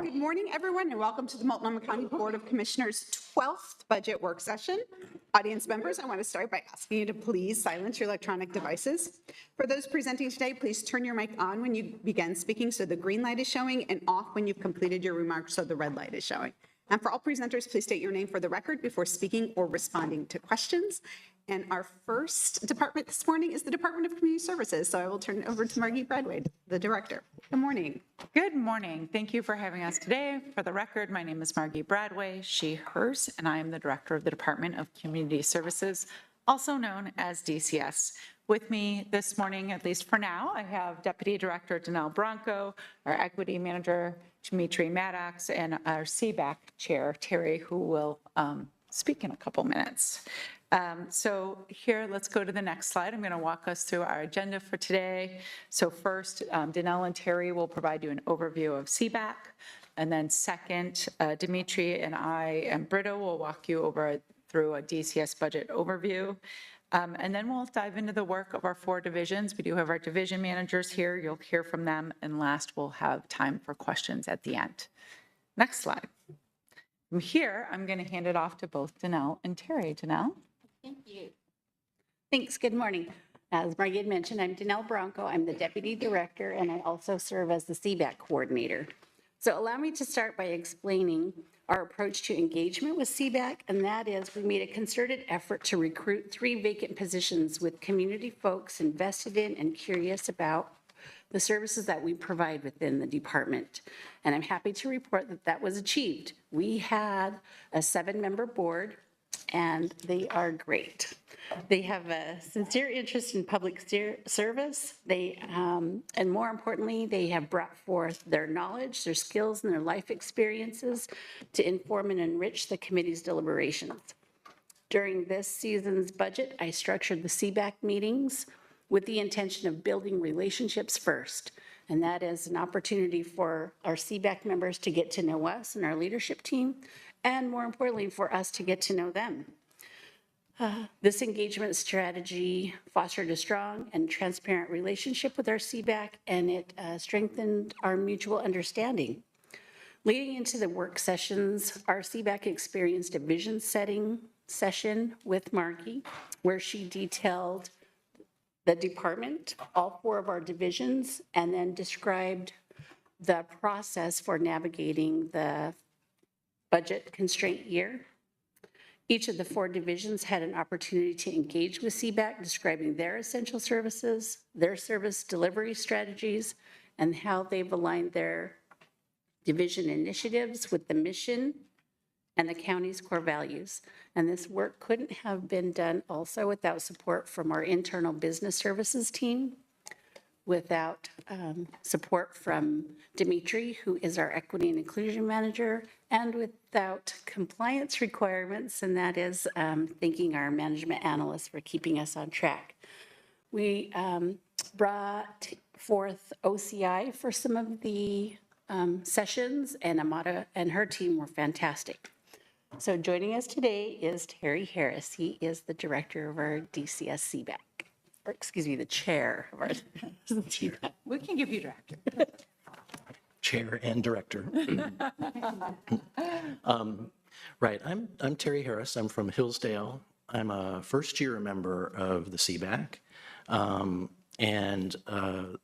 Good morning, everyone, and welcome to the Multnomah County Board of Commissioners' 12th budget work session. Audience members, I want to start by asking you to please silence your electronic devices. For those presenting today, please turn your mic on when you begin speaking so the green light is showing, and off when you've completed your remarks so the red light is showing. And for all presenters, please state your name for the record before speaking or responding to questions. And our first department this morning is the Department of Community Services. So I will turn it over to Margie Bradway, the director. Good morning. Good morning. Thank you for having us today. For the record, my name is Margie Bradway, she, hers, and I am the director of the Department of Community Services, also known as DCS. With me this morning, at least for now, I have Deputy Director Danelle Bronco, our Equity Manager Dimitri Maddox, and our CBAC Chair Terry, who will speak in a couple minutes. So here, let's go to the next slide. I'm going to walk us through our agenda for today. So first, Danelle and Terry will provide you an overview of CBAC. And then second, Dimitri and I and Britta will walk you through a DCS budget overview. And then we'll dive into the work of our 4 divisions. We do have our division managers here. You'll hear from them. And last, we'll have time for questions at the end. Next slide. From here, I'm going to hand it off to both Danelle and Terry. Danelle? Thank you. Thanks. Good morning. As Margie had mentioned, I'm Danelle Bronco. I'm the Deputy Director, and I also serve as the CBAC Coordinator. So allow me to start by explaining our approach to engagement with CBAC, and that is we made a concerted effort to recruit 3 vacant positions with community folks invested in and curious about the services that we provide within the department. And I'm happy to report that that was achieved. We had a 7-member board, and they are great. They have a sincere interest in public service. And more importantly, they have brought forth their knowledge, their skills, and their life experiences to inform and enrich the committee's deliberations. During this season's budget, I structured the CBAC meetings with the intention of building relationships first. And that is an opportunity for our CBAC members to get to know us and our leadership team, and more importantly, for us to get to know them. This engagement strategy fostered a strong and transparent relationship with our CBAC, and it strengthened our mutual understanding. Leading into the work sessions, our CBAC experienced a vision setting session with Margie, where she detailed the department, all 4 of our divisions, and then described the process for navigating the budget constraint year. Each of the 4 divisions had an opportunity to engage with CBAC, describing their essential services, their service delivery strategies, and how they've aligned their division initiatives with the mission and the county's core values. And this work couldn't have been done also without support from our internal business services team, without support from Dimitri, who is our equity and inclusion manager, and without compliance requirements, and that is thanking our management analysts for keeping us on track. We brought forth OCI for some of the sessions, and Amada and her team were fantastic. So joining us today is Terry Harris. He is the director of our DCS CBAC. Or excuse me, the chair of our CBAC. We can give you director. Chair and director. Right, I'm Terry Harris. I'm from Hillsdale. I'm a first-year member of the CBAC and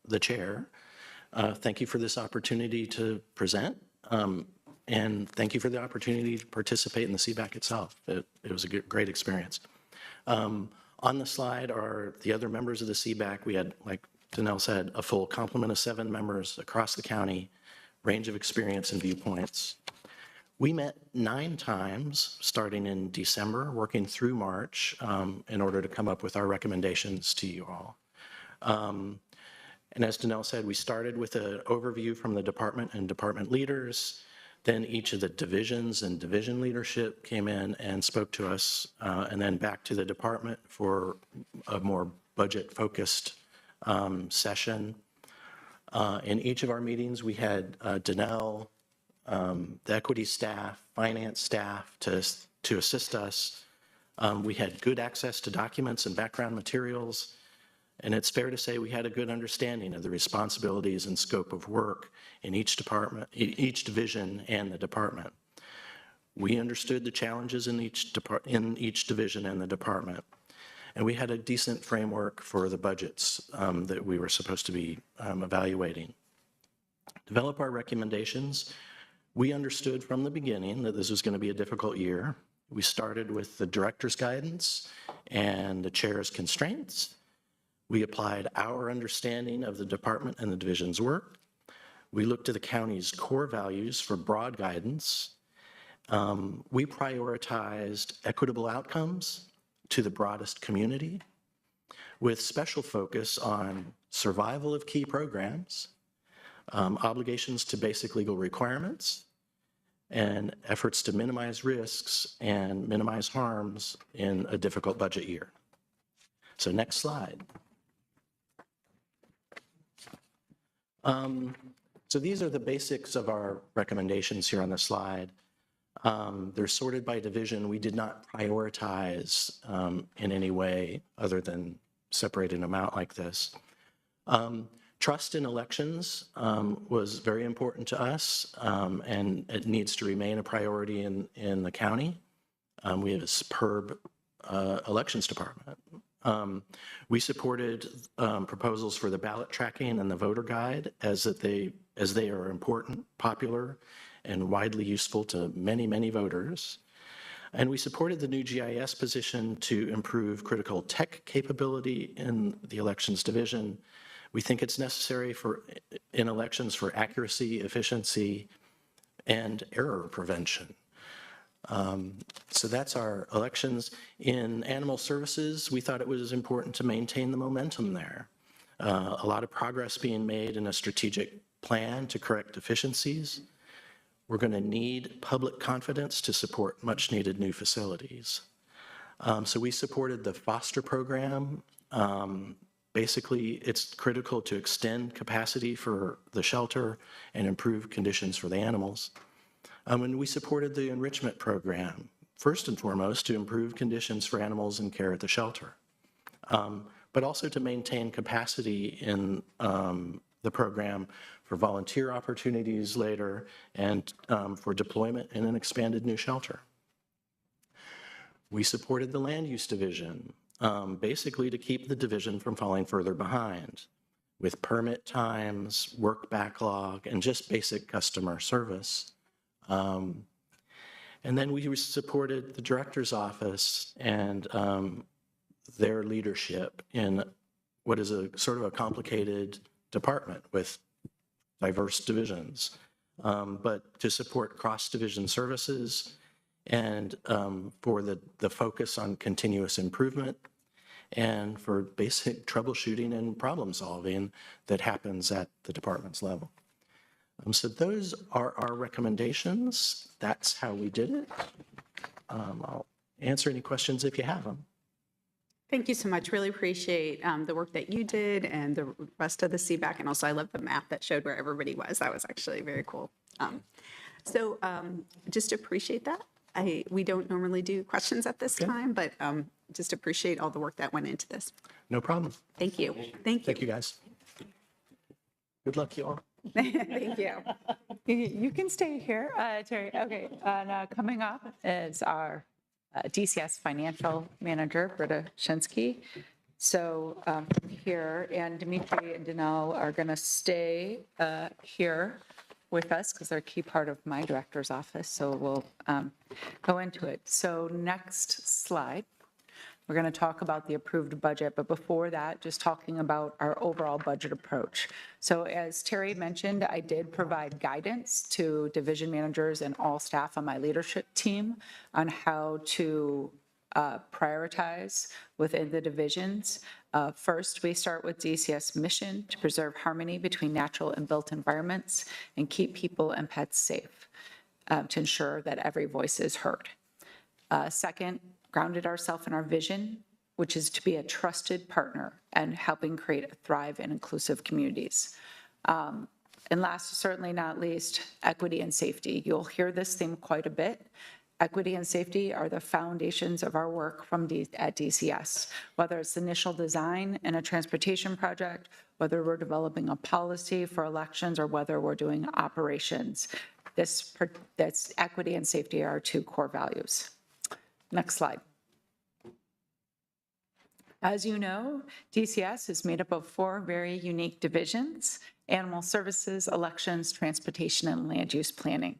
the chair. Thank you for this opportunity to present, and thank you for the opportunity to participate in the CBAC itself. It was a great experience. On the slide are the other members of the CBAC. We had, like Danelle said, a full complement of 7 members across the county, range of experience and viewpoints. We met 9 times starting in December, working through March in order to come up with our recommendations to you all. And as Danelle said, we started with an overview from the department and department leaders. Then each of the divisions and division leadership came in and spoke to us, and then back to the department for a more budget-focused session. In each of our meetings, we had Danelle, the equity staff, finance staff to assist us. We had good access to documents and background materials. And it's fair to say we had a good understanding of the responsibilities and scope of work in each department, each division and the department. We understood the challenges in each division and the department. And we had a decent framework for the budgets that we were supposed to be evaluating. Develop our recommendations. We understood from the beginning that this was going to be a difficult year. We started with the director's guidance and the chair's constraints. We applied our understanding of the department and the division's work. We looked to the county's core values for broad guidance. We prioritized equitable outcomes to the broadest community with special focus on survival of key programs, obligations to basic legal requirements, and efforts to minimize risks and minimize harms in a difficult budget year. So next slide. So these are the basics of our recommendations here on the slide. They're sorted by division. We did not prioritize in any way other than separating them out like this. Trust in elections was very important to us, and it needs to remain a priority in the county. We have a superb elections department. We supported proposals for the ballot tracking and the voter guide as they are important, popular, and widely useful to many, many voters. And we supported the new GIS position to improve critical tech capability in the elections division. We think it's necessary in elections for accuracy, efficiency, and error prevention. So that's our elections. In animal services, we thought it was important to maintain the momentum there. A lot of progress being made in a strategic plan to correct deficiencies. We're going to need public confidence to support much needed new facilities. So we supported the foster program. Basically, it's critical to extend capacity for the shelter and improve conditions for the animals. And we supported the enrichment program, first and foremost, to improve conditions for animals in care at the shelter, but also to maintain capacity in the program for volunteer opportunities later and for deployment in an expanded new shelter. We supported the land use division, basically to keep the division from falling further behind with permit times, work backlog, and just basic customer service. And then we supported the director's office and their leadership in what is a sort of a complicated department with diverse divisions, but to support cross-division services and for the focus on continuous improvement and for basic troubleshooting and problem solving that happens at the department's level. So those are our recommendations. That's how we did it. I'll answer any questions if you have them. Thank you so much. Really appreciate the work that you did and the rest of the CBAC. And also I love the map that showed where everybody was. That was actually very cool. So just appreciate that. We don't normally do questions at this time, but just appreciate all the work that went into this. No problem. Thank you. Thank you. Thank you, guys. Good luck, you all. Thank you. You can stay here, Terry. Okay, and coming up is our DCS Financial Manager, Britta Shinsky. So here, and Dimitri and Danelle are going to stay here with us because they're a key part of my director's office. So we'll go into it. So next slide. We're going to talk about the approved budget, but before that, just talking about our overall budget approach. So as Terry mentioned, I did provide guidance to division managers and all staff on my leadership team on how to prioritize within the divisions. First, we start with DCS mission to preserve harmony between natural and built environments and keep people and pets safe to ensure that every voice is heard. Second, grounded ourselves in our vision, which is to be a trusted partner and helping create a thrive and inclusive communities. And last, certainly not least, equity and safety. You'll hear this theme quite a bit. Equity and safety are the foundations of our work at DCS, whether it's initial design in a transportation project, whether we're developing a policy for elections, or whether we're doing operations. That's equity and safety are our two core values. Next slide. As you know, DCS is made up of 4 very unique divisions: animal services, elections, transportation, and land use planning.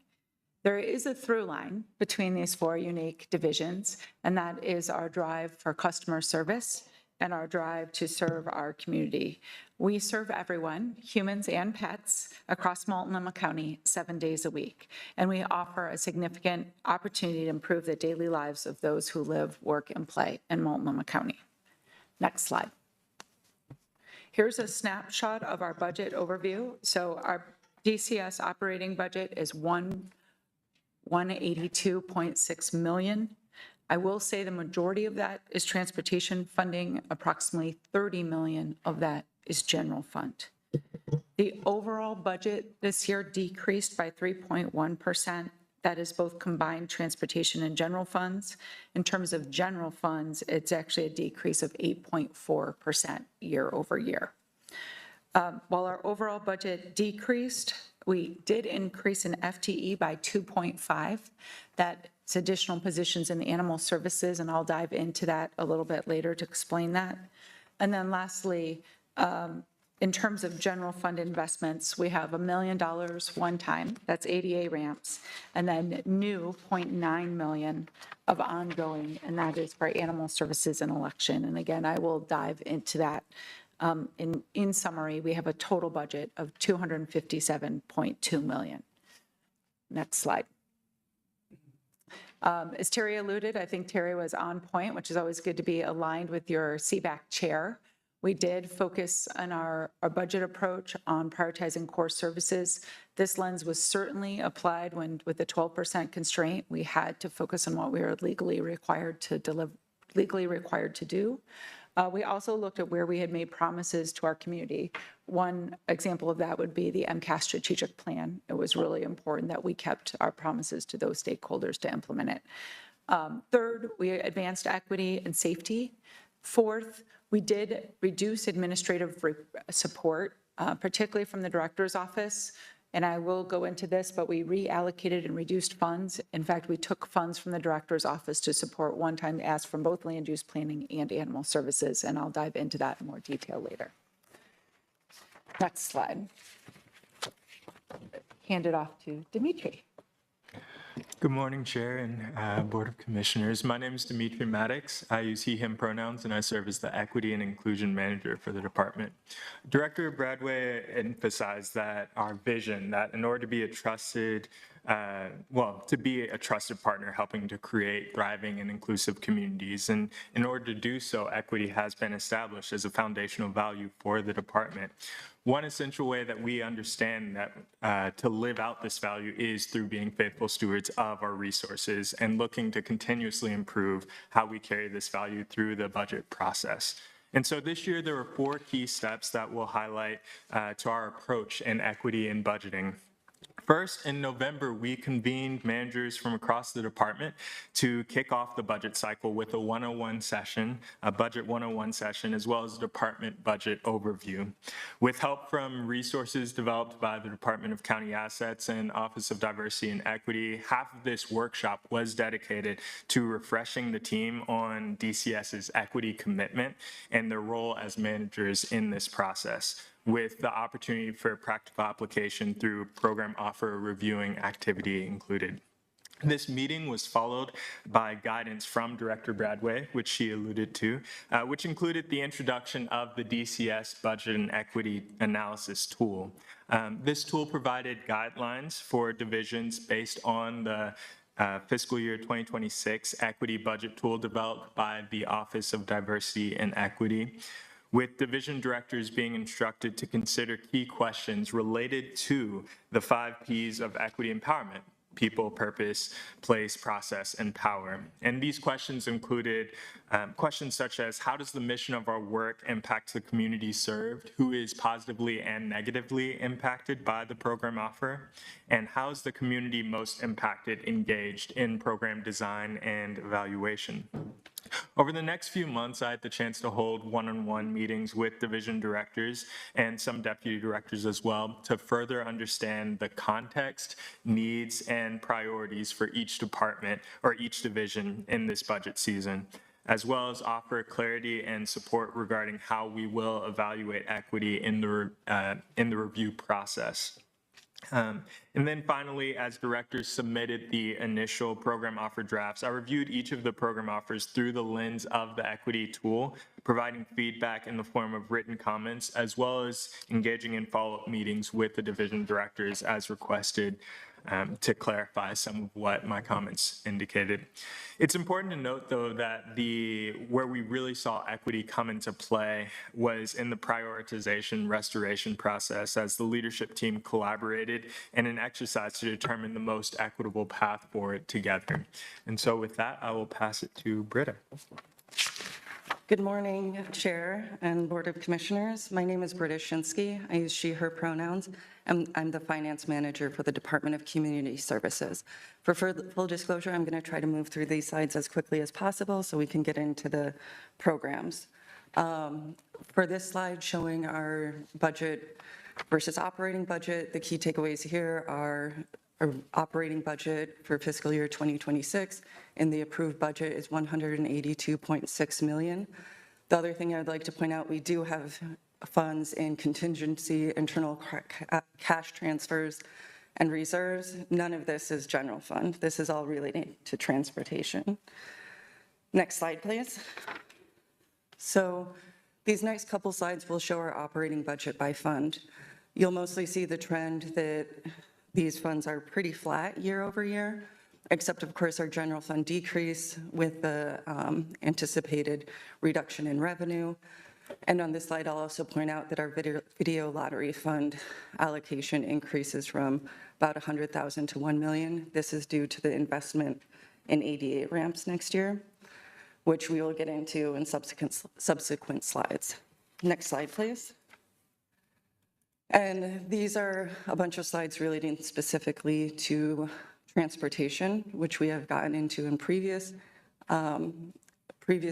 There is a through line between these 4 unique divisions, and that is our drive for customer service and our drive to serve our community. We serve everyone, humans and pets, across Multnomah County 7 days a week, and we offer a significant opportunity to improve the daily lives of those who live, work, and play in Multnomah County. Next slide. Here's a snapshot of our budget overview. So our DCS operating budget is $182.6 million. I will say the majority of that is transportation funding. Approximately $30 million of that is general fund. The overall budget this year decreased by 3.1%. That is both combined transportation and general funds. In terms of general funds, it's actually a decrease of 8.4% year over year. While our overall budget decreased, we did increase in FTE by 2.5. That's additional positions in the animal services, and I'll dive into that a little bit later to explain that. And then lastly, in terms of general fund investments, we have $1 million one time, that's ADA ramps, and then new $0.9 million of ongoing, and that is for animal services and election. And again, I will dive into that. In summary, we have a total budget of $257.2 million. Next slide. As Terry alluded, I think Terry was on point, which is always good to be aligned with your CBAC chair. We did focus on our budget approach on prioritizing core services. This lens was certainly applied with the 12% constraint. We had to focus on what we were legally required to do. We also looked at where we had made promises to our community. One example of that would be the MCAS strategic plan. It was really important that we kept our promises to those stakeholders to implement it. Third, we advanced equity and safety. Fourth, we did reduce administrative support, particularly from the director's office. And I will go into this, but we reallocated and reduced funds. In fact, we took funds from the director's office to support one-time asks from both land use planning and animal services, and I'll dive into that in more detail later. Next slide. Hand it off to Dimitri. Good morning, Chair and Board of Commissioners. My name is Dimitri Maddox. I use he, him pronouns, and I serve as the Equity and Inclusion Manager for the department. Director Bradway emphasized that our vision, that in order to be a trusted partner helping to create thriving and inclusive communities. And in order to do so, equity has been established as a foundational value for the department. One essential way that we understand that to live out this value is through being faithful stewards of our resources and looking to continuously improve how we carry this value through the budget process. And so this year, there were 4 key steps that we'll highlight to our approach in equity and budgeting. First, in November, we convened managers from across the department to kick off the budget cycle with a 101 session, a budget 101 session, as well as a department budget overview. With help from resources developed by the Department of County Assets and Office of Diversity and Equity, half of this workshop was dedicated to refreshing the team on DCS's equity commitment and their role as managers in this process, with the opportunity for practical application through program offer reviewing activity included. This meeting was followed by guidance from Director Bradway, which she alluded to, which included the introduction of the DCS Budget and Equity Analysis tool. This tool provided guidelines for divisions based on the fiscal year 2026 equity budget tool developed by the Office of Diversity and Equity, with division directors being instructed to consider key questions related to the 5 Ps of equity empowerment, people, purpose, place, process, and power. And these questions included questions such as, how does the mission of our work impact the community served? Who is positively and negatively impacted by the program offer? And how is the community most impacted, engaged in program design and evaluation? Over the next few months, I had the chance to hold one-on-one meetings with division directors and some deputy directors as well to further understand the context, needs, and priorities for each department or each division in this budget season, as well as offer clarity and support regarding how we will evaluate equity in the review process. And then finally, as directors submitted the initial program offer drafts, I reviewed each of the program offers through the lens of the equity tool, providing feedback in the form of written comments, as well as engaging in follow-up meetings with the division directors as requested to clarify some of what my comments indicated. It's important to note, though, that where we really saw equity come into play was in the prioritization restoration process, as the leadership team collaborated in an exercise to determine the most equitable path forward together. And so with that, I will pass it to Britta. Good morning, Chair and Board of Commissioners. My name is Britta Shinsky. I use she, her pronouns, and I'm the Finance Manager for the Department of Community Services. For full disclosure, I'm going to try to move through these slides as quickly as possible so we can get into the programs. For this slide showing our budget versus operating budget, the key takeaways here are our operating budget for fiscal year 2026 and the approved budget is $182.6 million. The other thing I'd like to point out, we do have funds in contingency, internal cash transfers, and reserves. None of this is general fund. This is all related to transportation. Next slide, please. So these next couple slides will show our operating budget by fund. You'll mostly see the trend that these funds are pretty flat year over year, except of course our general fund decrease with the anticipated reduction in revenue. And on this slide, I'll also point out that our video lottery fund allocation increases from about $100,000 to $1 million. This is due to the investment in ADA ramps next year, which we will get into in subsequent slides. Next slide, please. And these are a bunch of slides relating specifically to transportation, which we have gotten into in previous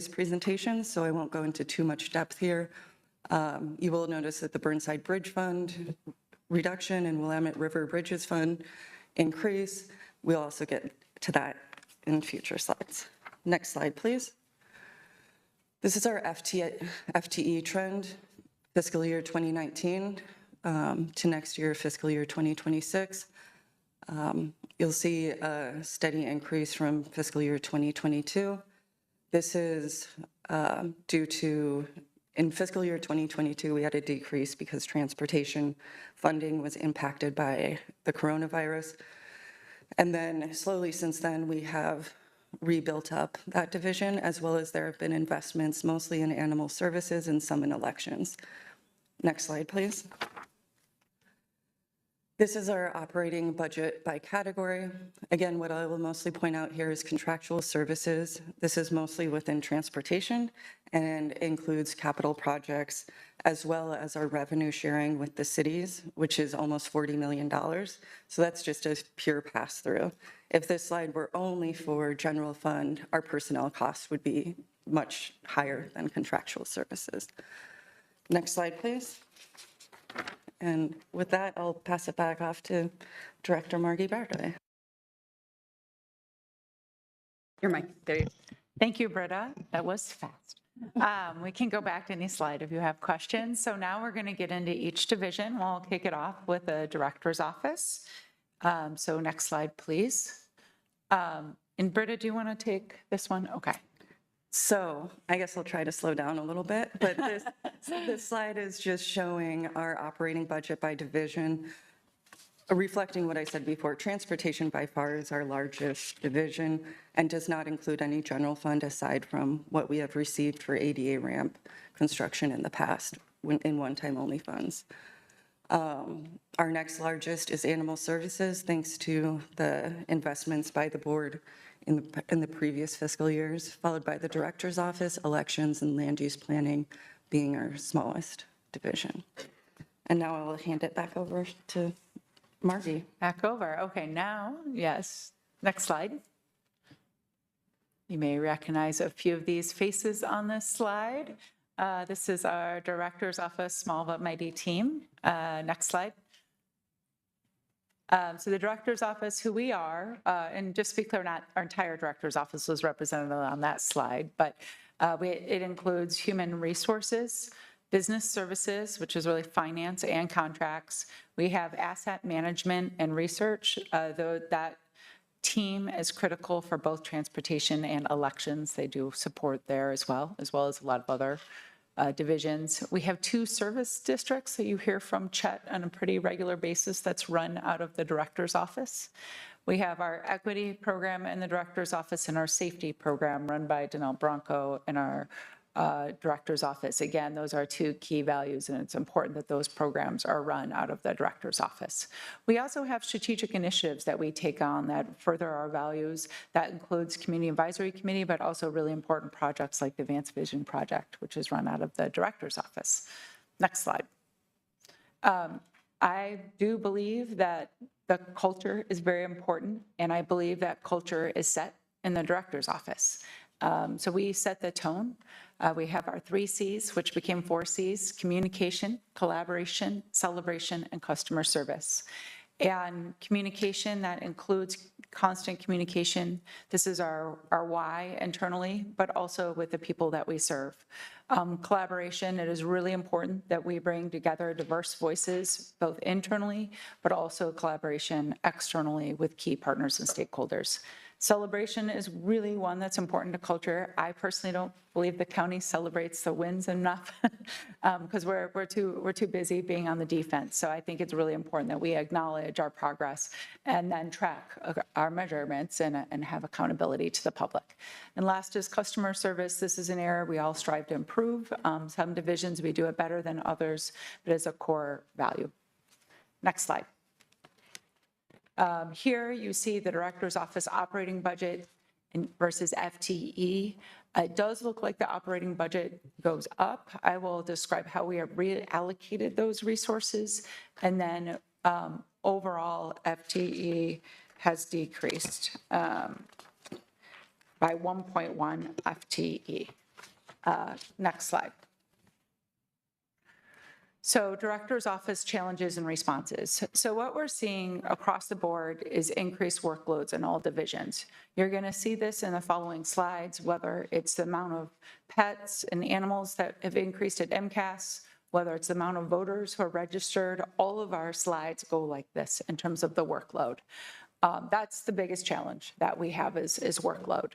presentations, so I won't go into too much depth here. You will notice that the Burnside Bridge Fund reduction and Willamette River Bridges Fund increase. We'll also get to that in future slides. Next slide, please. This is our FTE trend, fiscal year 2019 to next year, fiscal year 2026. You'll see a steady increase from fiscal year 2022. This is due to, in fiscal year 2022, we had a decrease because transportation funding was impacted by the coronavirus. And then slowly since then, we have rebuilt up that division, as well as there have been investments mostly in animal services and some in elections. Next slide, please. This is our operating budget by category. Again, what I will mostly point out here is contractual services. This is mostly within transportation and includes capital projects, as well as our revenue sharing with the cities, which is almost $40 million. So that's just a pure pass-through. If this slide were only for general fund, our personnel costs would be much higher than contractual services. Next slide, please. And with that, I'll pass it back off to Director Margie Bradway. Your mic, there you go. Thank you, Britta. That was fast. We can go back to any slide if you have questions. So now we're going to get into each division. We'll kick it off with the director's office. So next slide, please. And Britta, do you want to take this one? Okay. So I guess I'll try to slow down a little bit, but this slide is just showing our operating budget by division, reflecting what I said before. Transportation by far is our largest division and does not include any general fund aside from what we have received for ADA ramp construction in the past in one-time only funds. Our next largest is animal services, thanks to the investments by the board in the previous fiscal years, followed by the director's office, elections, and land use planning being our smallest division. And now I'll hand it back over to Margie. Back over. Okay, now, yes. Next slide. You may recognize a few of these faces on this slide. This is our Director's Office Small But Mighty team. Next slide. So the Director's Office, who we are, and just to be clear, not our entire Director's Office was represented on that slide, but it includes human resources, business services, which is really finance and contracts. We have asset management and research, though that team is critical for both transportation and elections. They do support there as well as a lot of other divisions. We have 2 service districts that you hear from Chet on a pretty regular basis that's run out of the director's office. We have our equity program in the director's office and our safety program run by Danelle Bronco in our director's office. Again, those are 2 key values, and it's important that those programs are run out of the director's office. We also have strategic initiatives that we take on that further our values. That includes Community Advisory Committee, but also really important projects like the Advanced Vision Project, which is run out of the director's office. Next slide. I do believe that the culture is very important, and I believe that culture is set in the director's office. So we set the tone. We have our 3 C's, which became 4 C's: communication, collaboration, celebration, and customer service. And communication, that includes constant communication. This is our why internally, but also with the people that we serve. Collaboration, it is really important that we bring together diverse voices, both internally, but also collaboration externally with key partners and stakeholders. Celebration is really one that's important to culture. I personally don't believe the county celebrates the wins enough because we're too busy being on the defense. So I think it's really important that we acknowledge our progress and then track our measurements and have accountability to the public. And last is customer service. This is an area we all strive to improve. Some divisions, we do it better than others, but it's a core value. Next slide. Here you see the director's office operating budget versus FTE. It does look like the operating budget goes up. I will describe how we have reallocated those resources, and then overall FTE has decreased by 1.1 FTE. Next slide. So director's office challenges and responses. So what we're seeing across the board is increased workloads in all divisions. You're going to see this in the following slides, whether it's the amount of pets and animals that have increased at MCAS, whether it's the amount of voters who are registered. All of our slides go like this in terms of the workload. That's the biggest challenge that we have is workload.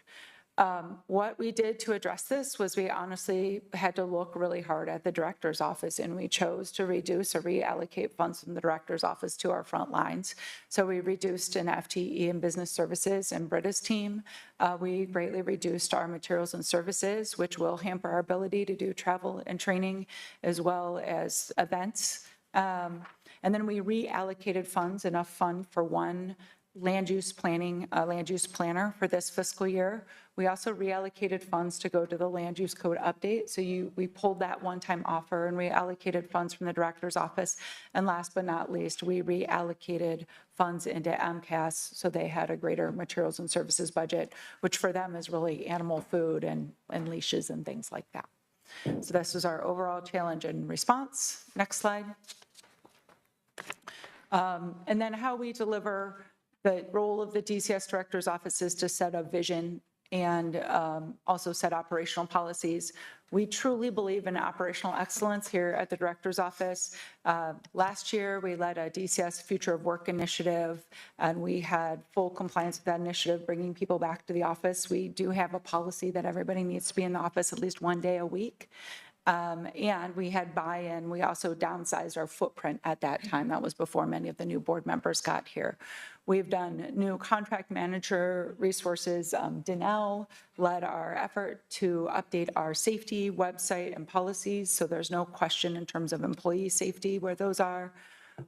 What we did to address this was we honestly had to look really hard at the director's office, and we chose to reduce or reallocate funds from the director's office to our front lines. So we reduced an FTE in business services and Britta's team. We greatly reduced our materials and services, which will hamper our ability to do travel and training as well as events. And then we reallocated funds, enough fund for one land use planner for this fiscal year. We also reallocated funds to go to the land use code update. So we pulled that one-time offer and reallocated funds from the director's office. And last but not least, we reallocated funds into MCAS so they had a greater materials and services budget, which for them is really animal food and leashes and things like that. So this is our overall challenge and response. Next slide. And then how we deliver. The role of the DCS director's office is to set a vision and also set operational policies. We truly believe in operational excellence here at the director's office. Last year, we led a DCS Future of Work initiative, and we had full compliance with that initiative, bringing people back to the office. We do have a policy that everybody needs to be in the office at least one day a week. And we had buy-in. We also downsized our footprint at that time. That was before many of the new board members got here. We've done new contract manager resources. Danelle led our effort to update our safety website and policies, so there's no question in terms of employee safety where those are.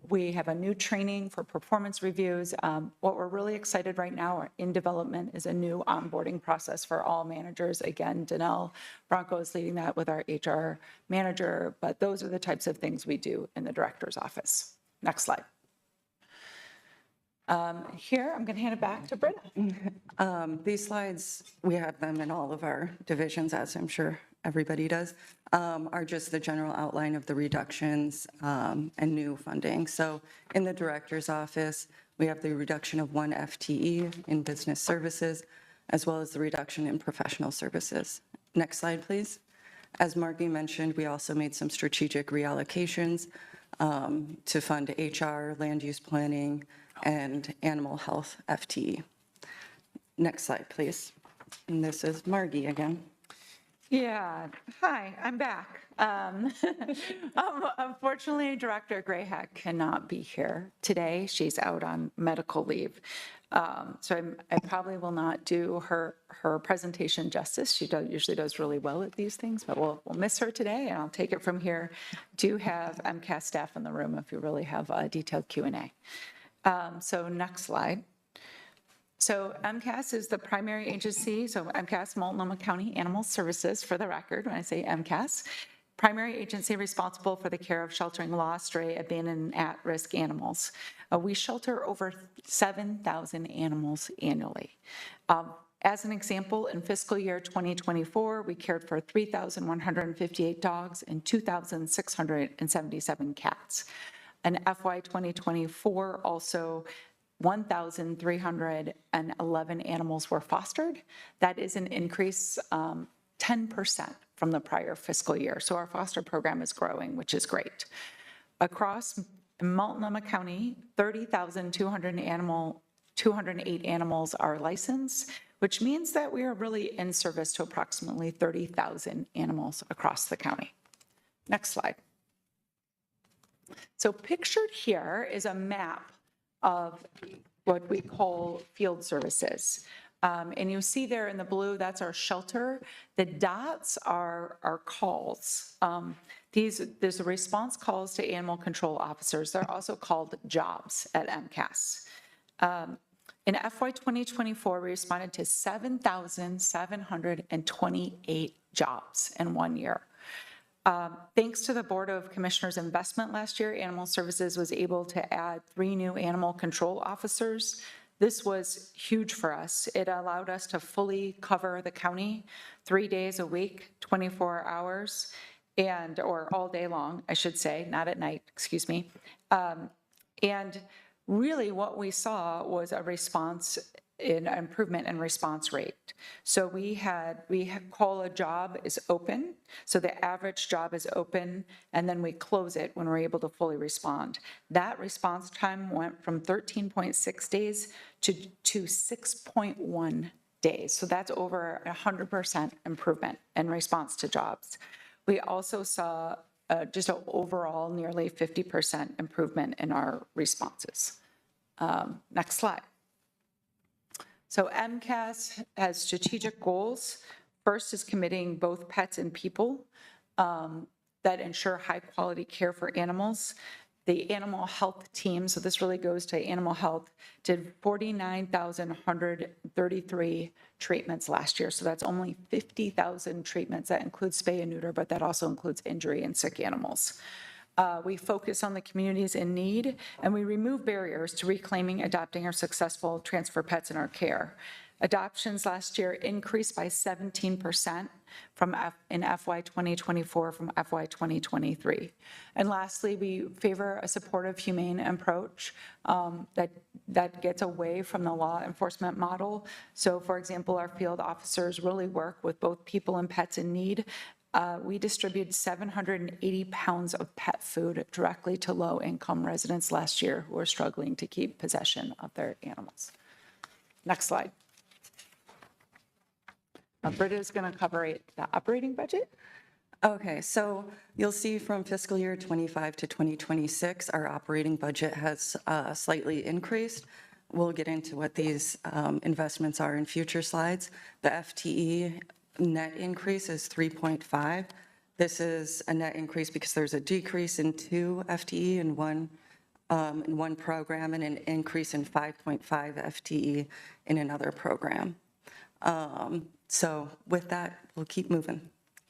We have a new training for performance reviews. What we're really excited right now or in development is a new onboarding process for all managers. Again, Danelle Bronco is leading that with our HR manager, but those are the types of things we do in the director's office. Next slide. Here, I'm going to hand it back to Britta. These slides, we have them in all of our divisions, as I'm sure everybody does, are just the general outline of the reductions and new funding. So in the director's office, we have the reduction of 1 FTE in business services, as well as the reduction in professional services. Next slide, please. As Margie mentioned, we also made some strategic reallocations to fund HR, land use planning, and animal health FTE. Next slide, please. And this is Margie again. Yeah, hi, I'm back. Unfortunately, Director Grayhack cannot be here today. She's out on medical leave. So I probably will not do her presentation justice. She usually does really well at these things, but we'll miss her today, and I'll take it from here. Do have MCAS staff in the room if you really have a detailed Q&A. So next slide. So MCAS is the primary agency, so MCAS, Multnomah County Animal Services, for the record, when I say MCAS, primary agency responsible for the care of sheltering lost, stray, abandoned, and at-risk animals. We shelter over 7,000 animals annually. As an example, in fiscal year 2024, we cared for 3,158 dogs and 2,677 cats. In FY 2024, also 1,311 animals were fostered. That is an increase 10% from the prior fiscal year. So our foster program is growing, which is great. Across Multnomah County, 30,208 animals are licensed, which means that we are really in service to approximately 30,000 animals across the county. Next slide. So pictured here is a map of what we call field services. And you see there in the blue, that's our shelter. The dots are our calls. There's a response calls to animal control officers. They're also called jobs at MCAS. In FY 2024, we responded to 7,728 jobs in 1 year. Thanks to the Board of Commissioners investment last year, Animal Services was able to add 3 new animal control officers. This was huge for us. It allowed us to fully cover the county 3 days a week, 24 hours, or all day long, I should say, not at night, excuse me. And really what we saw was a response in improvement in response rate. So we call a job is open. So the average job is open, and then we close it when we're able to fully respond. That response time went from 13.6 days to 6.1 days. So that's over 100% improvement in response to jobs. We also saw just an overall nearly 50% improvement in our responses. Next slide. So MCAS has strategic goals. First is committing both pets and people that ensure high quality care for animals. The animal health team, so this really goes to animal health, did 49,133 treatments last year. So that's only 50,000 treatments. That includes spay and neuter, but that also includes injury and sick animals. We focus on the communities in need, and we remove barriers to reclaiming, adopting, or successful transfer pets in our care. Adoptions last year increased by 17% in FY 2024 from FY 2023. And lastly, we favor a supportive, humane approach that gets away from the law enforcement model. So, for example, our field officers really work with both people and pets in need. We distributed 780 pounds of pet food directly to low-income residents last year who are struggling to keep possession of their animals. Next slide. Britta is going to cover the operating budget. Okay, so you'll see from fiscal year 25 to 2026, our operating budget has slightly increased. We'll get into what these investments are in future slides. The FTE net increase is 3.5. This is a net increase because there's a decrease in 2 FTE and 1 in one program and an increase in 5.5 FTE in another program. So with that, we'll keep moving.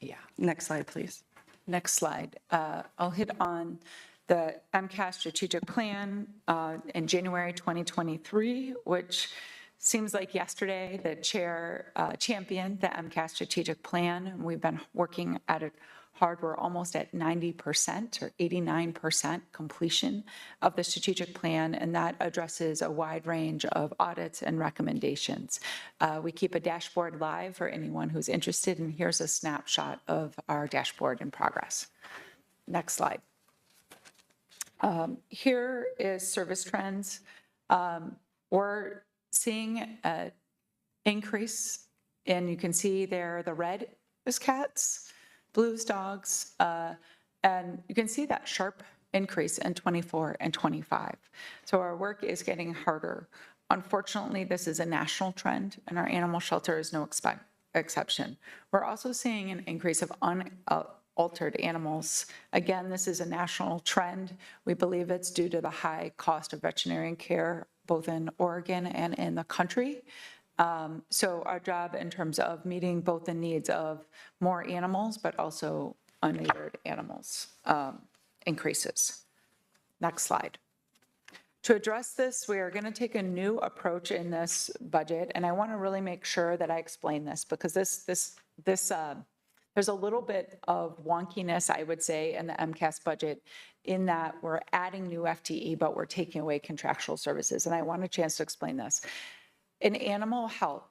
Yeah. Next slide, please. Next slide. I'll hit on the MCAS strategic plan in January 2023, which seems like yesterday the chair championed the MCAS strategic plan. We've been working at it hard. We're almost at 90% or 89% completion of the strategic plan, and that addresses a wide range of audits and recommendations. We keep a dashboard live for anyone who's interested, and here's a snapshot of our dashboard in progress. Next slide. Here is service trends. We're seeing an increase, and you can see there the red is cats, blues dogs, and you can see that sharp increase in 24 and 25. So our work is getting harder. Unfortunately, this is a national trend, and our animal shelter is no exception. We're also seeing an increase of unaltered animals. Again, this is a national trend. We believe it's due to the high cost of veterinarian care, both in Oregon and in the country. So our job in terms of meeting both the needs of more animals, but also unneutered animals increases. Next slide. To address this, we are going to take a new approach in this budget, and I want to really make sure that I explain this because there's a little bit of wonkiness, I would say, in the MCAS budget in that we're adding new FTE, but we're taking away contractual services, and I want a chance to explain this. In animal health,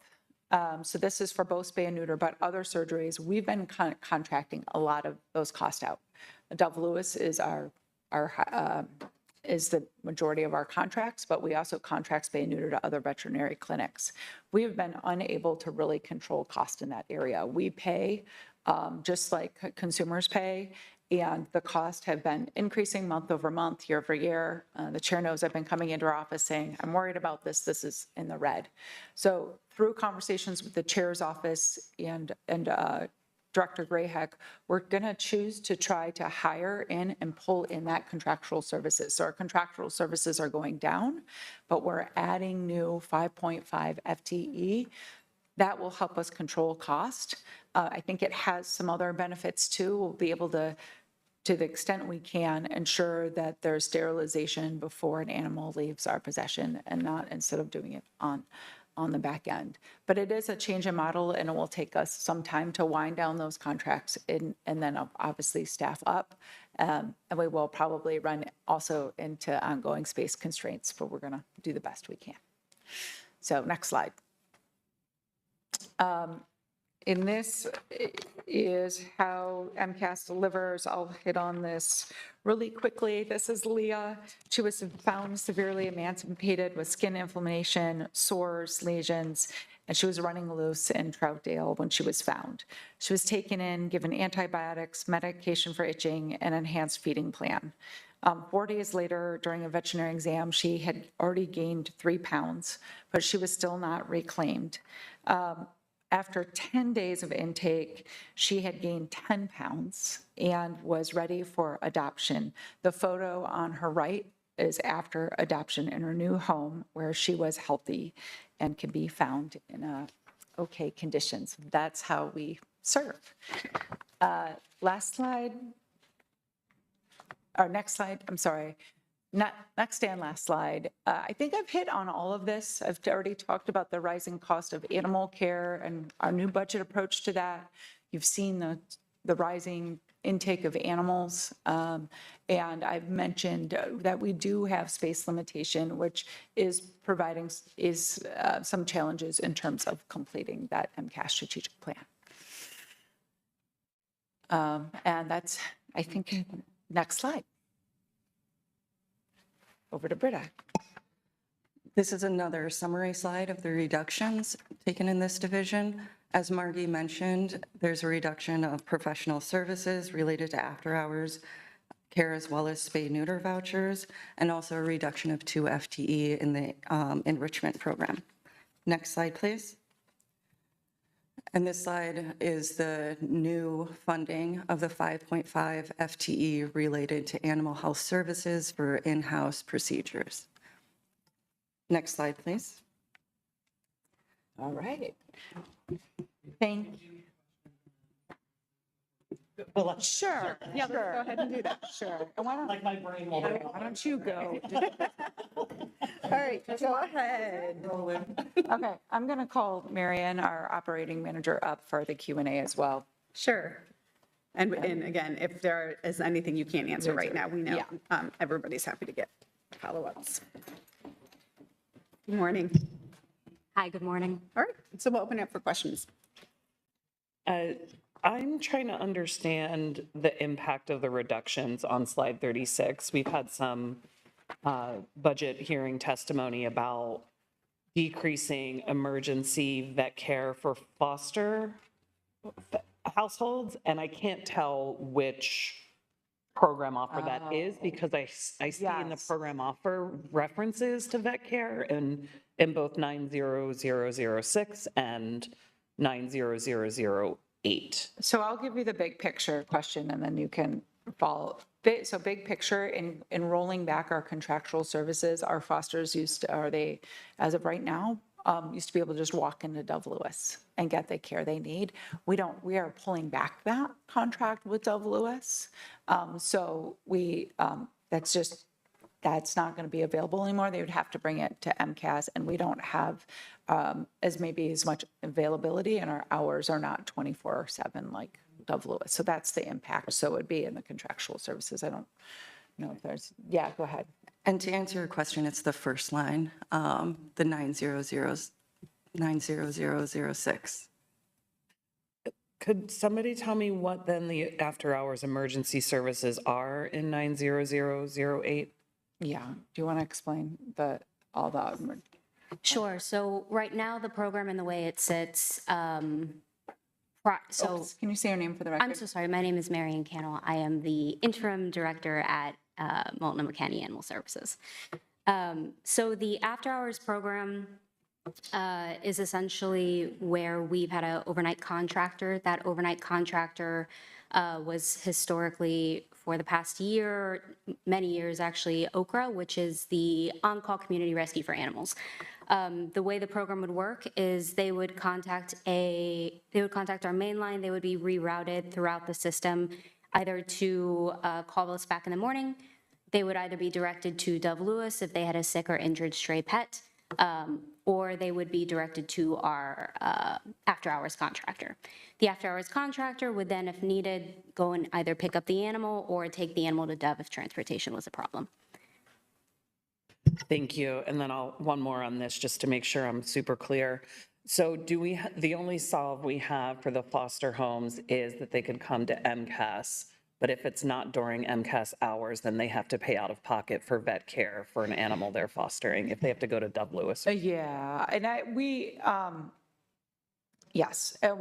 so this is for both spay and neuter, but other surgeries, we've been contracting a lot of those costs out. Dove Lewis is is the majority of our contracts, but we also contract spay and neuter to other veterinary clinics. We have been unable to really control cost in that area. We pay just like consumers pay, and the costs have been increasing month over month, year over year. The chair knows I've been coming into our office saying, I'm worried about this. This is in the red. So through conversations with the chair's office and Director Grayheck, we're going to choose to try to hire in and pull in that contractual services. So our contractual services are going down, but we're adding new 5.5 FTE. That will help us control cost. I think it has some other benefits too. We'll be able to the extent we can, ensure that there's sterilization before an animal leaves our possession and not instead of doing it on the back end. But it is a change in model, and it will take us some time to wind down those contracts and then obviously staff up. And we will probably run also into ongoing space constraints, but we're going to do the best we can. So next slide. And this is how MCAS delivers. I'll hit on this really quickly. This is Leah. She was found severely emancipated with skin inflammation, sores, lesions, and she was running loose in Troutdale when she was found. She was taken in, given antibiotics, medication for itching, and enhanced feeding plan. 4 days later, during a veterinary exam, she had already gained 3 pounds, but she was still not reclaimed. After 10 days of intake, she had gained 10 pounds and was ready for adoption. The photo on her right is after adoption in her new home where she was healthy and can be found in okay conditions. That's how we serve. Last slide, or next slide, I'm sorry. Next and last slide. I think I've hit on all of this. I've already talked about the rising cost of animal care and our new budget approach to that. You've seen the rising intake of animals. And I've mentioned that we do have space limitation, which is providing some challenges in terms of completing that MCAS strategic plan. And that's, I think, next slide. Over to Britta. This is another summary slide of the reductions taken in this division. As Margie mentioned, there's a reduction of professional services related to after-hours care as well as spay-neuter vouchers, and also a reduction of 2 FTE in the enrichment program. Next slide, please. And this slide is the new funding of the 5.5 FTE related to animal health services for in-house procedures. Next slide, please. All right. Thank you. Sure. Yeah, let's go ahead and do that. Sure. And why don't you go? All right, go ahead. Okay, I'm going to call Marion, our operating manager, up for the Q&A as well. Sure. And again, if there is anything you can't answer right now, we know everybody's happy to get follow-ups. Good morning. Hi, good morning. All right, so we'll open it up for questions. I'm trying to understand the impact of the reductions on slide 36. We've had some budget hearing testimony about decreasing emergency vet care for foster households, and I can't tell which program offer that is because I see in the Yes. program offer references to vet care in both 90006 and 90008. So I'll give you the big picture question and then you can follow. So big picture, in rolling back our contractual services, our fosters as of right now, used to be able to just walk into Dove Lewis and get the care they need. We are pulling back that contract with Dove Lewis. So that's not going to be available anymore. They would have to bring it to MCAS, and we don't have as much availability, and our hours are not 24/7 like Dove Lewis. So that's the impact. So it would be in the contractual services. I don't know if go ahead. And to answer your question, it's the first line, the 90006. Could somebody tell me what then the after-hours emergency services are in 90008? Yeah. Do you want to explain all the? Sure. So right now, the program and the way it sits, Oops, can you say your name for the record? I'm so sorry. My name is Marion Cannell. I am the interim director at Multnomah County Animal Services. So the after-hours program is essentially where we've had an overnight contractor. That overnight contractor was historically, for the past year, many years actually, OCRA, which is the On-Call Community Rescue for Animals. The way the program would work is they would contact our main line. They would be rerouted throughout the system, either to call us back in the morning. They would either be directed to Dove Lewis if they had a sick or injured stray pet, or they would be directed to our after-hours contractor. The after-hours contractor would then, if needed, go and either pick up the animal or take the animal to Dove if transportation was a problem. Thank you. And then one more on this, just to make sure I'm super clear. So the only solve we have for the foster homes is that they could come to MCAS, but if it's not during MCAS hours, then they have to pay out of pocket for vet care for an animal they're fostering, if they have to go to Dove Lewis. Yeah, and yes, and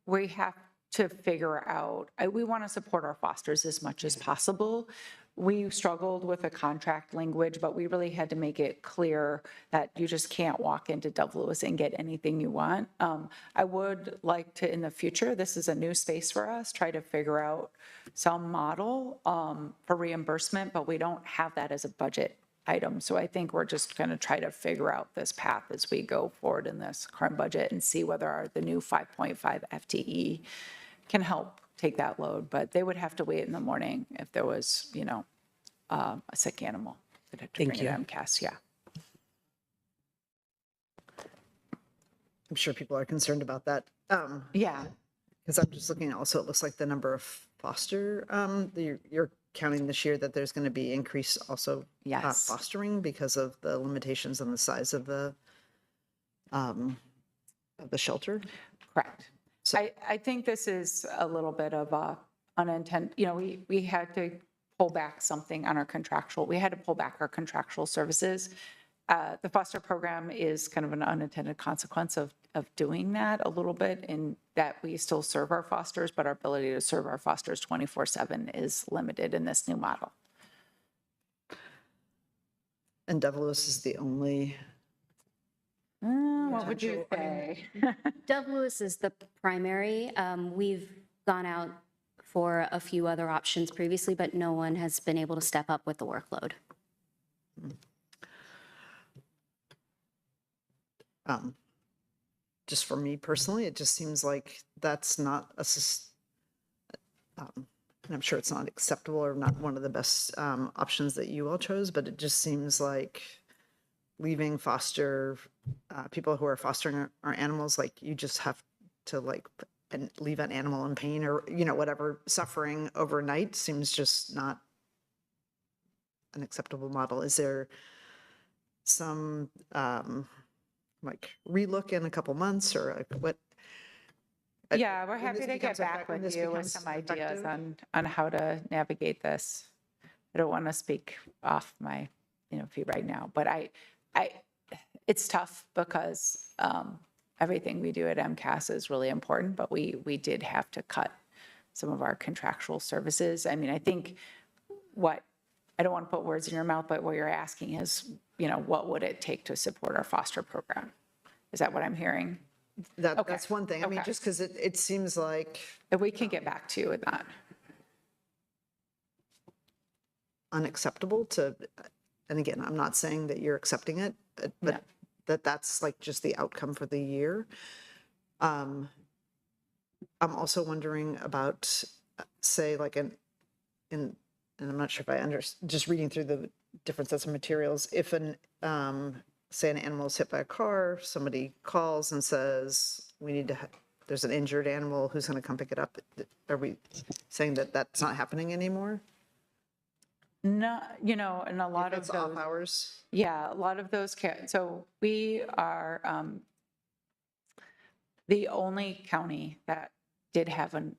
we have to figure out, we want to support our fosters as much as possible. We struggled with the contract language, but we really had to make it clear that you just can't walk into Dove Lewis and get anything you want. I would like to, in the future, this is a new space for us, try to figure out some model for reimbursement, but we don't have that as a budget item. So I think we're just going to try to figure out this path as we go forward in this current budget and see whether the new 5.5 FTE can help take that load. But they would have to wait in the morning if there was, a sick animal. They'd have to bring it to MCAS, yeah. I'm sure people are concerned about that. Yeah. Because I'm just looking also, it looks like the number of foster, you're counting this year that there's going to be increase also Yes. fostering because of the limitations on the size of the shelter. Correct. I think this is a little bit of a unintended, we had to pull back something on our contractual, we had to pull back our contractual services. The foster program is kind of an unintended consequence of doing that a little bit, in that we still serve our fosters, but our ability to serve our fosters 24/7 is limited in this new model. And Dove Lewis is the only, What would you say? Dove Lewis is the primary. We've gone out for a few other options previously, but no one has been able to step up with the workload. Just for me personally, it just seems like that's not and I'm sure it's not acceptable or not one of the best options that you all chose, but it just seems like leaving people who are fostering our animals, like you just have to and leave an animal in pain or, whatever, suffering overnight seems just not an acceptable model. Is there some relook in a couple months or what? Yeah, we're when happy this to get becomes back when with this you with becomes some ideas effective? on how to navigate this. I don't want to speak off my, feet right now, but it's tough because everything we do at MCAS is really important, but we did have to cut some of our contractual services. I mean, I think I don't want to put words in your mouth, but what you're asking is, what would it take to support our foster program? Is that what I'm hearing? Okay. That's one thing. I mean, Okay. just because it seems like If we can get back to you with that. unacceptable and again, I'm not saying that you're accepting it, but that's like just the outcome for the year. I'm also wondering about, say, and I'm not sure if just reading through the different sets of materials, if say an animal is hit by a car, somebody calls and says, there's an injured animal, who's going to come pick it up? Are we saying that that's not happening anymore? No, and a lot of It's off those, hours? yeah, a lot of those, so we are the only county that did have an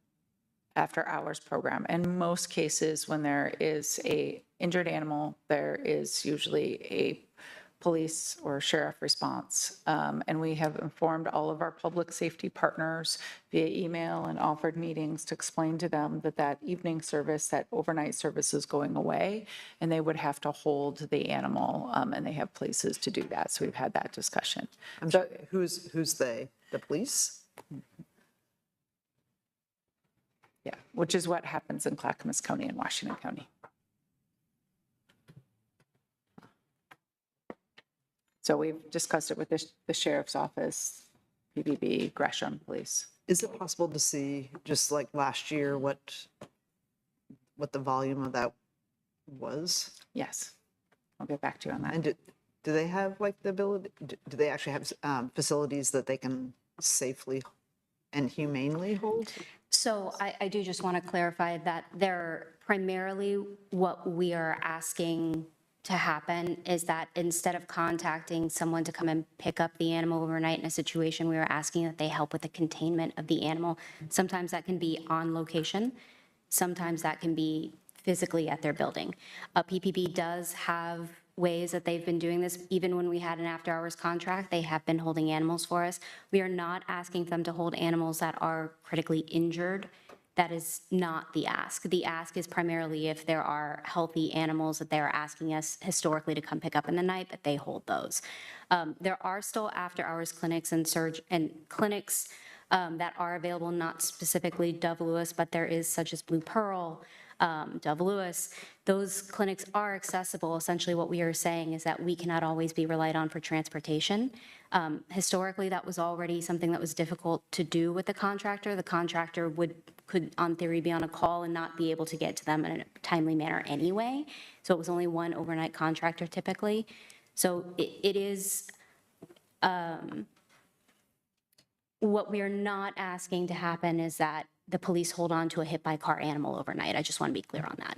after-hours program. In most cases, when there is a injured animal, there is usually a police or sheriff response. And we have informed all of our public safety partners via email and offered meetings to explain to them that evening service, that overnight service is going away, and they would have to hold the animal, and they have places to do that. So we've had that discussion. I'm sorry, who's they? The police? Yeah, which is what happens in Clackamas County and Washington County. So we've discussed it with the sheriff's office, PBB, Gresham Police. Is it possible to see, just like last year, what the volume of that was? Yes, I'll get back to you on that. And do they have the ability, do they actually have facilities that they can safely and humanely hold? So I do just want to clarify that they're primarily what we are asking to happen is that instead of contacting someone to come and pick up the animal overnight in a situation, we are asking that they help with the containment of the animal. Sometimes that can be on location. Sometimes that can be physically at their building. PPB does have ways that they've been doing this. Even when we had an after-hours contract, they have been holding animals for us. We are not asking them to hold animals that are critically injured. That is not the ask. The ask is primarily if there are healthy animals that they're asking us historically to come pick up in the night, that they hold those. There are still after-hours clinics and clinics that are available, not specifically Dove Lewis, but there is such as Blue Pearl, Dove Lewis. Those clinics are accessible. Essentially what we are saying is that we cannot always be relied on for transportation. Historically, that was already something that was difficult to do with the contractor. The contractor could, on theory, be on a call and not be able to get to them in a timely manner anyway. So it was only one overnight contractor typically. So it is, what we are not asking to happen is that the police hold on to a hit by car animal overnight. I just want to be clear on that.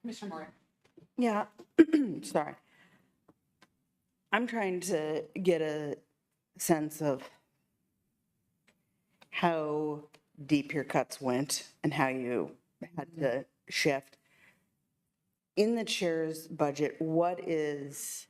Commissioner Moore. Yeah, sorry. I'm trying to get a sense of how deep your cuts went and how you had to shift. In the chair's budget, what is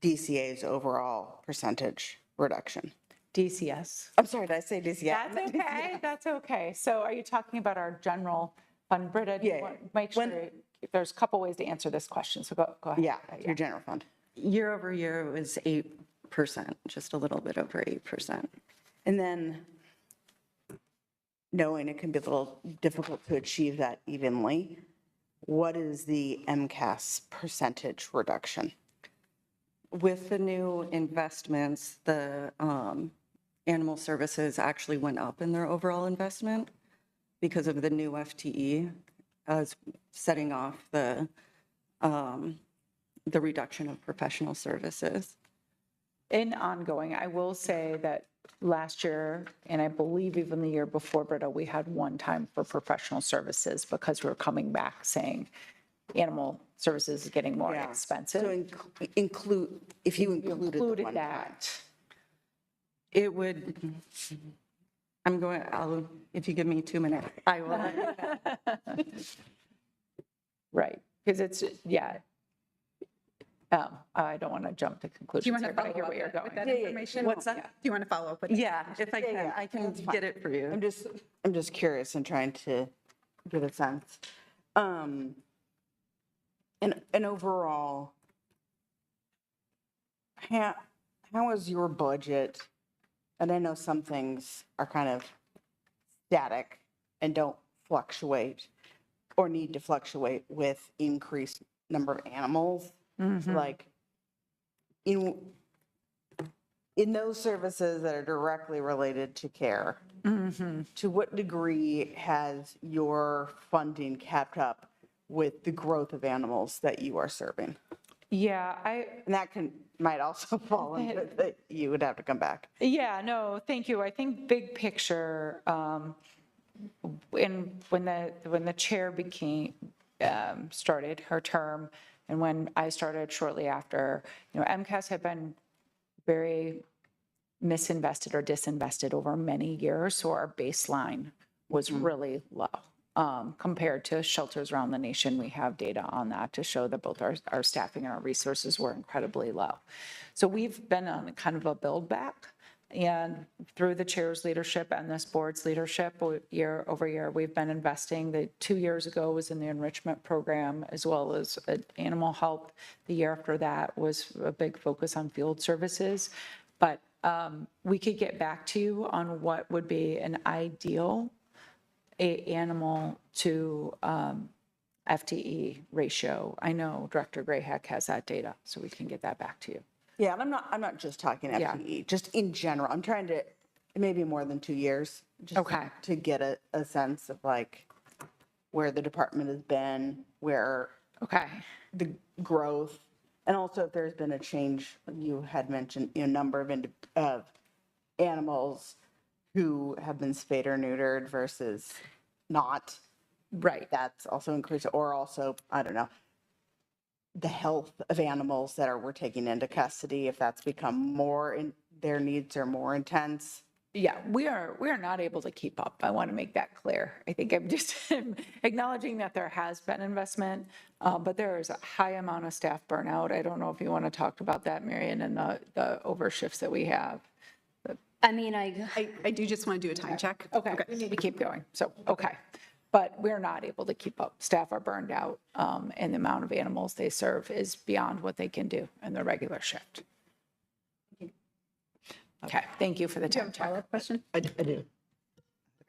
DCA's overall percentage reduction? DCS. I'm sorry, did I say DCA? That's okay, that's okay. So are you talking about our general fund, Britta? Do you Yeah, want- Make when- sure there's a couple ways to answer this question, so go ahead. Yeah, your general fund. Year over year, it was 8%, just a little bit over 8%. And then knowing it can be a little difficult to achieve that evenly, what is the MCAS percentage reduction? With the new investments, the animal services actually went up in their overall investment because of the new FTE, as setting off the reduction of professional services. In ongoing, I will say that last year, and I believe even the year before, Britta, we had one time for professional services because we were coming back saying animal services is getting more So expensive. include, if you included the Included one that. It would, if you give me 2 minutes, I will. Right, because it's, yeah. I don't want to jump to Do you conclusions want here, to but I follow hear up where you're with going. that information? What's that? Do you want to follow up with that? Yeah, if I can, I can get it for you. I'm just curious and trying to get a sense. And overall, how is your budget? And I know some things are kind of static and don't fluctuate or need to fluctuate with increased number of animals. Like in those services that are directly related to care, to what degree has your funding kept up with the growth of animals that you are serving? Yeah, And that might also fall into that you would have to come back. yeah, no, thank you. I think big picture, when the chair started her term, and when I started shortly after, MCAS had been very misinvested or disinvested over many years, so our baseline was really low. Compared to shelters around the nation, we have data on that to show that both our staffing and our resources were incredibly low. So we've been on kind of a build back, and through the chair's leadership and this board's leadership, year over year, we've been investing. The 2 years ago was in the enrichment program as well as animal health. The year after that was a big focus on field services. But we could get back to you on what would be an ideal animal to FTE ratio. I know Director Grayhack has that data, so we can get that back to you. Yeah, and I'm not just talking FTE, just in general. I'm trying to, maybe more than 2 years. Just Okay. To get a sense of like where the department has been, where Okay. the growth, and also if there's been a change. You had mentioned a number of animals who have been spayed or neutered versus not. Right. That's also increased, or also, I don't know, the health of animals that we're taking into custody, if that's become more, their needs are more intense. Yeah, we are not able to keep up. I want to make that clear. I think I'm just acknowledging that there has been investment, but there is a high amount of staff burnout. I don't know if you want to talk about that, Marion, and the overshifts that we have. I mean, I do just want to do a time check. Okay, we need to keep going. So, okay. But we're not able to keep up. Staff are burned out, and the amount of animals they serve is beyond what they can do in their regular shift. Okay, thank you for the Do you time have a check. follow-up question? I do. A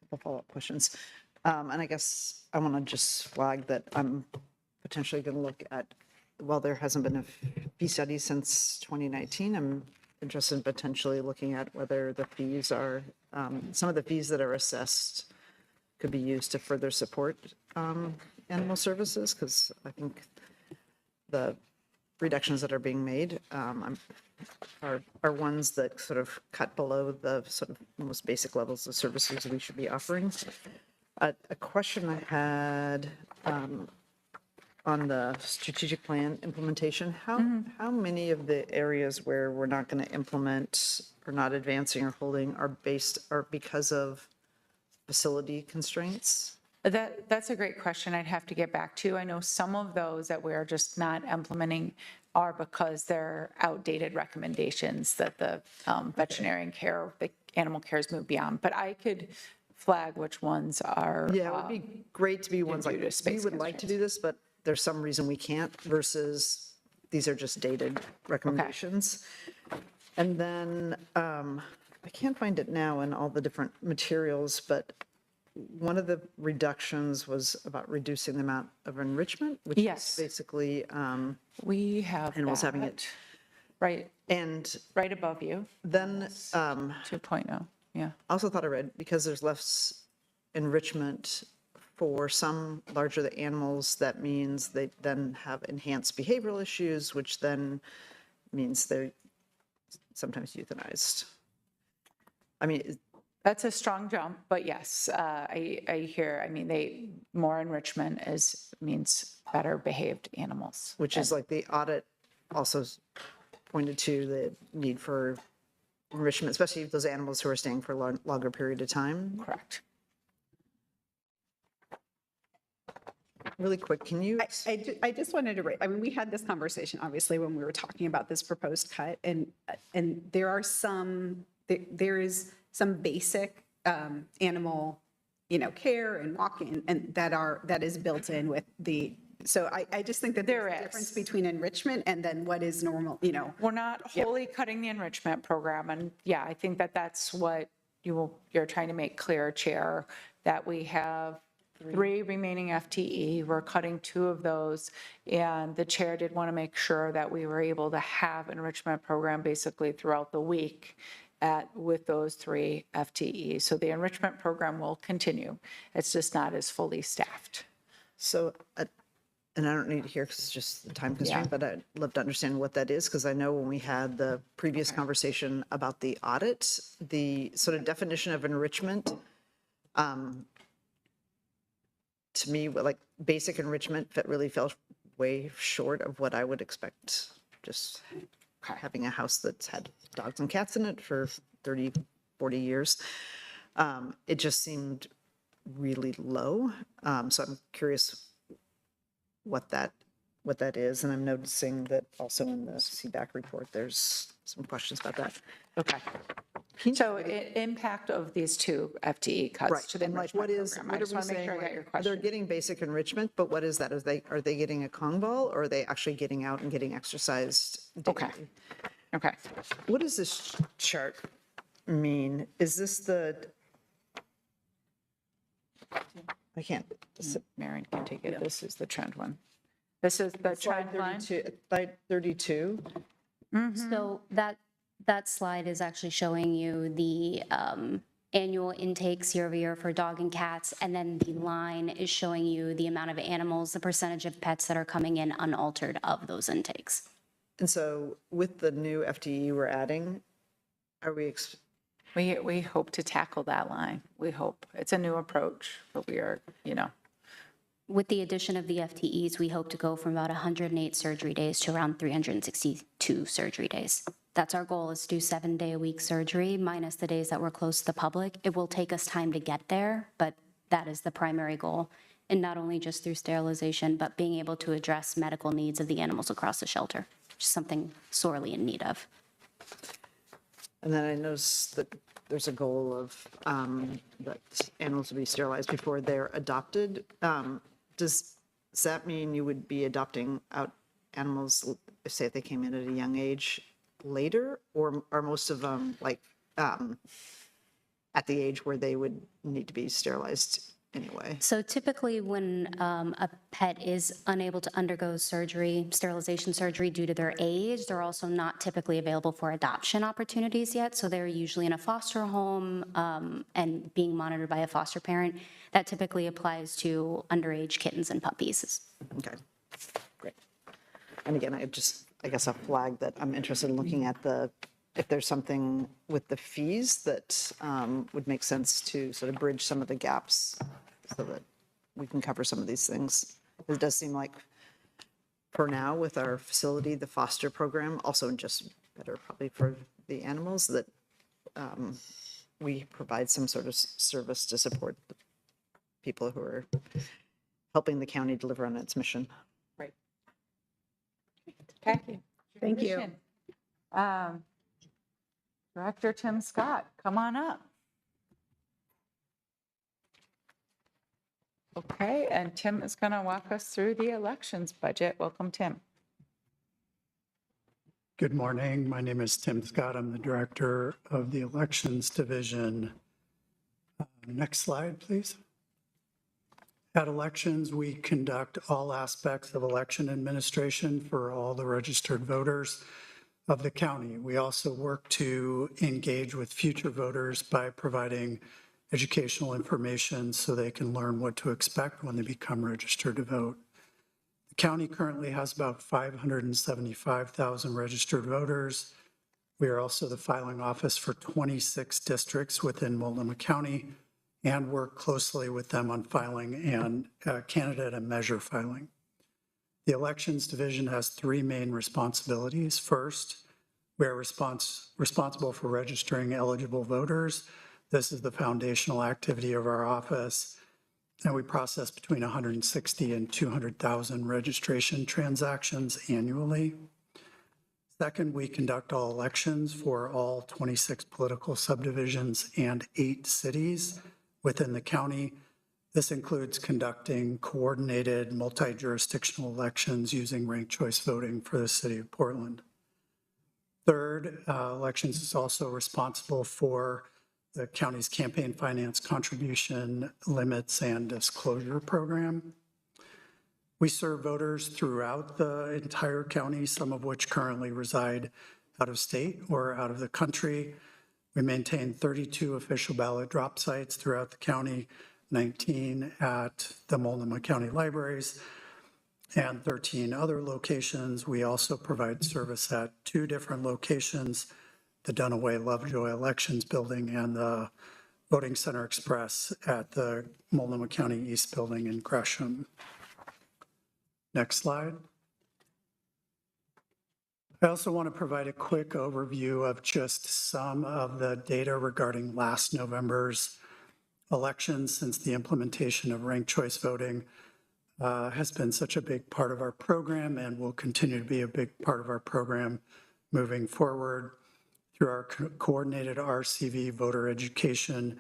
couple follow-up questions. And I guess I want to just flag that I'm potentially going to look at, while there hasn't been a fee study since 2019, I'm interested in potentially looking at whether the fees are, some of the fees that are assessed could be used to further support animal services, because I think the reductions that are being made are ones that sort of cut below the sort of most basic levels of services we should be offering. A question I had on the strategic plan implementation, how many of the areas where we're not going to implement or not advancing or holding are because of facility constraints? That's a great question. I'd have to get back to. I know some of those that we're just not implementing are because they're outdated recommendations that the veterinarian care, the animal care has moved beyond. But I could flag which ones are. Yeah, it would be great to be ones like, due to we space would like to do this, but there's some reason we can't versus these are just dated recommendations. And then I can't find it now in all the different materials, but one of the reductions was about reducing the amount of enrichment, which Yes. is basically We have animals having that it. right, And right above you, then 2.0, yeah. I also thought I read, because there's less enrichment for some larger the animals, that means they then have enhanced behavioral issues, which then means they're sometimes euthanized. I mean, That's a strong jump, but yes, I hear, I mean, more enrichment means better behaved animals. which is like the audit also pointed to the need for enrichment, especially those animals who are staying for a longer period of time. Correct. Really quick, can you? I just wanted to, I mean, we had this conversation, obviously, when we were talking about this proposed cut, and there are some, there is some basic animal, care and walking, and that is built in with the, so I just think that there's a difference between enrichment and then what is normal, We're not wholly cutting the enrichment program, and yeah, I think that's what you're trying to make clear, Chair, that we have 3 remaining FTE. We're cutting 2 of those, and the chair did want to make sure that we were able to have enrichment program basically throughout the week with those 3 FTE. So the enrichment program will continue. It's just not as fully staffed. So, and I don't need to hear because it's just the time constraint, but I'd love to understand what that is, because I know when we had the previous conversation about the audit, the sort of definition of enrichment, to me, like basic enrichment really fell way short of what I would expect, just having a house that's had dogs and cats in it for 30, 40 years. It just seemed really low. So I'm curious what that is. And I'm noticing that also in the CBAC report, there's some questions about that. Okay. So impact of these 2 FTE cuts Right. to the And like, enrichment what is, program. what I are just we want to make saying? sure I got your Like, they're question. getting basic enrichment, but what is that? Are they getting a Kong ball, or are they actually getting out and getting exercised Okay. daily? Okay. What does this chart mean? Is this the, I can't, Marion can take it. This is the trend one. This is the slide trend line. 32, slide 32? So that slide is actually showing you the annual intakes year over year for dog and cats, and then the line is showing you the amount of animals, the percentage of pets that are coming in unaltered of those intakes. And so with the new FTE we're adding, are we, We hope to tackle that line. We hope. It's a new approach, but we are, With the addition of the FTEs, we hope to go from about 108 surgery days to around 362 surgery days. That's our goal, is to do 7-day-a-week surgery minus the days that we're closed to the public. It will take us time to get there, but that is the primary goal. And not only just through sterilization, but being able to address medical needs of the animals across the shelter, which is something sorely in need of. and then I noticed that there's a goal of that animals will be sterilized before they're adopted. Does that mean you would be adopting out animals, say if they came in at a young age, later? Or are most of them like at the age where they would need to be sterilized anyway? So typically when a pet is unable to undergo surgery, sterilization surgery due to their age, they're also not typically available for adoption opportunities yet. So they're usually in a foster home and being monitored by a foster parent. That typically applies to underage kittens and puppies. Okay, great. And again, I guess a flag that I'm interested in looking at if there's something with the fees that would make sense to sort of bridge some of the gaps so that we can cover some of these things. It does seem like for now with our facility, the foster program, also just better probably for the animals, that we provide some sort of service to support the people who are helping the county deliver on its mission. Right. Okay. Thank you. Director Tim Scott, come on up. Okay, and Tim is going to walk us through the elections budget. Welcome, Tim. Good morning. My name is Tim Scott. I'm the Director of the Elections Division. Next slide, please. At elections, we conduct all aspects of election administration for all the registered voters of the county. We also work to engage with future voters by providing educational information so they can learn what to expect when they become registered to vote. The county currently has about 575,000 registered voters. We are also the filing office for 26 districts within Multnomah County and work closely with them on filing and candidate and measure filing. The Elections Division has three main responsibilities. First, we are responsible for registering eligible voters. This is the foundational activity of our office, and we process between 160 and 200,000 registration transactions annually. Second, we conduct all elections for all 26 political subdivisions and 8 cities within the county. This includes conducting coordinated multi-jurisdictional elections using ranked choice voting for the city of Portland. Third, elections is also responsible for the county's campaign finance contribution limits and disclosure program. We serve voters throughout the entire county, some of which currently reside out of state or out of the country. We maintain 32 official ballot drop sites throughout the county, 19 at the Multnomah County Libraries, and 13 other locations. We also provide service at 2 different locations, the Dunaway Lovejoy Elections Building and the Voting Center Express at the Multnomah County East Building in Gresham. Next slide. I also want to provide a quick overview of just some of the data regarding last November's elections, since the implementation of ranked choice voting has been such a big part of our program and will continue to be a big part of our program moving forward. Through our coordinated RCV voter education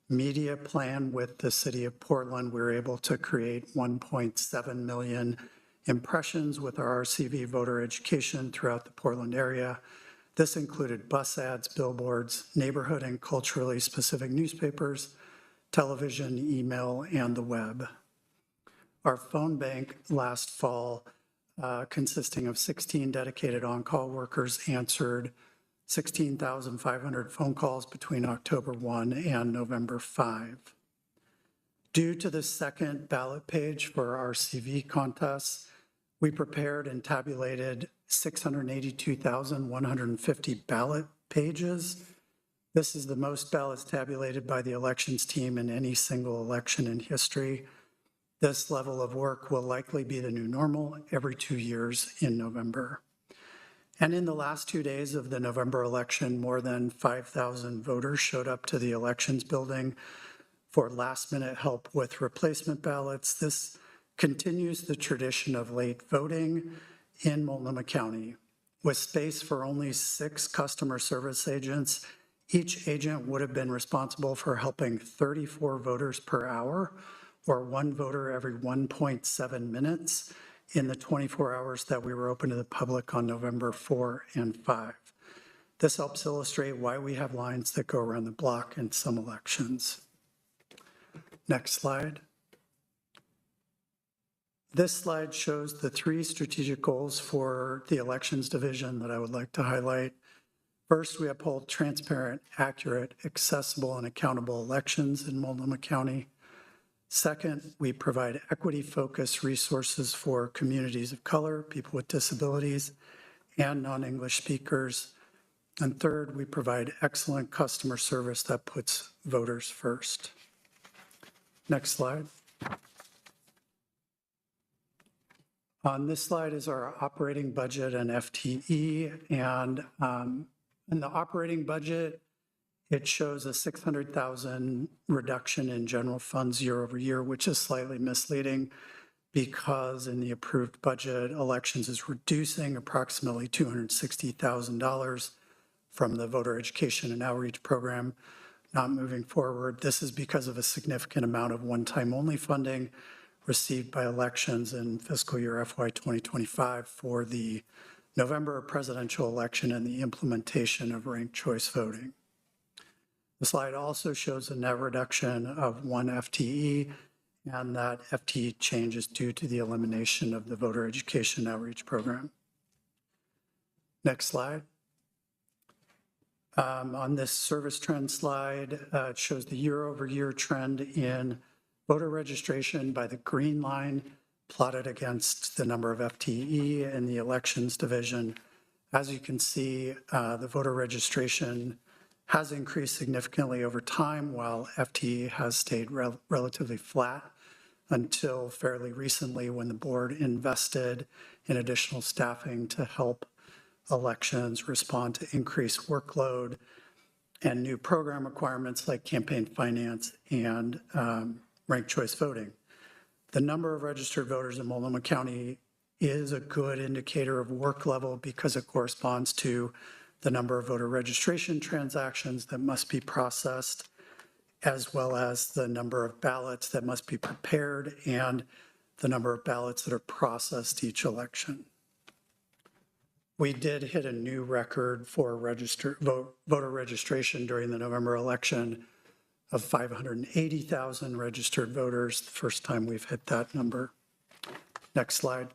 media plan with the city of Portland, we were able to create 1.7 million impressions with our RCV voter education throughout the Portland area. This included bus ads, billboards, neighborhood and culturally specific newspapers, television, email, and the web. Our phone bank last fall, consisting of 16 dedicated on-call workers, answered 16,500 phone calls between October 1 and November 5. Due to the second ballot page for our RCV contests, we prepared and tabulated 682,150 ballot pages. This is the most ballots tabulated by the elections team in any single election in history. This level of work will likely be the new normal every 2 years in November. And in the last 2 days of the November election, more than 5,000 voters showed up to the elections building for last-minute help with replacement ballots. This continues the tradition of late voting in Multnomah County. With space for only 6 customer service agents, each agent would have been responsible for helping 34 voters per hour, or 1 voter every 1.7 minutes in the 24 hours that we were open to the public on November 4 and 5. This helps illustrate why we have lines that go around the block in some elections. Next slide. This slide shows the 3 strategic goals for the Elections Division that I would like to highlight. First, we uphold transparent, accurate, accessible, and accountable elections in Multnomah County. Second, we provide equity-focused resources for communities of color, people with disabilities, and non-English speakers. And third, we provide excellent customer service that puts voters first. Next slide. On this slide is our operating budget and FTE. And in the operating budget, it shows a 600,000 reduction in general funds year over year, which is slightly misleading because in the approved budget, elections is reducing approximately $260,000 from the voter education and outreach program. not moving forward. This is because of a significant amount of one-time only funding received by elections in fiscal year FY 2025 for the November presidential election and the implementation of ranked choice voting. The slide also shows a net reduction of 1 FTE, and that FTE change is due to the elimination of the voter education outreach program. Next slide. On this service trend slide, it shows the year-over-year trend in voter registration by the green line plotted against the number of FTE in the elections division. As you can see, the voter registration has increased significantly over time, while FTE has stayed relatively flat until fairly recently, when the board invested in additional staffing to help elections respond to increased workload and new program requirements like campaign finance and ranked choice voting. The number of registered voters in Multnomah County is a good indicator of work level because it corresponds to the number of voter registration transactions that must be processed, as well as the number of ballots that must be prepared and the number of ballots that are processed each election. We did hit a new record for voter registration during the November election of 580,000 registered voters, the first time we've hit that number. Next slide.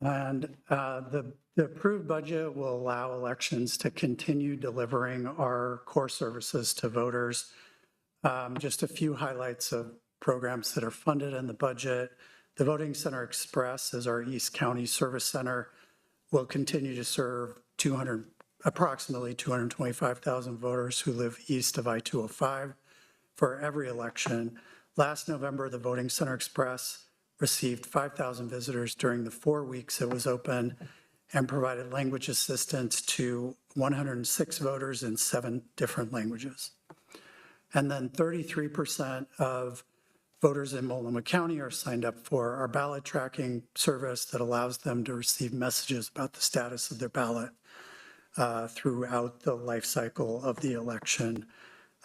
And the approved budget will allow elections to continue delivering our core services to voters. Just a few highlights of programs that are funded in the budget. The Voting Center Express is our East County Service Center, will continue to serve approximately 225,000 voters who live east of I-205 for every election. Last November, the Voting Center Express received 5,000 visitors during the 4 weeks it was open and provided language assistance to 106 voters in 7 different languages. And then 33% of voters in Multnomah County are signed up for our ballot tracking service that allows them to receive messages about the status of their ballot throughout the life cycle of the election.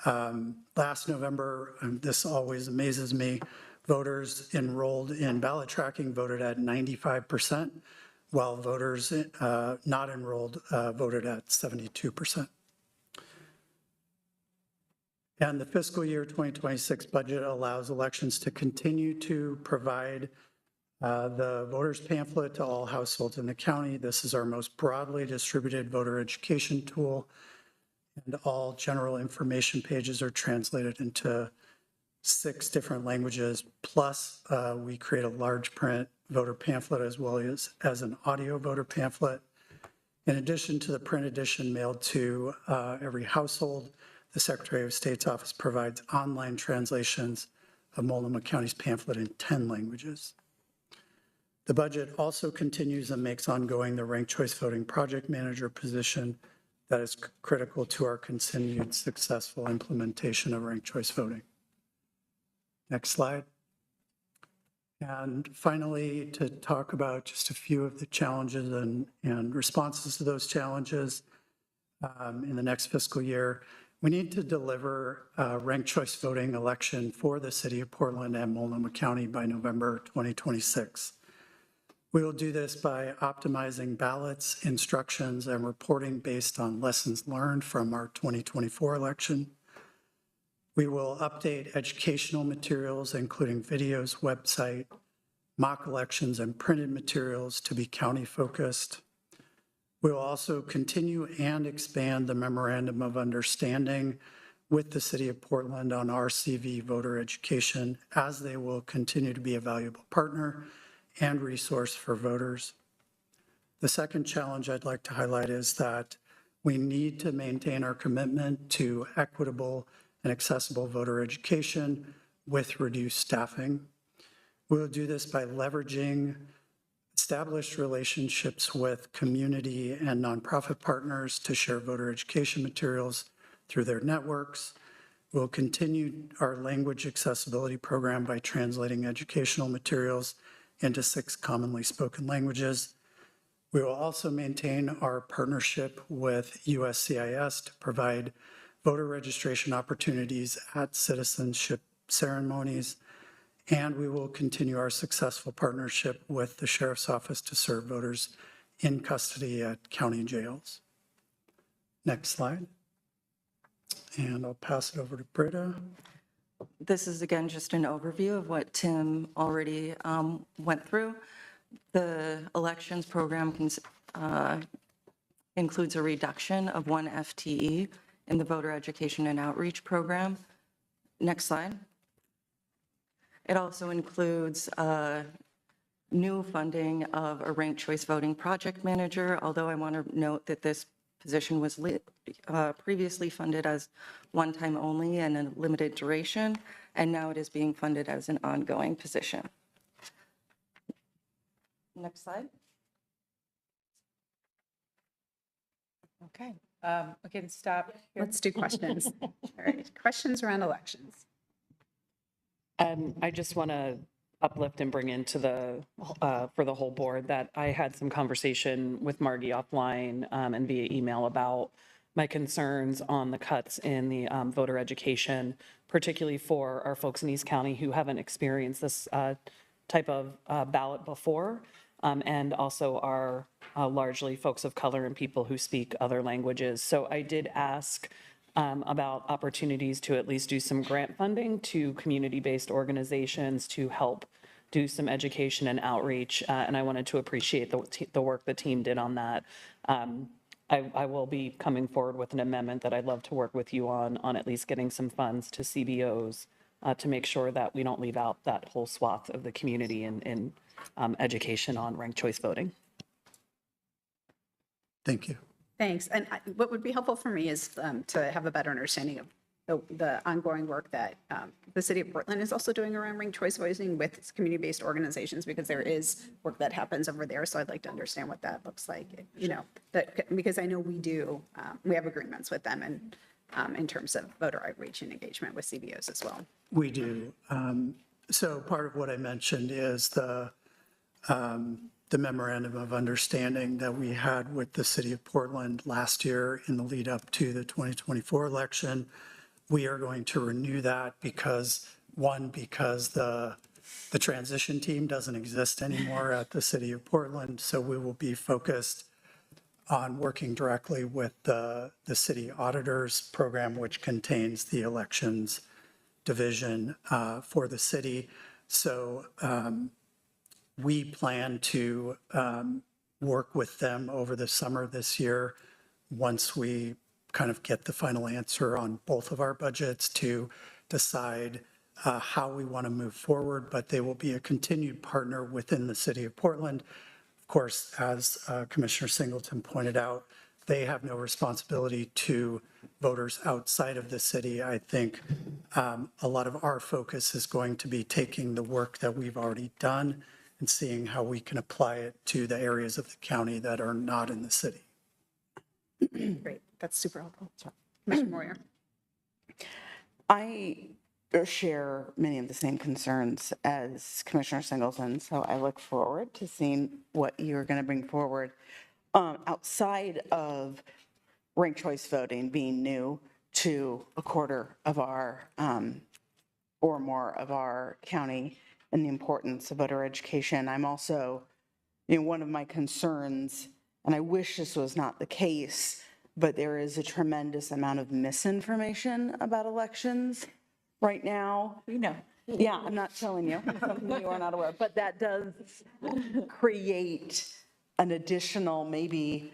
Last November, this always amazes me, voters enrolled in ballot tracking voted at 95%, while voters not enrolled voted at 72%. And the fiscal year 2026 budget allows elections to continue to provide the voters pamphlet to all households in the county. This is our most broadly distributed voter education tool, and all general information pages are translated into 6 different languages. Plus, we create a large print voter pamphlet as well as an audio voter pamphlet. In addition to the print edition mailed to every household, the Secretary of State's office provides online translations of Multnomah County's pamphlet in 10 languages. The budget also continues and makes ongoing the ranked choice voting project manager position that is critical to our continued successful implementation of ranked choice voting. Next slide. And finally, to talk about just a few of the challenges and responses to those challenges in the next fiscal year. We need to deliver a ranked choice voting election for the city of Portland and Multnomah County by November 2026. We will do this by optimizing ballots, instructions, and reporting based on lessons learned from our 2024 election. We will update educational materials, including videos, website, mock elections, and printed materials to be county-focused. We will also continue and expand the Memorandum of Understanding with the City of Portland on RCV voter education, as they will continue to be a valuable partner and resource for voters. The second challenge I'd like to highlight is that we need to maintain our commitment to equitable and accessible voter education with reduced staffing. We'll do this by leveraging established relationships with community and nonprofit partners to share voter education materials through their networks. We'll continue our language accessibility program by translating educational materials into 6 commonly spoken languages. We will also maintain our partnership with USCIS to provide voter registration opportunities at citizenship ceremonies, and we will continue our successful partnership with the Sheriff's Office to serve voters in custody at county jails. Next slide. And I'll pass it over to Britta. This is again just an overview of what Tim already went through. The elections program includes a reduction of 1 FTE in the voter education and outreach program. Next slide. It also includes new funding of a ranked choice voting project manager, although I want to note that this position was previously funded as one-time only and a limited duration, and now it is being funded as an ongoing position. Next slide. Okay, we can stop here. Let's do questions. All right, questions around elections. I just want to uplift and bring into the, for the whole board, that I had some conversation with Margie offline and via email about my concerns on the cuts in the voter education, particularly for our folks in East County who haven't experienced this type of ballot before, and also are largely folks of color and people who speak other languages. So I did ask about opportunities to at least do some grant funding to community-based organizations to help do some education and outreach, and I wanted to appreciate the work the team did on that. I will be coming forward with an amendment that I'd love to work with you on at least getting some funds to CBOs to make sure that we don't leave out that whole swath of the community in education on ranked choice voting. Thank you. Thanks. And what would be helpful for me is to have a better understanding of the ongoing work that the city of Portland is also doing around ranked choice voting with community-based organizations, because there is work that happens over there. So I'd like to understand what that looks like, you know, that, because I know we have agreements with them and in terms of voter outreach and engagement with CBOs as well. We do. So part of what I mentioned is the memorandum of understanding that we had with the city of Portland last year in the lead up to the 2024 election. We are going to renew that because the transition team doesn't exist anymore at the city of Portland. So we will be focused on working directly with the city auditors program, which contains the elections division for the city. So we plan to work with them over the summer this year, once we kind of get the final answer on both of our budgets, to decide how we want to move forward. But they will be a continued partner within the city of Portland. Of course, as Commissioner Singleton pointed out, they have no responsibility to voters outside of the city. I think a lot of our focus is going to be taking the work that we've already done and seeing how we can apply it to the areas of the county that are not in the city. Great. That's super helpful. Commissioner Moyer. I share many of the same concerns as Commissioner Singleton, so I look forward to seeing what you're going to bring forward. Outside of ranked choice voting being new to a quarter of our, or more of our county, and the importance of voter education, I'm also, one of my concerns, and I wish this was not the case, but there is a tremendous amount of misinformation about elections right now. We know. Yeah, I'm not telling you, something you are not aware of, but that does create an additional, maybe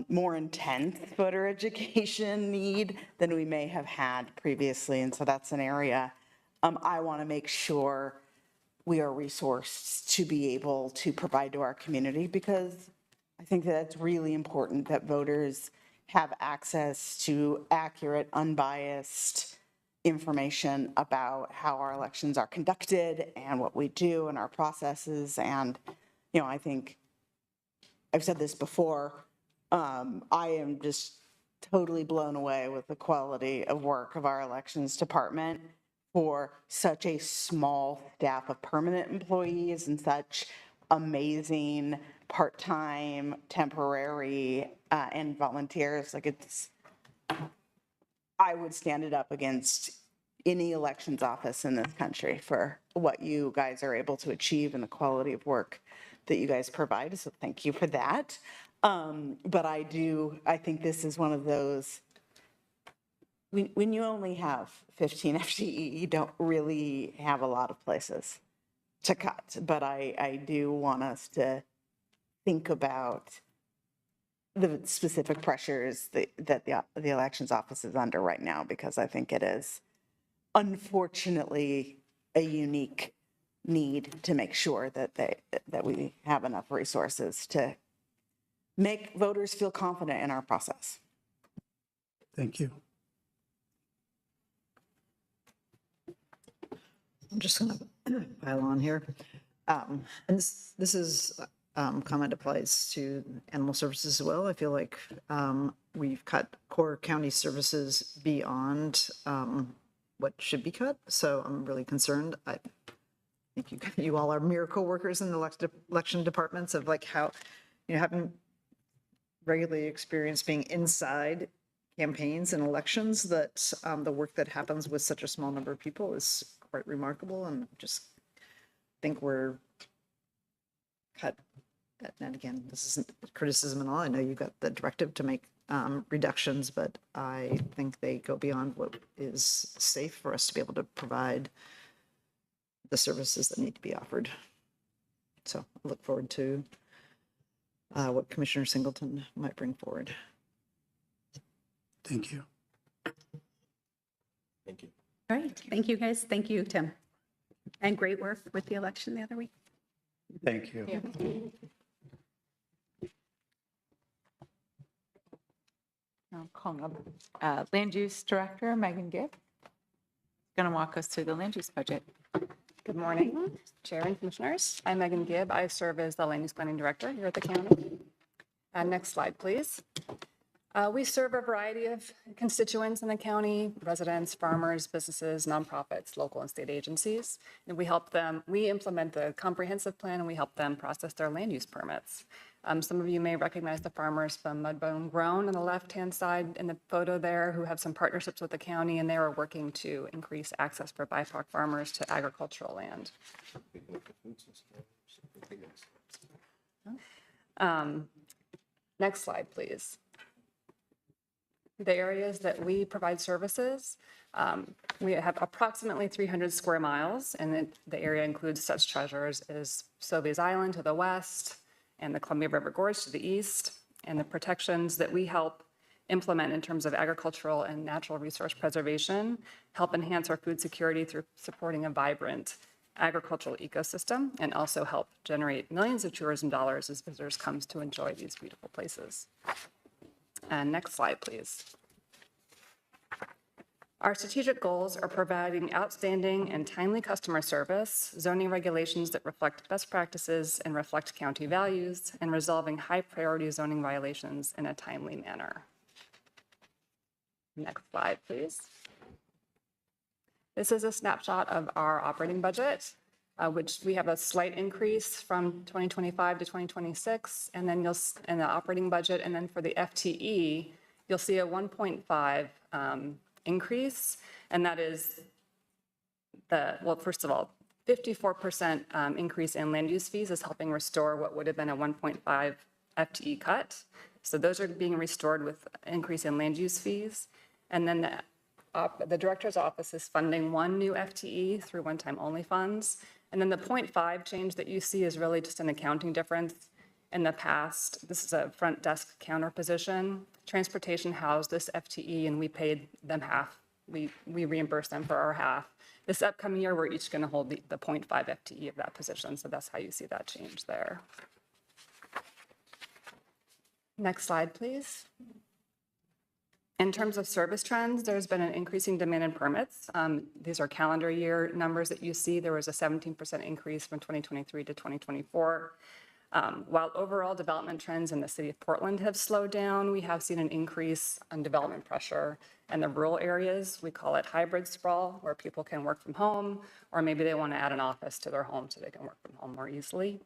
more intense voter education need than we may have had previously. And so that's an area I want to make sure we are resourced to be able to provide to our community, because I think that it's really important that voters have access to accurate, unbiased information about how our elections are conducted and what we do and our processes. And, I think I've said this before, I am just totally blown away with the quality of work of our elections department for such a small staff of permanent employees and such amazing part-time, temporary, and volunteers. Like I would stand it up against any elections office in this country for what you guys are able to achieve and the quality of work that you guys provide. So thank you for that. But I think this is one of those, when you only have 15 FTE, you don't really have a lot of places to cut. But I do want us to think about the specific pressures that the elections office is under right now, because I think it is unfortunately a unique need to make sure that we have enough resources to make voters feel confident in our process. Thank you. I'm just going to pile on here. And this is comment applies to animal services as well. I feel like we've cut core county services beyond what should be cut. So I'm really concerned. I think you all are miracle workers in the election departments of like how, having regularly experienced being inside campaigns and elections, that the work that happens with such a small number of people is quite remarkable. And just think we're cut. And again, this isn't criticism at all. I know you got the directive to make reductions, but I think they go beyond what is safe for us to be able to provide the services that need to be offered. So I look forward to what Commissioner Singleton might bring forward. Thank you. Thank you. All right, thank you, guys. Thank you, Tim. And great work with the election the other week. Thank you. Now calling up Land Use Director Megan Gibb. Going to walk us through the land use budget. Good morning, Chair and Commissioners. I'm Megan Gibb. I serve as the Land Use Planning Director here at the county. Next slide, please. We serve a variety of constituents in the county: residents, farmers, businesses, nonprofits, local and state agencies. And we implement the comprehensive plan, and we help them process their land use permits. Some of you may recognize the farmers from Mudbone Grown on the left-hand side in the photo there, who have some partnerships with the county, and they are working to increase access for BIPOC farmers to agricultural land. Next slide, please. The areas that we provide services, we have approximately 300 square miles, and the area includes such treasures as Sauviers Island to the west and the Columbia River Gorge to the east, and the protections that we help implement in terms of agricultural and natural resource preservation help enhance our food security through supporting a vibrant agricultural ecosystem, and also help generate millions of tourism dollars as visitors come to enjoy these beautiful places. And next slide, please. Our strategic goals are providing outstanding and timely customer service, zoning regulations that reflect best practices and reflect county values, and resolving high-priority zoning violations in a timely manner. Next slide, please. This is a snapshot of our operating budget, which we have a slight increase from 2025 to 2026, and then in the operating budget, and then for the FTE, you'll see a 1.5 increase, and that is first of all, 54% increase in land use fees is helping restore what would have been a 1.5 FTE cut. So those are being restored with increase in land use fees, and then the director's office is funding one new FTE through one-time only funds. And then the 0.5 change that you see is really just an accounting difference. In the past, this is a front desk counter position. Transportation housed this FTE, and we paid them half. We reimbursed them for our half. This upcoming year, we're each going to hold the 0.5 FTE of that position. So that's how you see that change there. Next slide, please. In terms of service trends, there's been an increasing demand in permits. These are calendar year numbers that you see. There was a 17% increase from 2023 to 2024. While overall development trends in the city of Portland have slowed down, we have seen an increase in development pressure in the rural areas. We call it hybrid sprawl, where people can work from home, or maybe they want to add an office to their home so they can work from home more easily.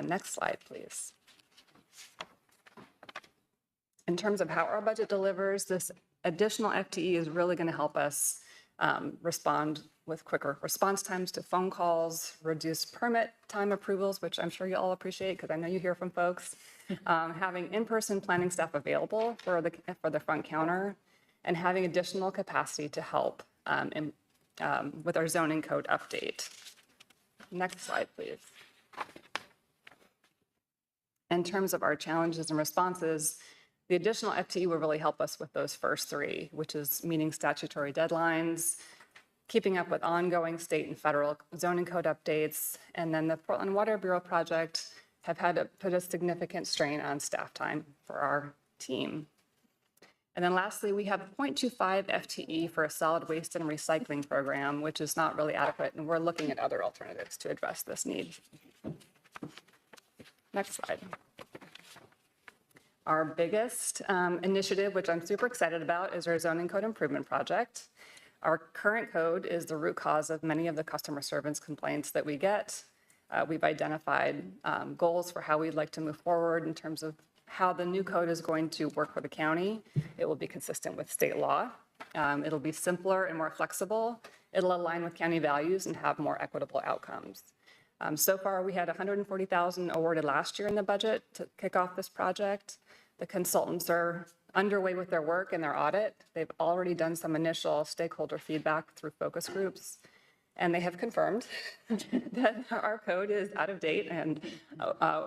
Next slide, please. In terms of how our budget delivers, this additional FTE is really going to help us respond with quicker response times to phone calls, reduce permit time approvals, which I'm sure you all appreciate because I know you hear from folks, having in-person planning staff available for the front counter, and having additional capacity to help with our zoning code update. Next slide, please. In terms of our challenges and responses, the additional FTE will really help us with those first three, which is meeting statutory deadlines, keeping up with ongoing state and federal zoning code updates, and then the Portland Water Bureau project have had to put a significant strain on staff time for our team. And then lastly, we have 0.25 FTE for a solid waste and recycling program, which is not really adequate, and we're looking at other alternatives to address this need. Next slide. Our biggest initiative, which I'm super excited about, is our zoning code improvement project. Our current code is the root cause of many of the customer service complaints that we get. We've identified goals for how we'd like to move forward in terms of how the new code is going to work for the county. It will be consistent with state law. It'll be simpler and more flexible. It'll align with county values and have more equitable outcomes. So far, we had $140,000 awarded last year in the budget to kick off this project. The consultants are underway with their work and their audit. They've already done some initial stakeholder feedback through focus groups, and they have confirmed that our code is out of date and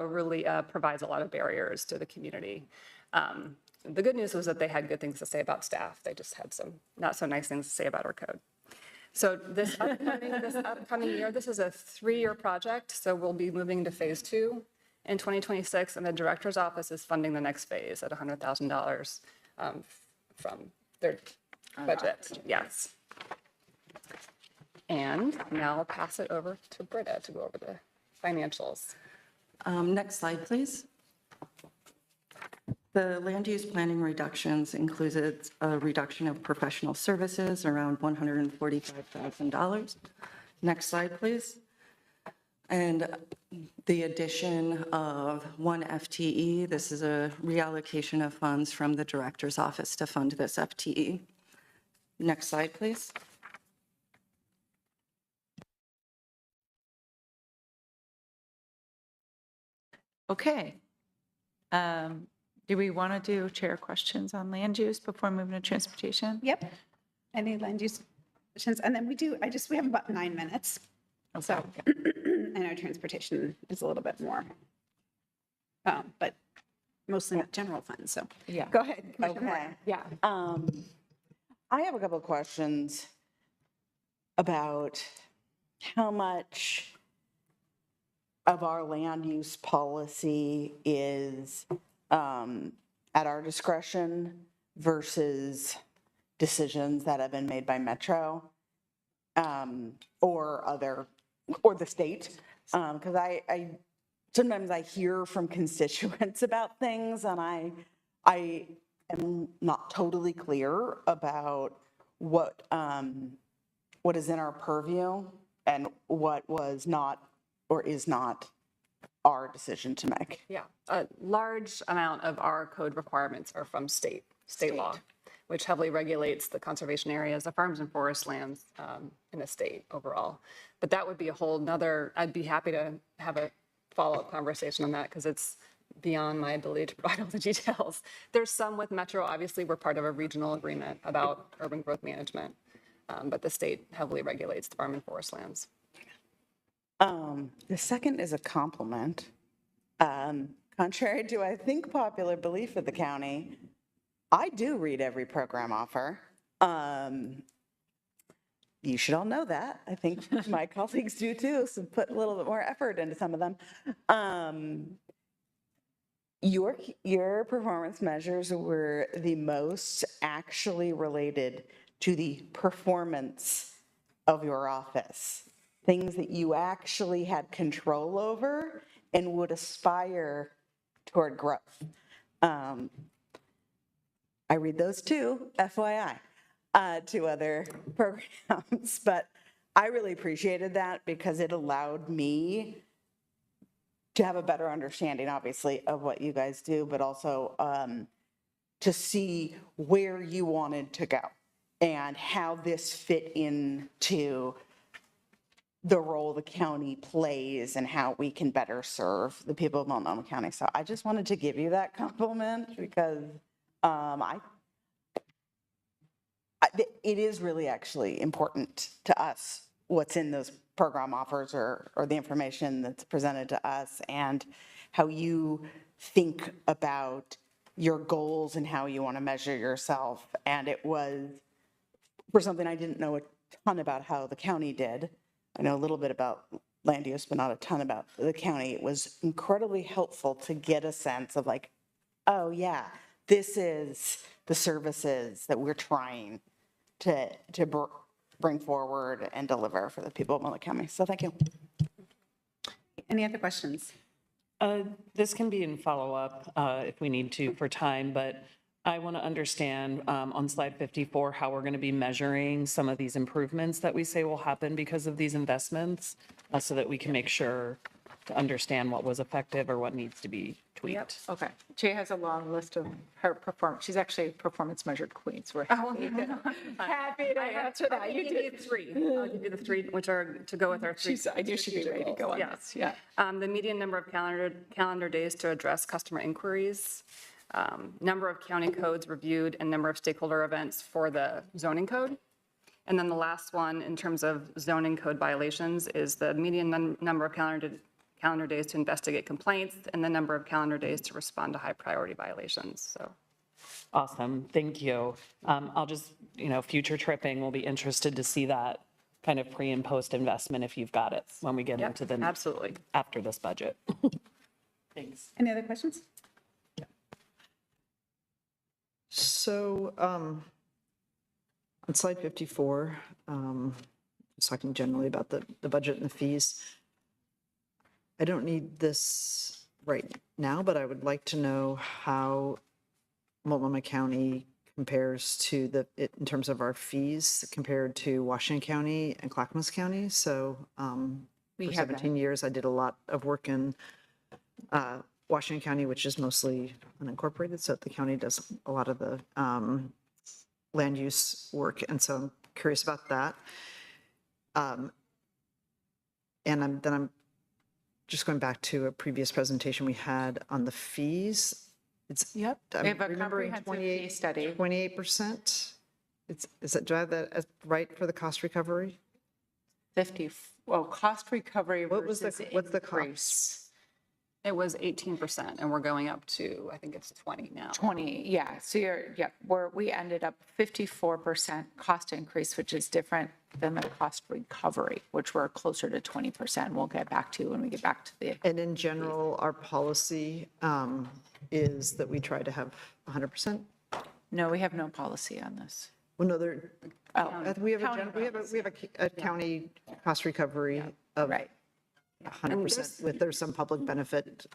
really provides a lot of barriers to the community. The good news was that they had good things to say about staff. They just had some not so nice things to say about our code. So this upcoming year, this is a 3-year project, so we'll be moving to phase 2 in 2026, and the director's office is funding the next phase at $100,000 from their budget. Yes. And now I'll pass it over to Britta to go over the financials. Next slide, please. The land use planning reductions included a reduction of professional services around $145,000. Next slide, please. And the addition of 1 FTE. This is a reallocation of funds from the director's office to fund this FTE. Next slide, please. Okay. Do we want to do chair questions on land use before moving to transportation? Yep. Any land use questions? And then we have about 9 minutes. So, and our transportation is a little bit more, but mostly not general fund, so. Yeah. Go ahead. Commissioner Moore. Okay. Yeah. I have a couple of questions about how much of our land use policy is at our discretion versus decisions that have been made by Metro or the state. Because I sometimes I hear from constituents about things and I am not totally clear about what is in our purview and what was not or is not our decision to make. Yeah, a large amount of our code requirements are from state law, which heavily regulates the conservation areas, the farms and forest lands in the state overall. But that would be a whole nother, I'd be happy to have a follow-up conversation on that because it's beyond my ability to provide all the details. There's some with Metro, obviously we're part of a regional agreement about urban growth management, but the state heavily regulates the farm and forest lands. The second is a compliment. Contrary to, I think, popular belief of the county, I do read every program offer. You should all know that. I think my colleagues do too, so put a little bit more effort into some of them. Your performance measures were the most actually related to the performance of your office. Things that you actually had control over and would aspire toward growth. I read those too, FYI, to other programs, but I really appreciated that because it allowed me to have a better understanding, obviously, of what you guys do, but also to see where you wanted to go and how this fit into the role the county plays and how we can better serve the people of Multnomah County. So I just wanted to give you that compliment because it is really actually important to us what's in those program offers or the information that's presented to us and how you think about your goals and how you want to measure yourself. And it was for something I didn't know a ton about how the county did. I know a little bit about land use, but not a ton about the county. It was incredibly helpful to get a sense of like, oh yeah, this is the services that we're trying to bring forward and deliver for the people of Multnomah County. So thank you. Any other questions? This can be in follow-up if we need to for time, but I want to understand on slide 54 how we're going to be measuring some of these improvements that we say will happen because of these investments so that we can make sure to understand what was effective or what needs to be tweaked. Okay. Jay has a long list of her performance. She's actually performance measured queen. So we're happy to answer that. You did. Three. I'll give you the three, which are to go with our three. I knew she'd be ready to go on this. Yeah. The median number of calendar days to address customer inquiries, number of county codes reviewed, and number of stakeholder events for the zoning code. And then the last one, in terms of zoning code violations, is the median number of calendar days to investigate complaints and the number of calendar days to respond to high priority violations. So. Awesome. Thank you. I'll just, future tripping, we'll be interested to see that kind of pre and post investment if you've got it when we get into the Absolutely. after this budget. Thanks. Any other questions? So on slide 54, just talking generally about the budget and the fees, I don't need this right now, but I would like to know how Multnomah County compares to in terms of our fees compared to Washington County and Clackamas County. So for 17 years, I did a lot of work in Washington County, which is mostly unincorporated. So the county does a lot of the land use work. And so I'm curious about that. And I'm just going back to a previous presentation we had on the fees. It's, Yep. I'm We have a remembering comprehensive fee study. 28%. Do I have that as right for the cost recovery? 50, well, cost recovery What's the increase. cost? It was 18%, and we're going up to, I think it's 20 now. 20, yeah. So we ended up 54% cost increase, which is different than the cost recovery, which we're closer to 20%. We'll get back to when we get back to the. And in general, our policy is that we try to have 100%. No, we have no policy on this. Well, no, we have a county cost recovery of Right. 100%. There's some public benefit.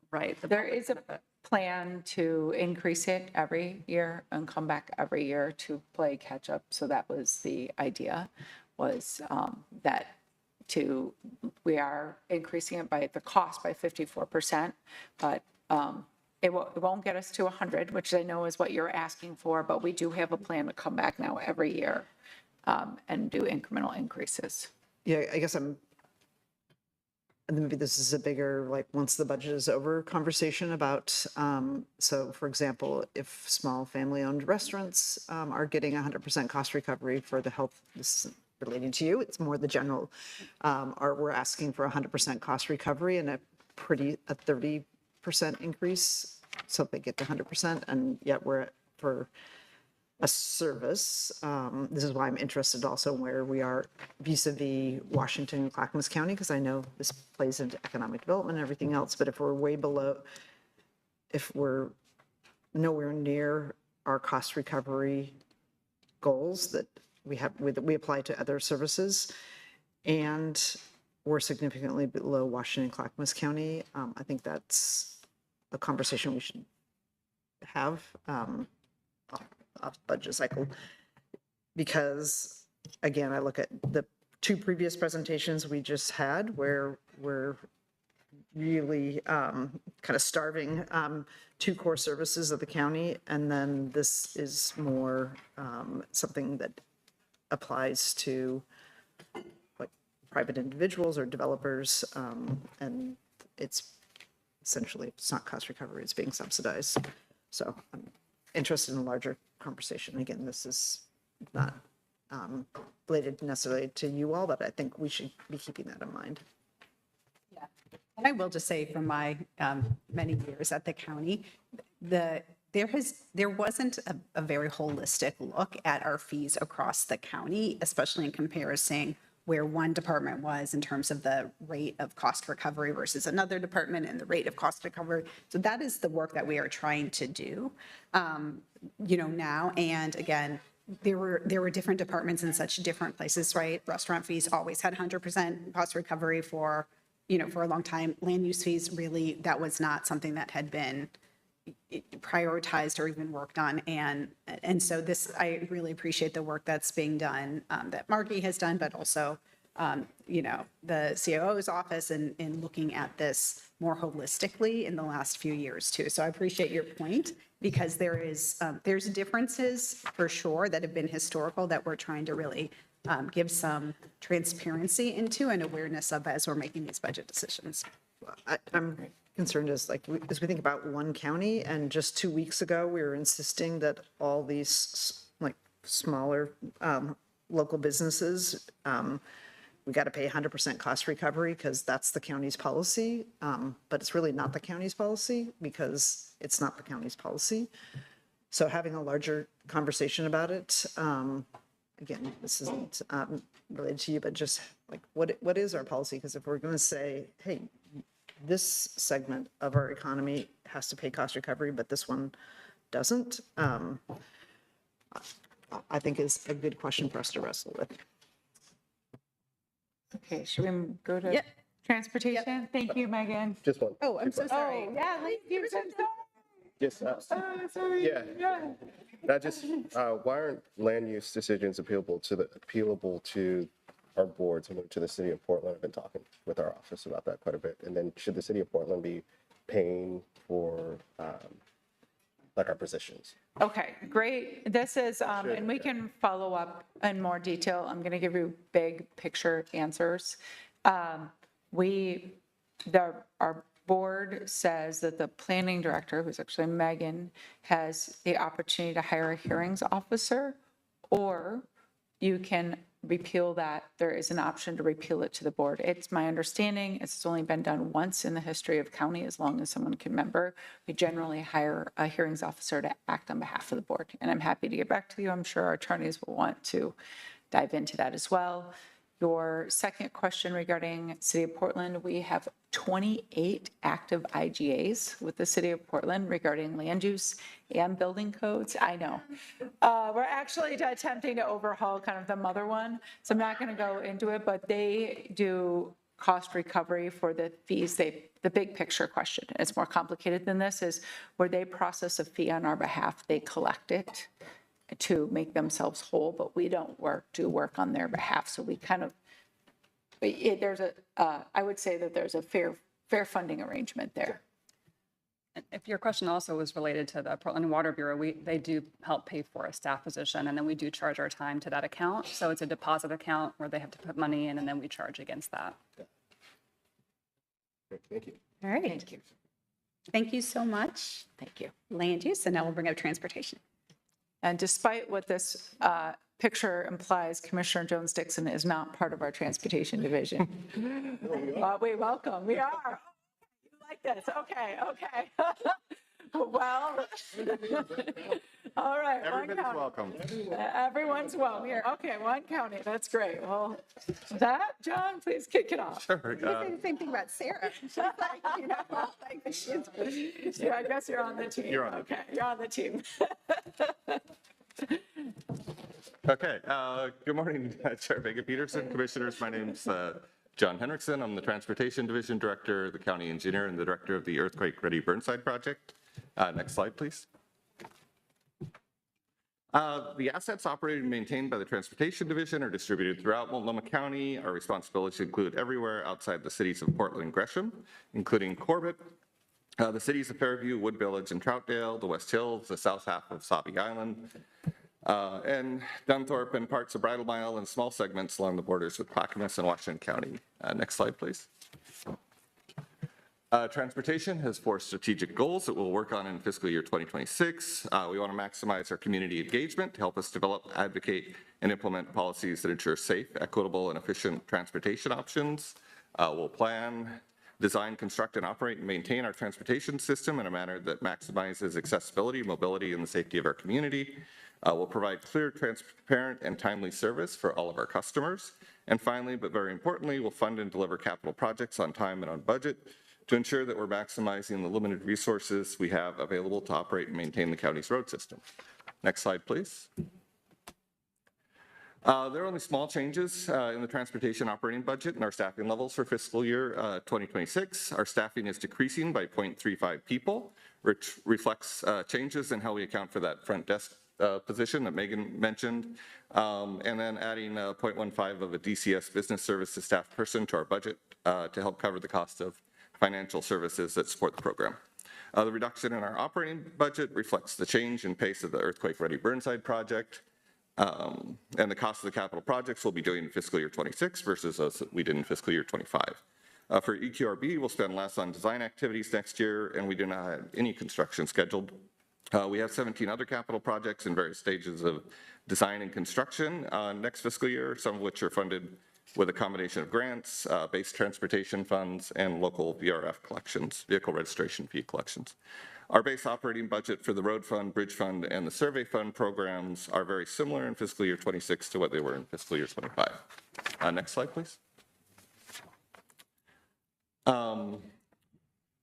Right. There is a plan to increase it every year and come back every year to play catch up. So that was the idea, was we are increasing it by the cost by 54%, but it won't get us to 100, which I know is what you're asking for, but we do have a plan to come back now every year and do incremental increases. Yeah, I guess and maybe this is a bigger, like, once the budget is over conversation about, so for example, if small family-owned restaurants are getting 100% cost recovery for the health, this isn't relating to you, it's more the general, we're asking for 100% cost recovery and a 30% increase, so they get to 100%, and yet we're for a service. This is why I'm interested also in where we are vis-a-vis Washington and Clackamas County, because I know this plays into economic development and everything else, but if we're way below, if we're nowhere near our cost recovery goals that we apply to other services, and we're significantly below Washington and Clackamas County, I think that's a conversation we should have off budget cycle, because again, I look at the two previous presentations we just had where we're really kind of starving two core services of the county. And then this is more something that applies to like private individuals or developers. And it's essentially, it's not cost recovery, it's being subsidized. So I'm interested in a larger conversation. Again, this is not related necessarily to you all, but I think we should be keeping that in mind. And I will just say from my many years at the county, there wasn't a very holistic look at our fees across the county, especially in comparison where one department was in terms of the rate of cost recovery versus another department and the rate of cost recovery. So that is the work that we are trying to do, now. And again, there were different departments in such different places, right? Restaurant fees always had 100% cost recovery for a long time. Land use fees, really, that was not something that had been prioritized or even worked on. And so this, I really appreciate the work that's being done, that Margie has done, but also, the COO's office in looking at this more holistically in the last few years too. So I appreciate your point, because there's differences for sure that have been historical that we're trying to really give some transparency into and awareness of as we're making these budget decisions. I'm concerned as we think about one county, and just 2 weeks ago, we were insisting that all these smaller local businesses, we got to pay 100% cost recovery because that's the county's policy. But it's really not the county's policy because it's not the county's policy. So having a larger conversation about it, again, this isn't related to you, but just what is our policy? Because if we're going to say, hey, this segment of our economy has to pay cost recovery, but this one doesn't, I think is a good question for us to wrestle with. Okay, should we go to Yep. transportation? Thank you, Megan. Just one. Oh, I'm so sorry. Yeah, you Yes. Yeah. Not just, why aren't land use decisions appealable to our board, similar to the city of Portland? I've been talking with our office about that quite a bit. And then should the city of Portland be paying for our positions? Okay, great. This is, and we can follow up in more detail. I'm going to give you big picture answers. Our board says that the planning director, who's actually Megan, has the opportunity to hire a hearings officer, or you can repeal that. There is an option to repeal it to the board. It's my understanding, it's only been done once in the history of county, as long as someone can remember. We generally hire a hearings officer to act on behalf of the board. And I'm happy to get back to you. I'm sure our attorneys will want to dive into that as well. Your second question regarding City of Portland, we have 28 active IGAs with the City of Portland regarding land use and building codes. I know. We're actually attempting to overhaul kind of the mother one, so I'm not going to go into it, but they do cost recovery for the fees. The big picture question, it's more complicated than this, is where they process a fee on our behalf, they collect it to make themselves whole, but we don't do work on their behalf. So we kind of, I would say that there's a fair funding arrangement there. If your question also was related to the Portland Water Bureau, they do help pay for a staff position, and then we do charge our time to that account. So it's a deposit account where they have to put money in, and then we charge against that. Great, thank you. All right. Thank you. Thank you so much. Thank you. Land use, and now we'll bring up transportation. And despite what this picture implies, Commissioner Jones-Dixon is not part of our transportation division. We welcome, we are. You like this, okay. Well, all right. Everybody's welcome. Everyone's welcome. Okay, one county, that's great. Well, John, please kick it off. Sure. You say the same thing about Sarah. She's Yeah, I guess you're on the team. You're on the Okay, you're on the team. Okay, good morning, Chair Vega-Peterson, Commissioners. My name's John Henriksen. I'm the Transportation Division Director, the County Engineer, and the Director of the Earthquake Ready Burnside Project. Next slide, please. The assets operated and maintained by the Transportation Division are distributed throughout Multnomah County. Our responsibilities include everywhere outside the cities of Portland and Gresham, including Corbett, the cities of Fairview, Wood Village, and Troutdale, the West Hills, the south half of Sabi Island, and Dunthorpe and parts of Bridle Mile and small segments along the borders with Clackamas and Washington County. Next slide, please. Transportation has 4 strategic goals that we'll work on in fiscal year 2026. We want to maximize our community engagement to help us develop, advocate, and implement policies that ensure safe, equitable, and efficient transportation options. We'll plan, design, construct, and operate and maintain our transportation system in a manner that maximizes accessibility, mobility, and the safety of our community. We'll provide clear, transparent, and timely service for all of our customers. And finally, but very importantly, we'll fund and deliver capital projects on time and on budget to ensure that we're maximizing the limited resources we have available to operate and maintain the county's road system. Next slide, please. There are only small changes in the transportation operating budget and our staffing levels for fiscal year 2026. Our staffing is decreasing by 0.35 people, which reflects changes in how we account for that front desk position that Megan mentioned, and then adding 0.15 of a DCS business services staff person to our budget to help cover the cost of financial services that support the program. The reduction in our operating budget reflects the change in pace of the Earthquake Ready Burnside project, and the cost of the capital projects we'll be doing in fiscal year 26 versus those that we did in fiscal year 25. For EQRB, we'll spend less on design activities next year, and we do not have any construction scheduled. We have 17 other capital projects in various stages of design and construction next fiscal year, some of which are funded with a combination of grants, base transportation funds, and local VRF collections, vehicle registration fee collections. Our base operating budget for the road fund, bridge fund, and the survey fund programs are very similar in fiscal year 26 to what they were in fiscal year 25. Next slide, please.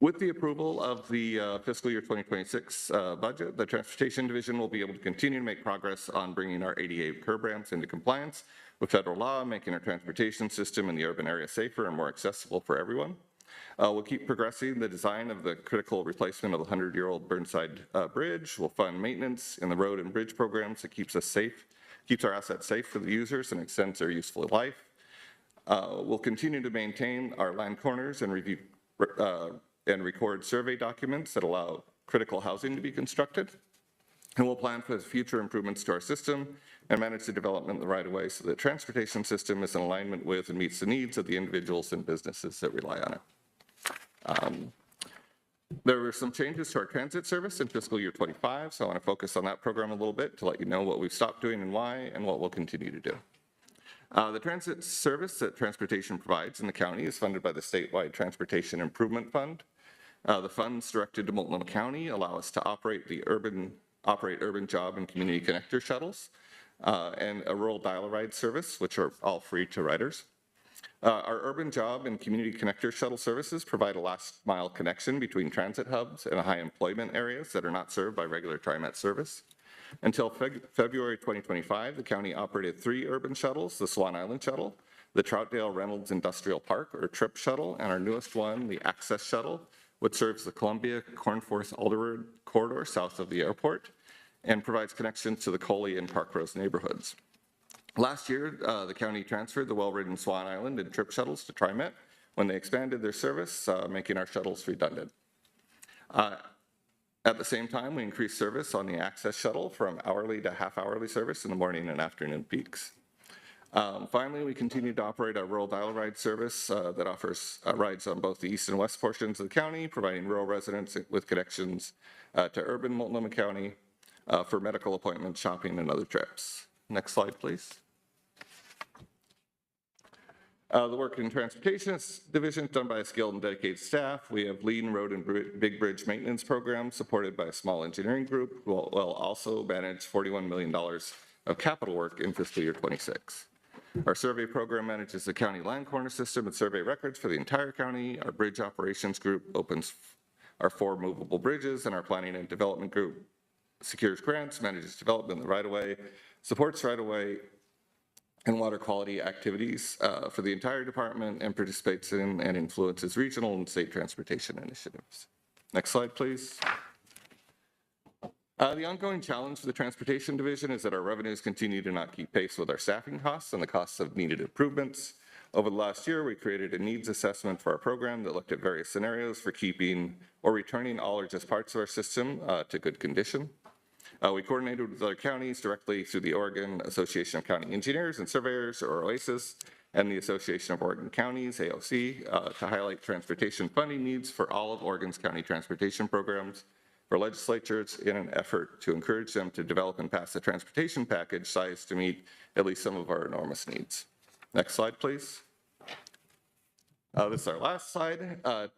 With the approval of the fiscal year 2026 budget, the Transportation Division will be able to continue to make progress on bringing our ADA curb ramps into compliance with federal law, making our transportation system in the urban area safer and more accessible for everyone. We'll keep progressing the design of the critical replacement of the 100-year-old Burnside Bridge. We'll fund maintenance in the road and bridge programs that keeps us safe, keeps our assets safe for the users and extends their useful life. We'll continue to maintain our land corners and review and record survey documents that allow critical housing to be constructed. And we'll plan for future improvements to our system and manage the development of the right-of-way so the transportation system is in alignment with and meets the needs of the individuals and businesses that rely on it. There were some changes to our transit service in fiscal year 25, so I want to focus on that program a little bit to let you know what we've stopped doing and why, and what we'll continue to do. The transit service that transportation provides in the county is funded by the statewide Transportation Improvement Fund. The funds directed to Multnomah County allow us to operate urban job and community connector shuttles and a rural dial-a-ride service, which are all free to riders. Our urban job and community connector shuttle services provide a last-mile connection between transit hubs and high employment areas that are not served by regular TriMet service. Until February 2025, the county operated 3 urban shuttles, the Swan Island Shuttle, the Troutdale Reynolds Industrial Park, or TRIP shuttle, and our newest one, the Access Shuttle, which serves the Columbia Cornforth Alderwood corridor south of the airport and provides connections to the Coley and Parkrose neighborhoods. Last year, the county transferred the well-ridden Swan Island and TRIP shuttles to TriMet when they expanded their service, making our shuttles redundant. At the same time, we increased service on the Access Shuttle from hourly to half-hourly service in the morning and afternoon peaks. Finally, we continue to operate our rural dial-a-ride service that offers rides on both the east and west portions of the county, providing rural residents with connections to urban Multnomah County for medical appointments, shopping, and other trips. Next slide, please. The work in Transportation Division is done by a skilled and dedicated staff. We have lean road and big bridge maintenance programs supported by a small engineering group who will also manage $41 million of capital work in fiscal year 26. Our survey program manages the county land corner system and survey records for the entire county. Our bridge operations group opens our 4 movable bridges, and our planning and development group secures grants, manages development in the right-of-way, supports right-of-way and water quality activities for the entire department, and participates in and influences regional and state transportation initiatives. Next slide, please. The ongoing challenge for the Transportation Division is that our revenues continue to not keep pace with our staffing costs and the costs of needed improvements. Over the last year, we created a needs assessment for our program that looked at various scenarios for keeping or returning all or just parts of our system to good condition. We coordinated with other counties directly through the Oregon Association of County Engineers and Surveyors, or OASIS, and the Association of Oregon Counties, AOC, to highlight transportation funding needs for all of Oregon's county transportation programs for legislatures in an effort to encourage them to develop and pass a transportation package sized to meet at least some of our enormous needs. Next slide, please. This is our last slide. I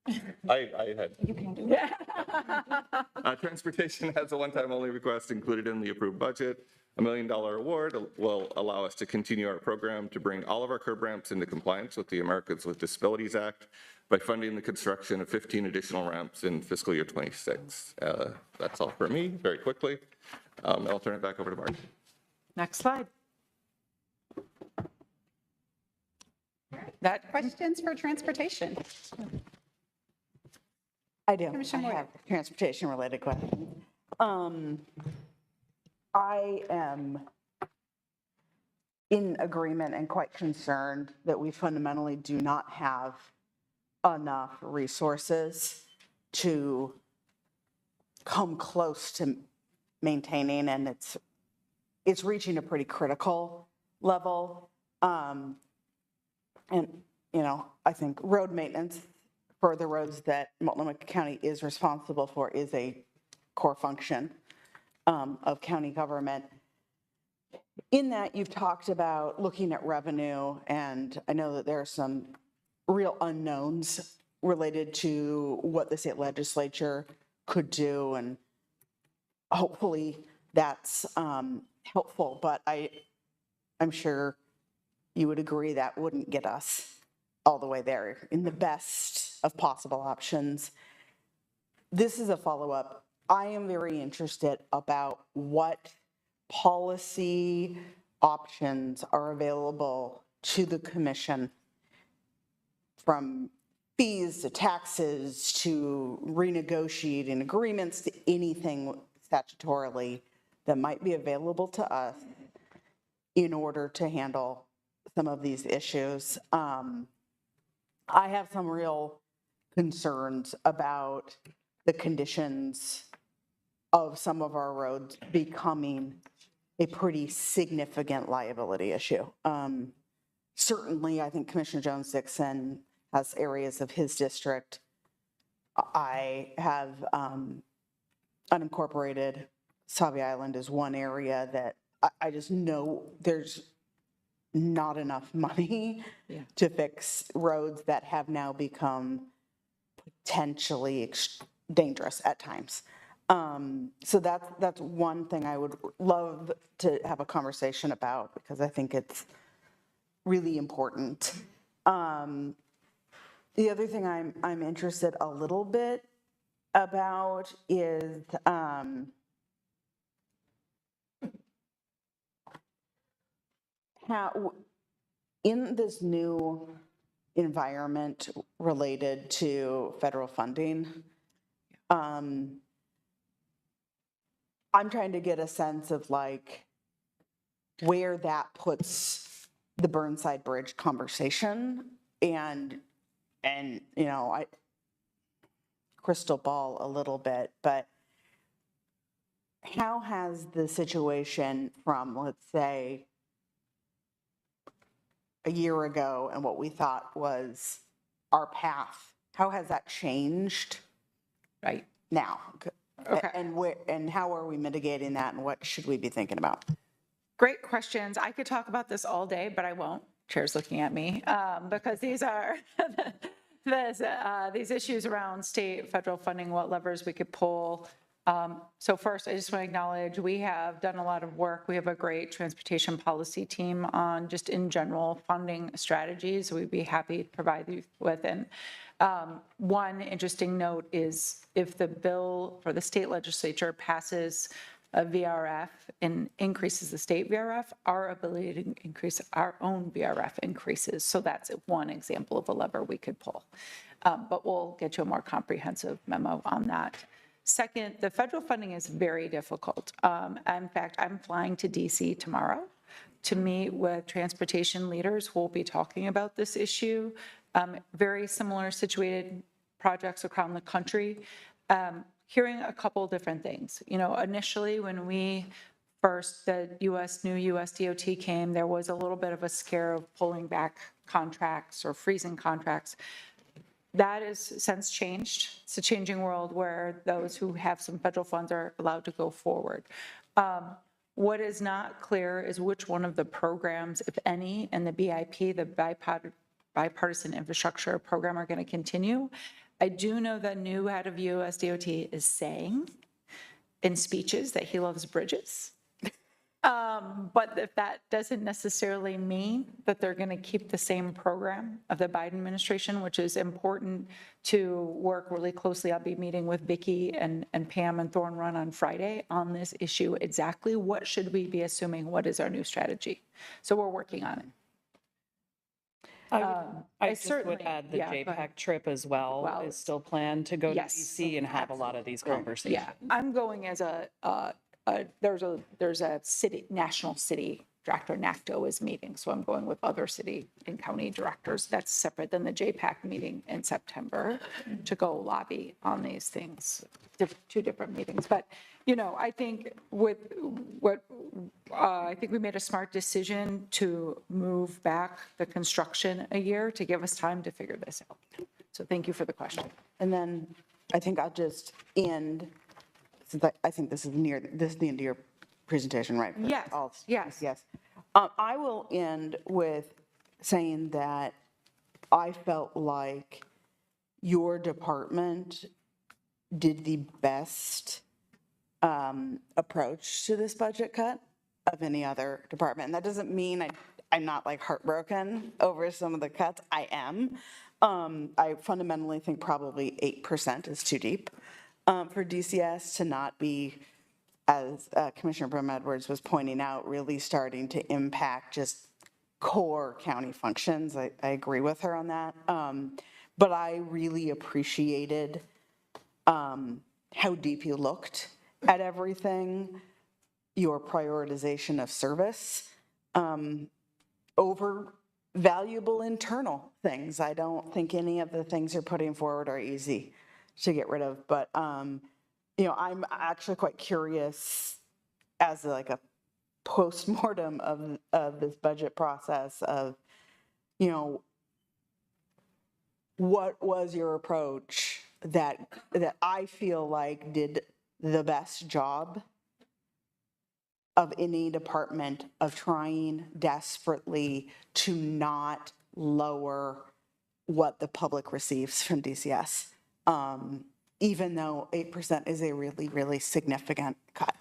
had. You can do it. Transportation has a one-time only request included in the approved budget. $1 million award will allow us to continue our program to bring all of our curb ramps into compliance with the Americans with Disabilities Act by funding the construction of 15 additional ramps in fiscal year 26. That's all for me, very quickly. I'll turn it back over to Mark. Next slide. Questions for transportation? I do. Commissioner I have transportation-related questions. I am in agreement and quite concerned that we fundamentally do not have enough resources to come close to maintaining, and it's reaching a pretty critical level. And, you know, I think road maintenance for the roads that Multnomah County is responsible for is a core function of county government. In that, you've talked about looking at revenue, and I know that there are some real unknowns related to what the state legislature could do, and hopefully that's helpful, but I'm sure you would agree that wouldn't get us all the way there in the best of possible options. This is a follow-up. I am very interested about what policy options are available to the commission, from fees to taxes to renegotiating agreements to anything statutorily that might be available to us in order to handle some of these issues. I have some real concerns about the conditions of some of our roads becoming a pretty significant liability issue. Certainly, I think Commissioner Jones-Dixon has areas of his district. I have unincorporated Sauvie Island is one area that I just know there's not enough money to fix roads that have now become potentially dangerous at times. So that's one thing I would love to have a conversation about, because I think it's really important. The other thing I'm interested a little bit about is how in this new environment related to federal funding, I'm trying to get a sense of like where that puts the Burnside Bridge conversation, and you know, I crystal ball a little bit, but how has the situation from, let's say, a year ago and what we thought was our path, how has that changed Right. now? Okay. And how are we mitigating that, and what should we be thinking about? Great questions. I could talk about this all day, but I won't. Chair's looking at me because these are these issues around state, federal funding, what levers we could pull. So first, I just want to acknowledge we have done a lot of work. We have a great transportation policy team on just in general funding strategies. We'd be happy to provide you with. And one interesting note is if the bill for the state legislature passes a VRF and increases the state VRF, our ability to increase our own VRF increases. So that's one example of a lever we could pull. But we'll get you a more comprehensive memo on that. Second, the federal funding is very difficult. In fact, I'm flying to DC tomorrow to meet with transportation leaders who will be talking about this issue. Very similar situated projects around the country. Hearing a couple different things. You know, initially when the new US DOT came, there was a little bit of a scare of pulling back contracts or freezing contracts. That has since changed. It's a changing world where those who have some federal funds are allowed to go forward. What is not clear is which one of the programs, if any, and the BIP, the Bipartisan Infrastructure Program, are going to continue. I do know that new head of US DOT is saying in speeches that he loves bridges. But if that doesn't necessarily mean that they're going to keep the same program of the Biden administration, which is important to work really closely. I'll be meeting with Vicki and Pam and Thorn Run on Friday on this issue. Exactly what should we be assuming? What is our new strategy? So we're working on it. I just would add the JPAC trip as well is still planned to go to DC and have a lot of these conversations. Yeah, I'm going as there's a city, national city director, NACTO is meeting, so I'm going with other city and county directors. That's separate than the JPAC meeting in September to go lobby on these things, two different meetings. But, you know, I think I think we made a smart decision to move back the construction a year to give us time to figure this out. So thank you for the question. And then I think I'll just end, since I think this is the end of your presentation, right? Yes. Yes. I will end with saying that I felt like your department did the best approach to this budget cut of any other department. And that doesn't mean I'm not like heartbroken over some of the cuts. I am. I fundamentally think probably 8% is too deep for DCS to not be, as Commissioner Brim Edwards was pointing out, really starting to impact just core county functions. I agree with her on that. But I really appreciated how deep you looked at everything, your prioritization of service over valuable internal things. I don't think any of the things you're putting forward are easy to get rid of, but you know, I'm actually quite curious as like a post-mortem of this budget process of, you know, what was your approach that I feel like did the best job of any department of trying desperately to not lower what the public receives from DCS, even though 8% is a really, really significant cut.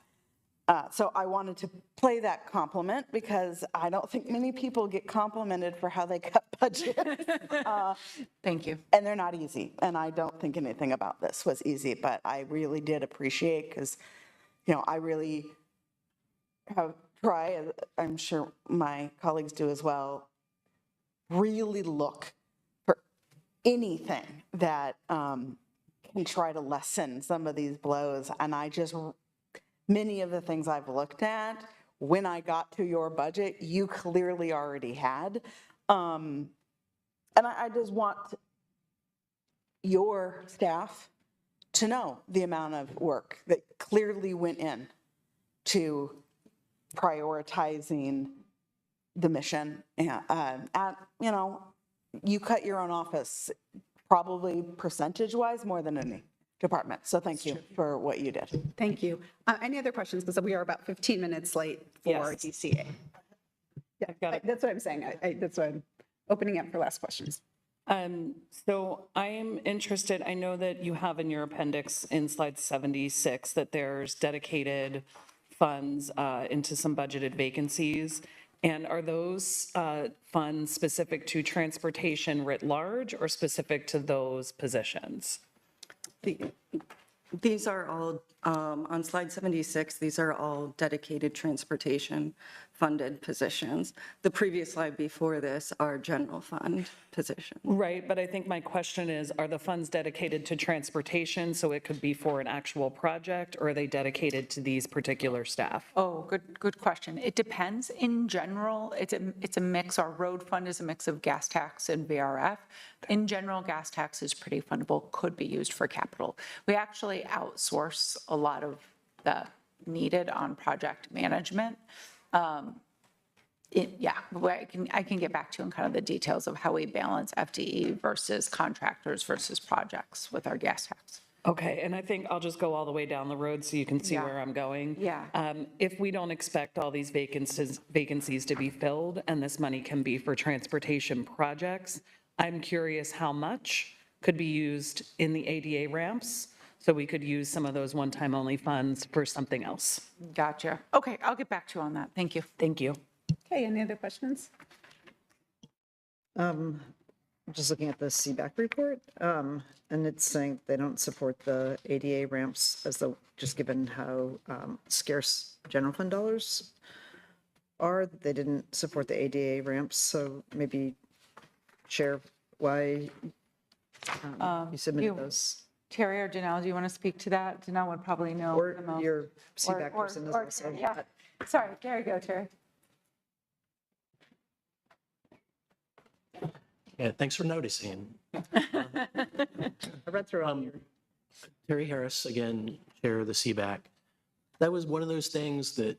So I wanted to play that compliment because I don't think many people get complimented for how they cut budgets. Thank you. And they're not easy. And I don't think anything about this was easy, but I really did appreciate, because, you know, I really have tried, I'm sure my colleagues do as well, really look for anything that can try to lessen some of these blows. And many of the things I've looked at, when I got to your budget, you clearly already had. And I just want your staff to know the amount of work that clearly went in to prioritizing the mission. And, you know, you cut your own office probably percentage-wise more than any department. So thank you for what you did. Thank you. Any other questions? Because we are about 15 minutes late for DCA. Yeah, that's what I'm saying. That's why I'm opening up for last questions. So I am interested, I know that you have in your appendix in slide 76 that there's dedicated funds into some budgeted vacancies. And are those funds specific to transportation writ large or specific to those positions? These are all On slide 76, these are all dedicated transportation funded positions. The previous slide before this are general fund positions. Right, but I think my question is, are the funds dedicated to transportation, so it could be for an actual project, or are they dedicated to these particular staff? Oh, good question. It depends. In general, it's a mix. Our road fund is a mix of gas tax and VRF. In general, gas tax is pretty fundable, could be used for capital. We actually outsource a lot of the needed on project management. Yeah, I can get back to you on kind of the details of how we balance FTE versus contractors versus projects with our gas tax. Okay, and I think I'll just go all the way down the road so you can see Yeah. where I'm going. Yeah. If we don't expect all these vacancies to be filled, and this money can be for transportation projects, I'm curious how much could be used in the ADA ramps, so we could use some of those one-time only funds for something else. Gotcha. Okay, I'll get back to you on that. Thank you. Thank you. Okay, any other questions? Just looking at the CBAC report, and it's saying they don't support the ADA ramps as though, just given how scarce general fund dollars are, they didn't support the ADA ramps, so maybe share why you submitted those. Terry or Janelle, do you want to speak to that? Janelle would probably know. Or the most. your CBAC Or- person is or also. Terry, yeah. Sorry, there you go, Terry. Yeah, thanks for noticing. I read through all your. Terry Harris, again, Chair of the CBAC. That was one of those things that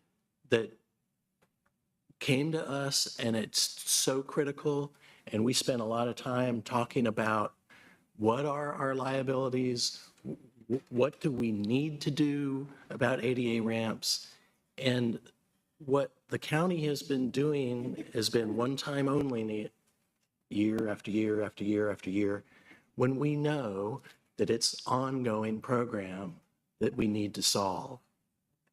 came to us, and it's so critical. And we spent a lot of time talking about what are our liabilities, what do we need to do about ADA ramps, and what the county has been doing has been one-time only, year after year after year after year, when we know that it's ongoing program that we need to solve.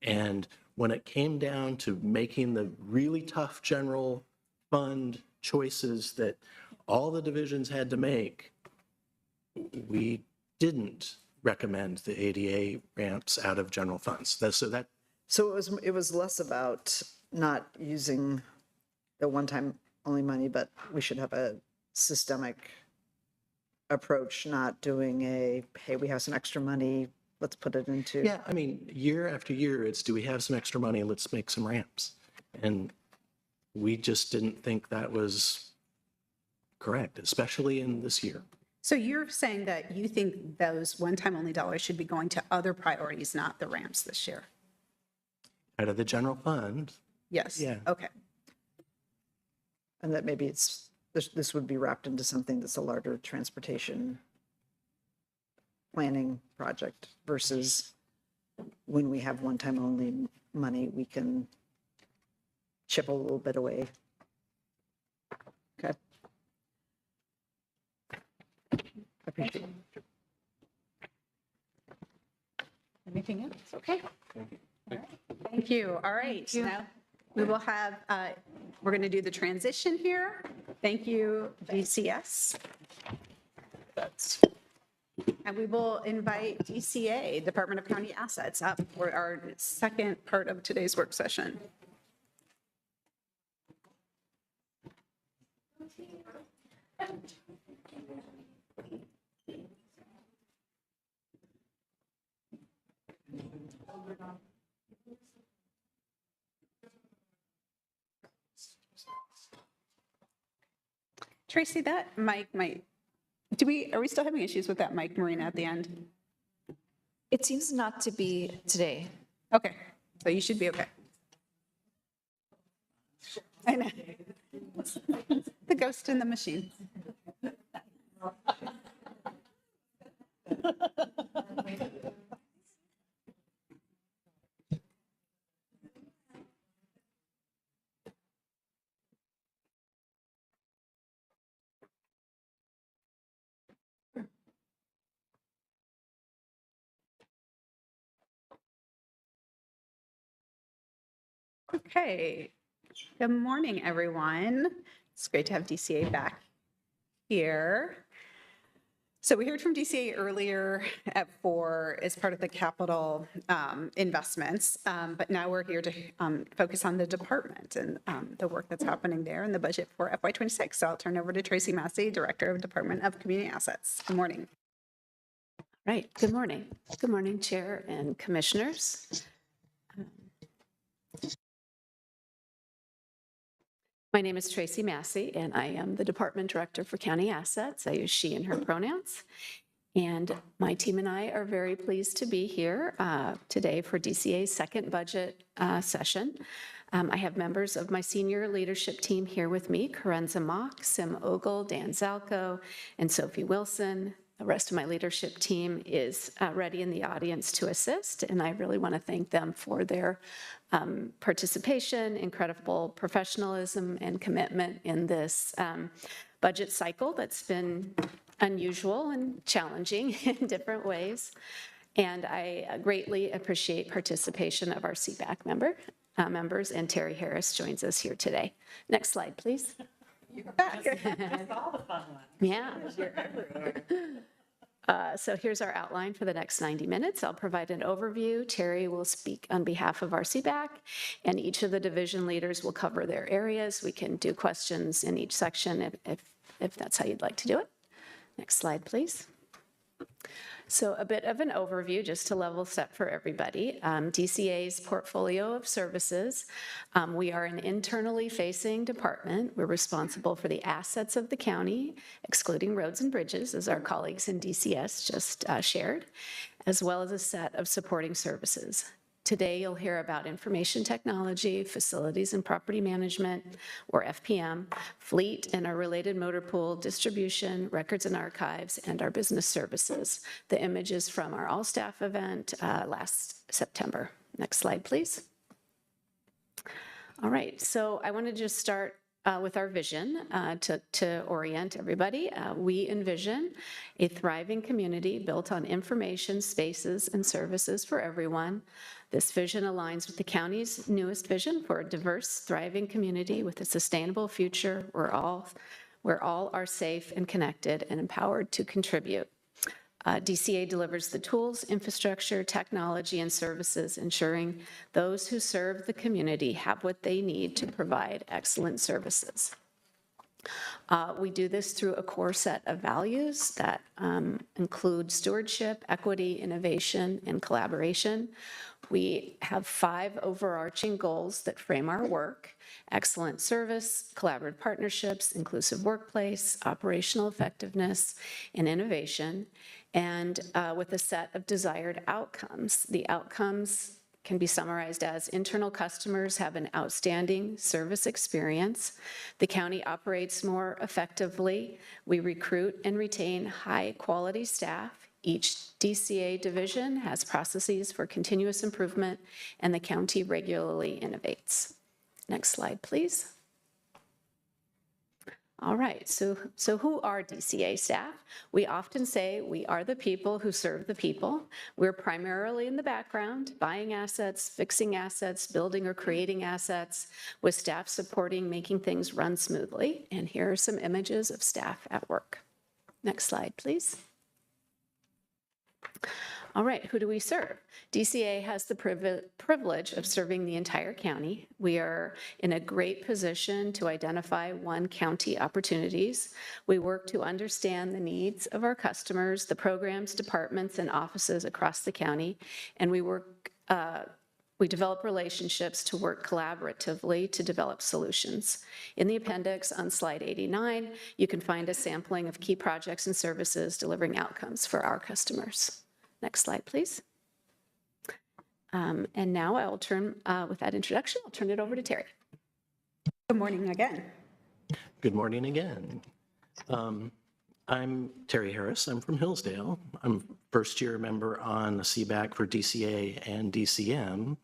And when it came down to making the really tough general fund choices that all the divisions had to make, we didn't recommend the ADA ramps out of general funds. So it was less about not using the one-time only money, but we should have a systemic approach, not doing a, hey, we have some extra money, let's put it into. Yeah, I mean, year after year, it's, do we have some extra money? Let's make some ramps. And we just didn't think that was correct, especially in this year. So you're saying that you think those one-time only dollars should be going to other priorities, not the ramps this year? Out of the general fund, Yes. Yeah. Okay. And that maybe this would be wrapped into something that's a larger transportation planning project versus when we have one-time only money, we can chip a little bit away. Okay. I appreciate it. Anything else? Okay. Thank you. All right. Now we will have, we're going to do the transition here. Thank you, DCS. And we will invite DCA, Department of County Assets, up for our second part of today's work session. Tracy, that mic might, are we still having issues with that mic, Marina, at the end? It seems not to be today. Okay, so you should be okay. I know. The ghost in the machine. Okay, good morning, everyone. It's great to have DCA back here. So we heard from DCA earlier at 4 as part of the capital investments, but now we're here to focus on the department and the work that's happening there and the budget for FY26. So I'll turn over to Tracy Massey, Director of Department of Community Assets. Good morning. Right, good morning. Good morning, Chair and Commissioners. My name is Tracy Massey, and I am the Department Director for County Assets. I use she and her pronouns. And my team and I are very pleased to be here today for DCA's second budget session. I have members of my senior leadership team here with me, Karenza Mock, Sim Ogle, Dan Zalko, and Sophie Wilson. The rest of my leadership team is ready in the audience to assist, and I really want to thank them for their participation, incredible professionalism, and commitment in this budget cycle that's been unusual and challenging in different ways. And I greatly appreciate participation of our CBAC members, and Terry Harris joins us here today. Next slide, please. Yeah. So here's our outline for the next 90 minutes. I'll provide an overview. Terry will speak on behalf of our CBAC, and each of the division leaders will cover their areas. We can do questions in each section if that's how you'd like to do it. Next slide, please. So a bit of an overview just to level set for everybody. DCA's portfolio of services. We are an internally facing department. We're responsible for the assets of the county, excluding roads and bridges, as our colleagues in DCS just shared, as well as a set of supporting services. Today, you'll hear about information technology, facilities and property management, or FPM, fleet and our related motor pool, distribution, records and archives, and our business services. The images from our all-staff event last September. Next slide, please. All right, so I want to just start with our vision to orient everybody. We envision a thriving community built on information, spaces, and services for everyone. This vision aligns with the county's newest vision for a diverse, thriving community with a sustainable future where all are safe and connected and empowered to contribute. DCA delivers the tools, infrastructure, technology, and services, ensuring those who serve the community have what they need to provide excellent services. We do this through a core set of values that include stewardship, equity, innovation, and collaboration. We have 5 overarching goals that frame our work: excellent service, collaborative partnerships, inclusive workplace, operational effectiveness, and innovation, and with a set of desired outcomes. The outcomes can be summarized as internal customers have an outstanding service experience. The county operates more effectively. We recruit and retain high-quality staff. Each DCA division has processes for continuous improvement, and the county regularly innovates. Next slide, please. All right, so who are DCA staff? We often say we are the people who serve the people. We're primarily in the background, buying assets, fixing assets, building or creating assets, with staff supporting making things run smoothly. And here are some images of staff at work. Next slide, please. All right, who do we serve? DCA has the privilege of serving the entire county. We are in a great position to identify one county opportunities. We work to understand the needs of our customers, the programs, departments, and offices across the county, and we develop relationships to work collaboratively to develop solutions. In the appendix on slide 89, you can find a sampling of key projects and services delivering outcomes for our customers. Next slide, please. And now I will turn, with that introduction, I'll turn it over to Terry. Good morning again. Good morning again. I'm Terry Harris. I'm from Hillsdale. I'm first-year member on the CBAC for DCA and DCM.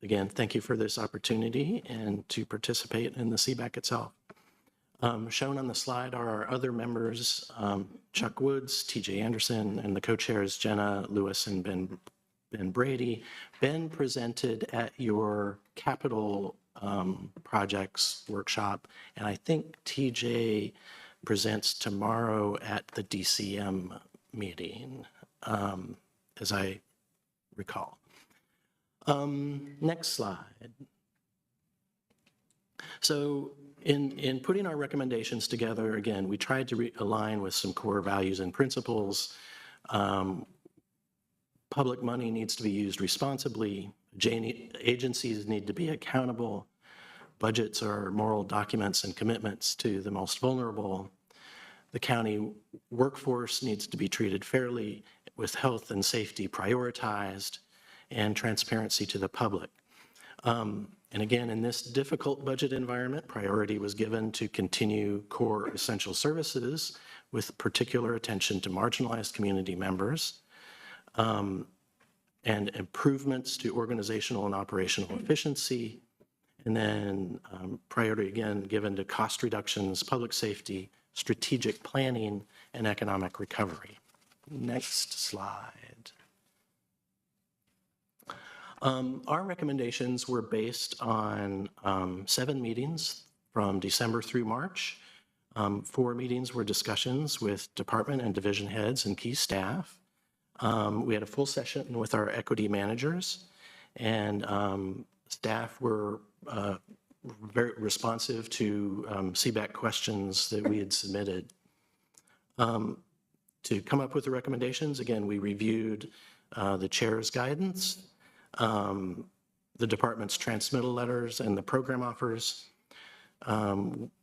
Again, thank you for this opportunity and to participate in the CBAC itself. Shown on the slide are our other members, Chuck Woods, TJ Anderson, and the co-chairs Jenna Lewis and Ben Brady. Ben presented at your capital projects workshop, and I think TJ presents tomorrow at the DCM meeting, as I recall. Next slide. So in putting our recommendations together, again, we tried to align with some core values and principles. Public money needs to be used responsibly. Agencies need to be accountable. Budgets are moral documents and commitments to the most vulnerable. The county workforce needs to be treated fairly, with health and safety prioritized, and transparency to the public. And again, in this difficult budget environment, priority was given to continue core essential services with particular attention to marginalized community members, and improvements to organizational and operational efficiency. And then priority again given to cost reductions, public safety, strategic planning, and economic recovery. Next slide. Our recommendations were based on 7 meetings from December through March. 4 meetings were discussions with department and division heads and key staff. We had a full session with our equity managers, and staff were very responsive to CBAC questions that we had submitted. To come up with the recommendations, again, we reviewed the chair's guidance, the department's transmittal letters, and the program offers.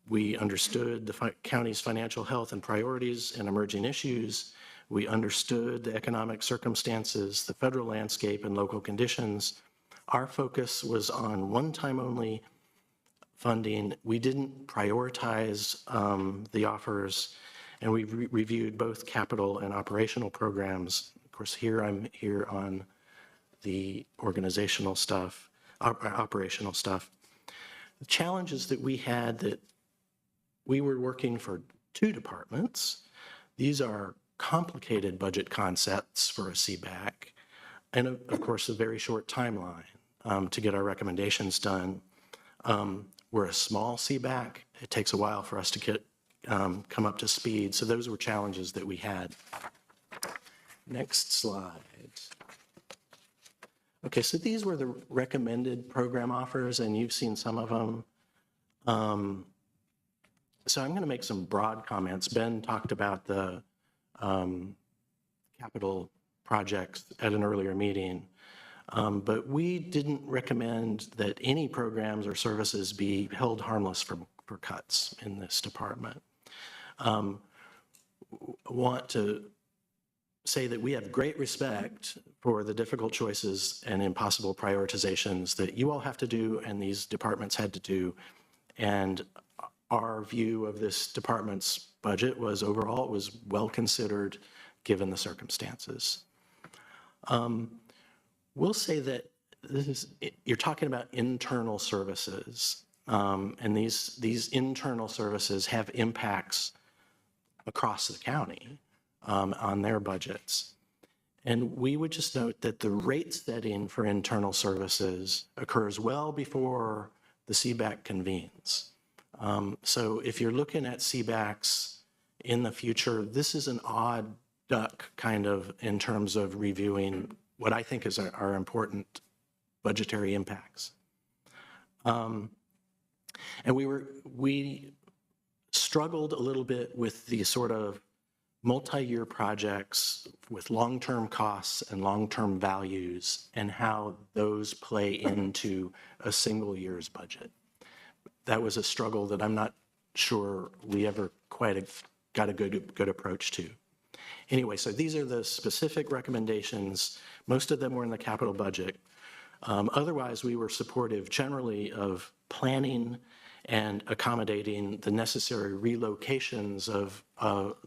We understood the county's financial health and priorities and emerging issues. We understood the economic circumstances, the federal landscape, and local conditions. Our focus was on one-time only funding. We didn't prioritize the offers, and we reviewed both capital and operational programs. Of course, I'm here on the organizational stuff, operational stuff. The challenges that we had, that we were working for 2 departments. These are complicated budget concepts for a CBAC, and of course, a very short timeline to get our recommendations done. We're a small CBAC. It takes a while for us to come up to speed. So those were challenges that we had. Next slide. Okay, so these were the recommended program offers, and you've seen some of them. So I'm going to make some broad comments. Ben talked about the capital projects at an earlier meeting, but we didn't recommend that any programs or services be held harmless for cuts in this department. Want to say that we have great respect for the difficult choices and impossible prioritizations that you all have to do and these departments had to do. And our view of this department's budget was overall, it was well considered given the circumstances. We'll say that you're talking about internal services, and these internal services have impacts across the county on their budgets. And we would just note that the rate setting for internal services occurs well before the CBAC convenes. So if you're looking at CBACs in the future, this is an odd duck kind of in terms of reviewing what I think is our important budgetary impacts. And we struggled a little bit with the sort of multi-year projects with long-term costs and long-term values and how those play into a single year's budget. That was a struggle that I'm not sure we ever quite got a good approach to. Anyway, so these are the specific recommendations. Most of them were in the capital budget. Otherwise, we were supportive generally of planning and accommodating the necessary relocations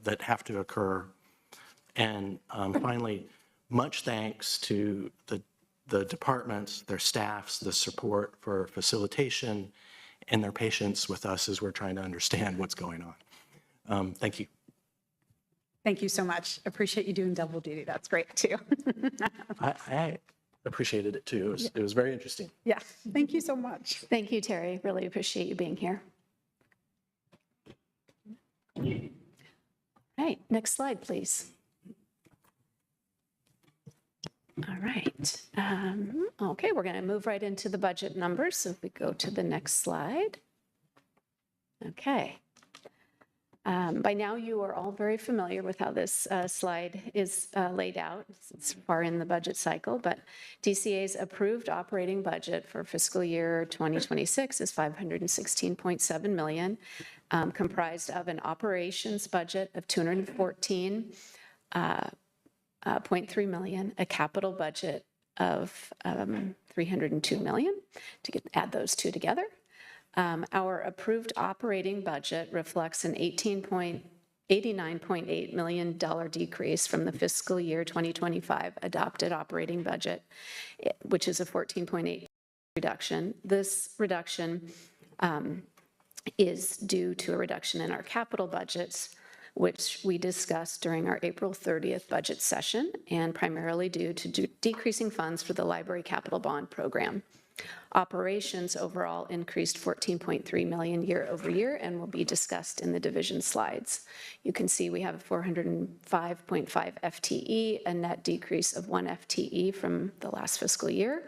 that have to occur. And finally, much thanks to the departments, their staffs, the support for facilitation, and their patience with us as we're trying to understand what's going on. Thank you. Thank you so much. Appreciate you doing double duty. That's great too. I appreciated it too. It was very interesting. Yeah, thank you so much. Thank you, Terry. Really appreciate you being here. Right, next slide, please. All right. Okay, we're going to move right into the budget numbers. So if we go to the next slide. Okay. By now, you are all very familiar with how this slide is laid out. It's far in the budget cycle, but DCA's approved operating budget for fiscal year 2026 is $516.7 million, comprised of an operations budget of $214.3 million, a capital budget of $302 million, to add those two together. Our approved operating budget reflects an $89.8 million decrease from the fiscal year 2025 adopted operating budget, which is a 14.8% reduction. This reduction is due to a reduction in our capital budgets, which we discussed during our April 30th budget session, and primarily due to decreasing funds for the library capital bond program. Operations overall increased $14.3 million year over year and will be discussed in the division slides. You can see we have 405.5 FTE, a net decrease of 1 FTE from the last fiscal year.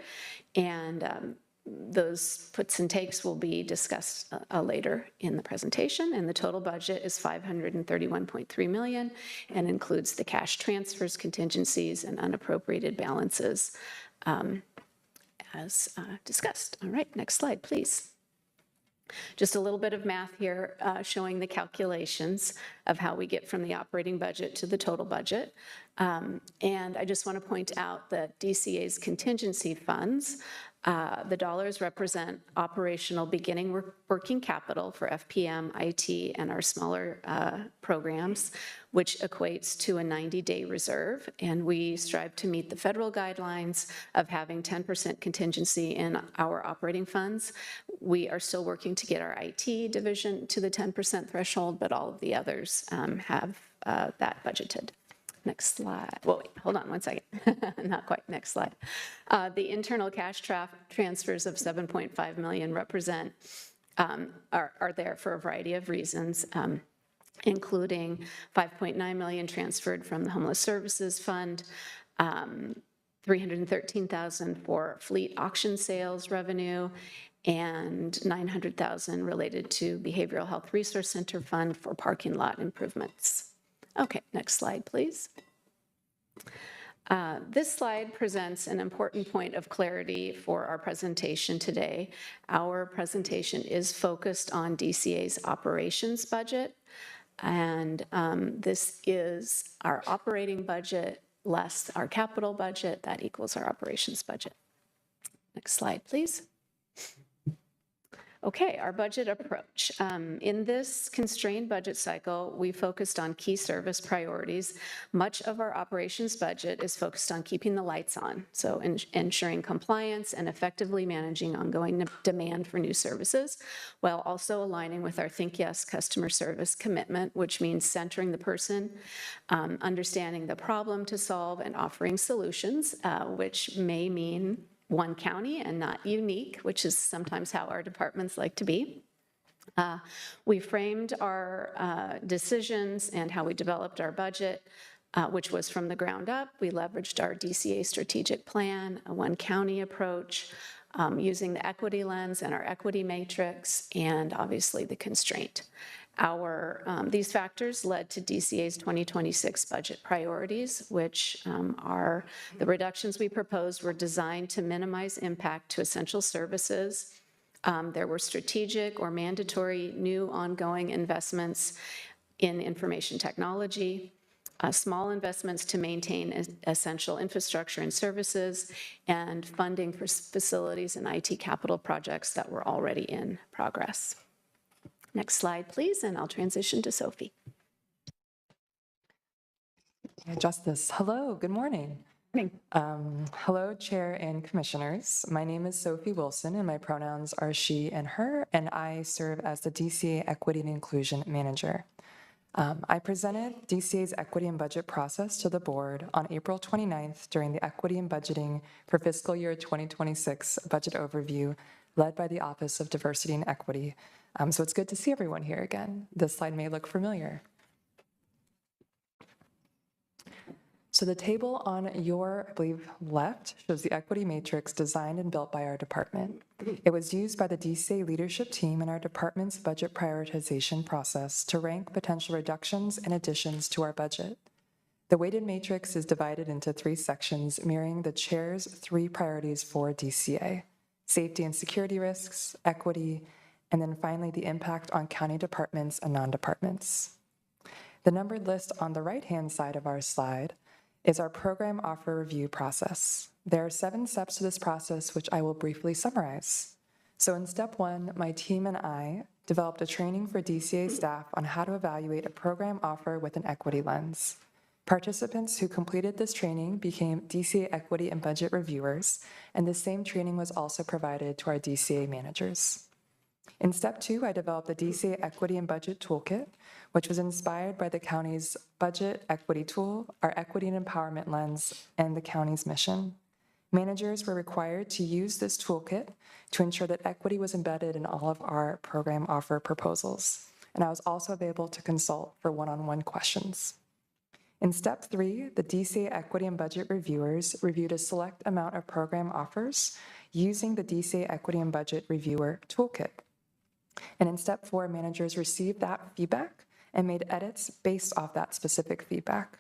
And those puts and takes will be discussed later in the presentation. And the total budget is $531.3 million and includes the cash transfers, contingencies, and unappropriated balances as discussed. All right, next slide, please. Just a little bit of math here showing the calculations of how we get from the operating budget to the total budget. And I just want to point out that DCA's contingency funds, the dollars represent operational beginning working capital for FPM, IT, and our smaller programs, which equates to a 90-day reserve. And we strive to meet the federal guidelines of having 10% contingency in our operating funds. We are still working to get our IT division to the 10% threshold, but all of the others have that budgeted. Next slide. Well, wait, hold on one second. Not quite. Next slide. The internal cash transfers of $7.5 million represent, are there for a variety of reasons, including $5.9 million transferred from the Homeless Services Fund, $313,000 for fleet auction sales revenue, and $900,000 related to Behavioral Health Resource Center Fund for parking lot improvements. Okay, next slide, please. This slide presents an important point of clarity for our presentation today. Our presentation is focused on DCA's operations budget, and this is our operating budget less our capital budget. That equals our operations budget. Next slide, please. Okay, our budget approach. In this constrained budget cycle, we focused on key service priorities. Much of our operations budget is focused on keeping the lights on, so ensuring compliance and effectively managing ongoing demand for new services, while also aligning with our Think Yes customer service commitment, which means centering the person, understanding the problem to solve, and offering solutions, which may mean one county and not unique, which is sometimes how our departments like to be. We framed our decisions and how we developed our budget, which was from the ground up. We leveraged our DCA strategic plan, a one county approach, using the equity lens and our equity matrix, and obviously the constraint. These factors led to DCA's 2026 budget priorities, which are the reductions we proposed were designed to minimize impact to essential services. There were strategic or mandatory new ongoing investments in information technology, small investments to maintain essential infrastructure and services, and funding for facilities and IT capital projects that were already in progress. Next slide, please, and I'll transition to Sophie. Justice, hello, good morning. Hello, Chair and Commissioners. My name is Sophie Wilson, and my pronouns are she and her, and I serve as the DCA Equity and Inclusion Manager. I presented DCA's equity and budget process to the board on April 29th during the Equity and Budgeting for Fiscal Year 2026 Budget Overview led by the Office of Diversity and Equity, So it's good to see everyone here again. This slide may look familiar. So the table on your, I believe, left shows the equity matrix designed and built by our department. It was used by the DCA leadership team in our department's budget prioritization process to rank potential reductions and additions to our budget. The weighted matrix is divided into 3 sections, mirroring the chair's 3 priorities for DCA: safety and security risks, equity, and then finally the impact on county departments and non-departments. The numbered list on the right-hand side of our slide is our program offer review process. There are 7 steps to this process, which I will briefly summarize. So in step 1, my team and I developed a training for DCA staff on how to evaluate a program offer with an equity lens. Participants who completed this training became DCA equity and budget reviewers, and the same training was also provided to our DCA managers. In step 2, I developed the DCA Equity and Budget Toolkit, which was inspired by the county's budget equity tool, our equity and empowerment lens, and the county's mission. Managers were required to use this toolkit to ensure that equity was embedded in all of our program offer proposals. And I was also available to consult for one-on-one questions. In step 3, the DCA Equity and Budget reviewers reviewed a select amount of program offers using the DCA Equity and Budget Reviewer Toolkit. And in step 4, managers received that feedback and made edits based off that specific feedback.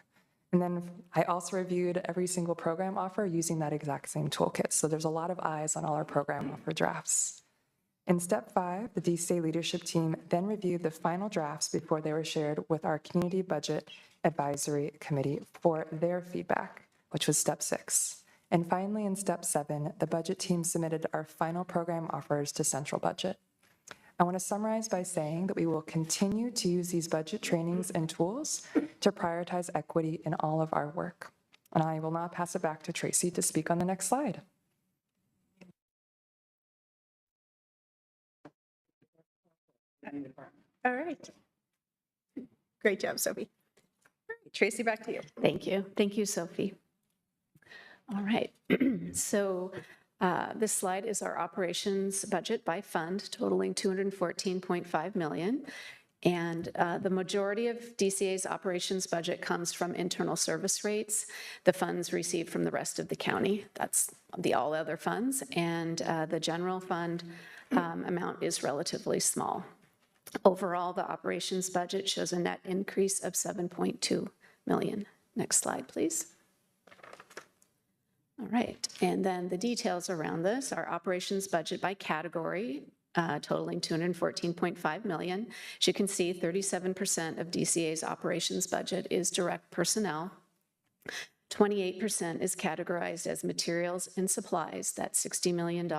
And then I also reviewed every single program offer using that exact same toolkit. So there's a lot of eyes on all our program offer drafts. In step 5, the DCA leadership team then reviewed the final drafts before they were shared with our Community Budget Advisory Committee for their feedback, which was step 6. And finally, in step 7, the budget team submitted our final program offers to central budget. I want to summarize by saying that we will continue to use these budget trainings and tools to prioritize equity in all of our work. And I will now pass it back to Tracy to speak on the next slide. All right. Great job, Sophie. All right, Tracy, back to you. Thank you. Thank you, Sophie. All right. So this slide is our operations budget by fund totaling $214.5 million. And the majority of DCA's operations budget comes from internal service rates, the funds received from the rest of the county. That's the all other funds. And the general fund amount is relatively small. Overall, the operations budget shows a net increase of $7.2 million. Next slide, please. All right, and then the details around this, our operations budget by category, totaling $214.5 million. As you can see, 37% of DCA's operations budget is direct personnel. 28% is categorized as materials and supplies, that $60 million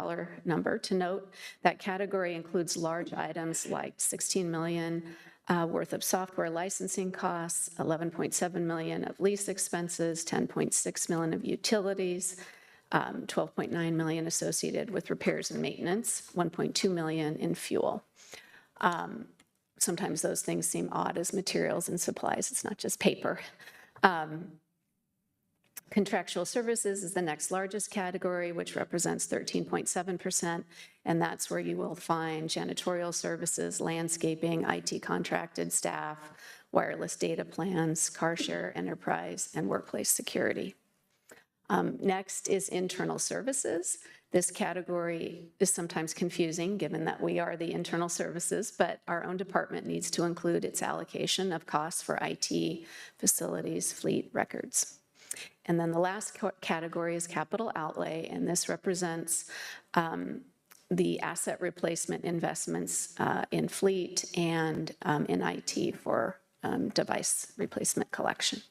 number. To note, that category includes large items like $16 million worth of software licensing costs, $11.7 million of lease expenses, $10.6 million of utilities, $12.9 million associated with repairs and maintenance, $1.2 million in fuel. Sometimes those things seem odd as materials and supplies. It's not just paper. Contractual services is the next largest category, which represents 13.7%, and that's where you will find janitorial services, landscaping, IT contracted staff, wireless data plans, car share enterprise, and workplace security. Next is internal services. This category is sometimes confusing given that we are the internal services, but our own department needs to include its allocation of costs for IT, facilities, fleet, records. And then the last category is capital outlay, and this represents the asset replacement investments in fleet and in IT for device replacement collection.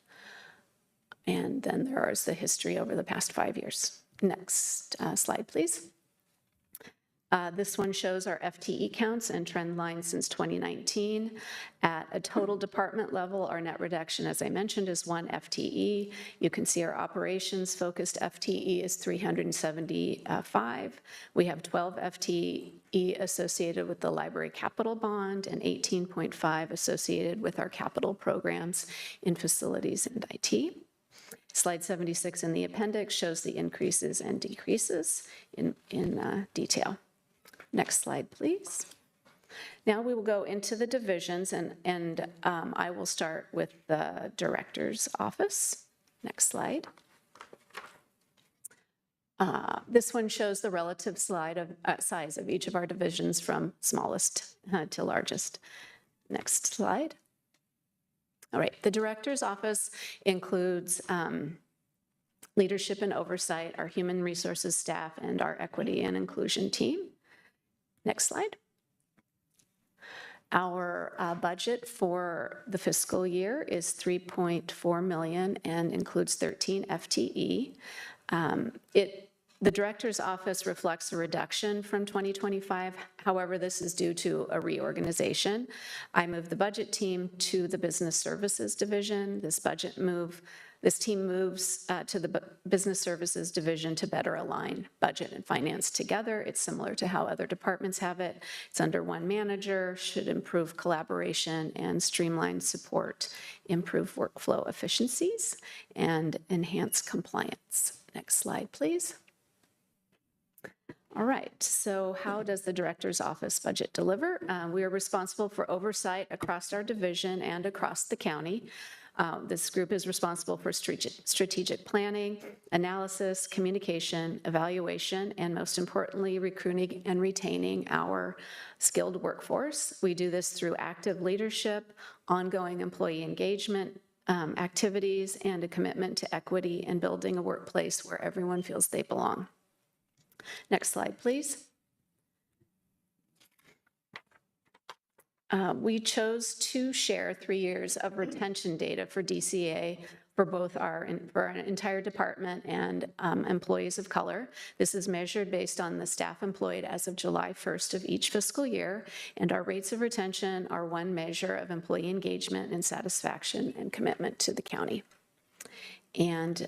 And then there is the history over the past 5 years. Next slide, please. This one shows our FTE counts and trend lines since 2019. At a total department level, our net reduction, as I mentioned, is 1 FTE. You can see our operations-focused FTE is 375. We have 12 FTE associated with the library capital bond and 18.5 associated with our capital programs in facilities and IT. Slide 76 in the appendix shows the increases and decreases in detail. Next slide, please. Now we will go into the divisions, and I will start with the director's office. Next slide. This one shows the relative size of each of our divisions from smallest to largest. Next slide. All right, the director's office includes leadership and oversight, our human resources staff, and our equity and inclusion team. Next slide. Our budget for the fiscal year is $3.4 million and includes 13 FTE. The director's office reflects a reduction from 2025. However, this is due to a reorganization. I moved the budget team to the business services division. This team moves to the business services division to better align budget and finance together. It's similar to how other departments have it. It's under one manager, should improve collaboration and streamline support, improve workflow efficiencies, and enhance compliance. Next slide, please. All right, so how does the director's office budget deliver? We are responsible for oversight across our division and across the county. This group is responsible for strategic planning, analysis, communication, evaluation, and most importantly, recruiting and retaining our skilled workforce. We do this through active leadership, ongoing employee engagement activities, and a commitment to equity and building a workplace where everyone feels they belong. Next slide, please. We chose to share 3 years of retention data for DCA for both our entire department and employees of color. This is measured based on the staff employed as of July 1st of each fiscal year, and our rates of retention are one measure of employee engagement and satisfaction and commitment to the county. And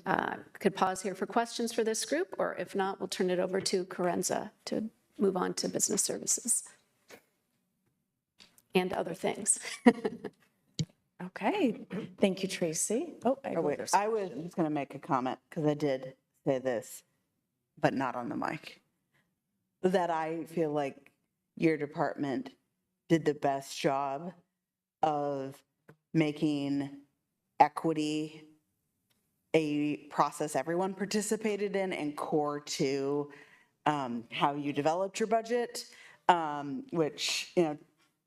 could pause here for questions for this group, or if not, we'll turn it over to Carenza to move on to business services and other things. Okay, thank you, Tracy. I was going to make a comment because I did say this, but not on the mic, that I feel like your department did the best job of making equity a process everyone participated in and core to how you developed your budget, which, you know,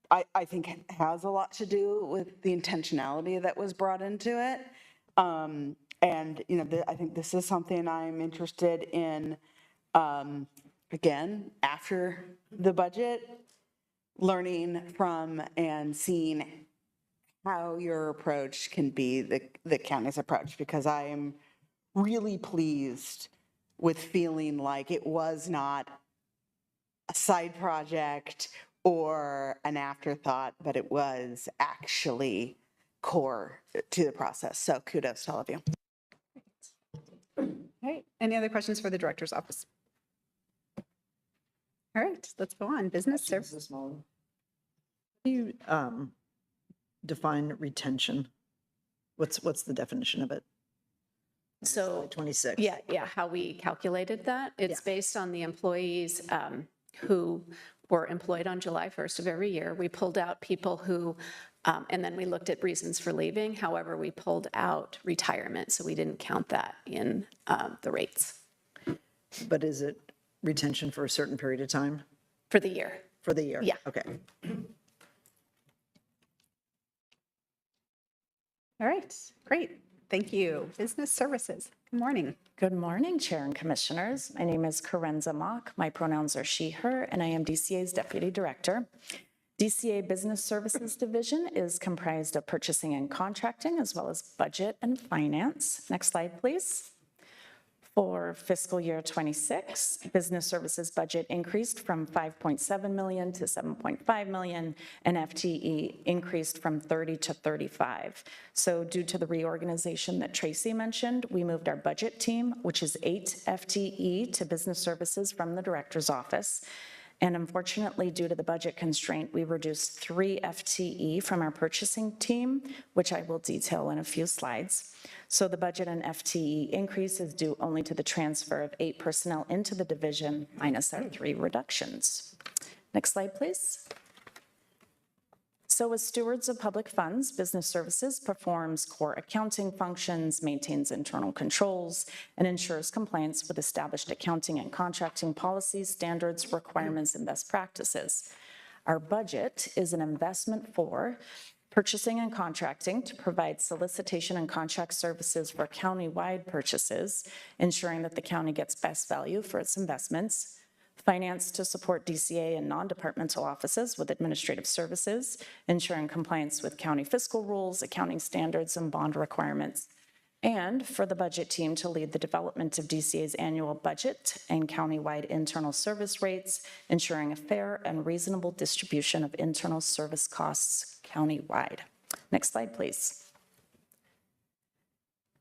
I think has a lot to do with the intentionality that was brought into it. And, you know, I think this is something I'm interested in, again, after the budget, learning from and seeing how your approach can be the county's approach, because I am really pleased with feeling like it was not a side project or an afterthought, but it was actually core to the process. So kudos to all of you. All right, any other questions for the director's office? All right, let's go on. Business services. How do you define retention? What's the definition of it? So Slide 26. Yeah, how we calculated that. It's based on the employees who were employed on July 1st of every year. We pulled out people who, and then we looked at reasons for leaving. However, we pulled out retirement, so we didn't count that in the rates. But is it retention for a certain period of time? For the year. For the year? Yeah. Okay. All right, great. Thank you. Business services. Good morning. Good morning, Chair and Commissioners. My name is Carenza Mock. My pronouns are she, her, and I am DCA's Deputy Director. DCA Business Services Division is comprised of purchasing and contracting, as well as budget and finance. Next slide, please. For fiscal year 26, business services budget increased from 5.7 million to 7.5 million, and FTE increased from 30 to 35. So due to the reorganization that Tracy mentioned, we moved our budget team, which is 8 FTE, to business services from the director's office. And unfortunately, due to the budget constraint, we reduced 3 FTE from our purchasing team, which I will detail in a few slides. So the budget and FTE increase is due only to the transfer of 8 personnel into the division minus our 3 reductions. Next slide, please. So as stewards of public funds, Business Services performs core accounting functions, maintains internal controls, and ensures compliance with established accounting and contracting policies, standards, requirements, and best practices. Our budget is an investment for purchasing and contracting to provide solicitation and contract services for county-wide purchases, ensuring that the county gets best value for its investments, finance to support DCA and non-departmental offices with administrative services, ensuring compliance with county fiscal rules, accounting standards, and bond requirements, and for the budget team to lead the development of DCA's annual budget and countywide internal service rates, ensuring a fair and reasonable distribution of internal service costs countywide. Next slide, please.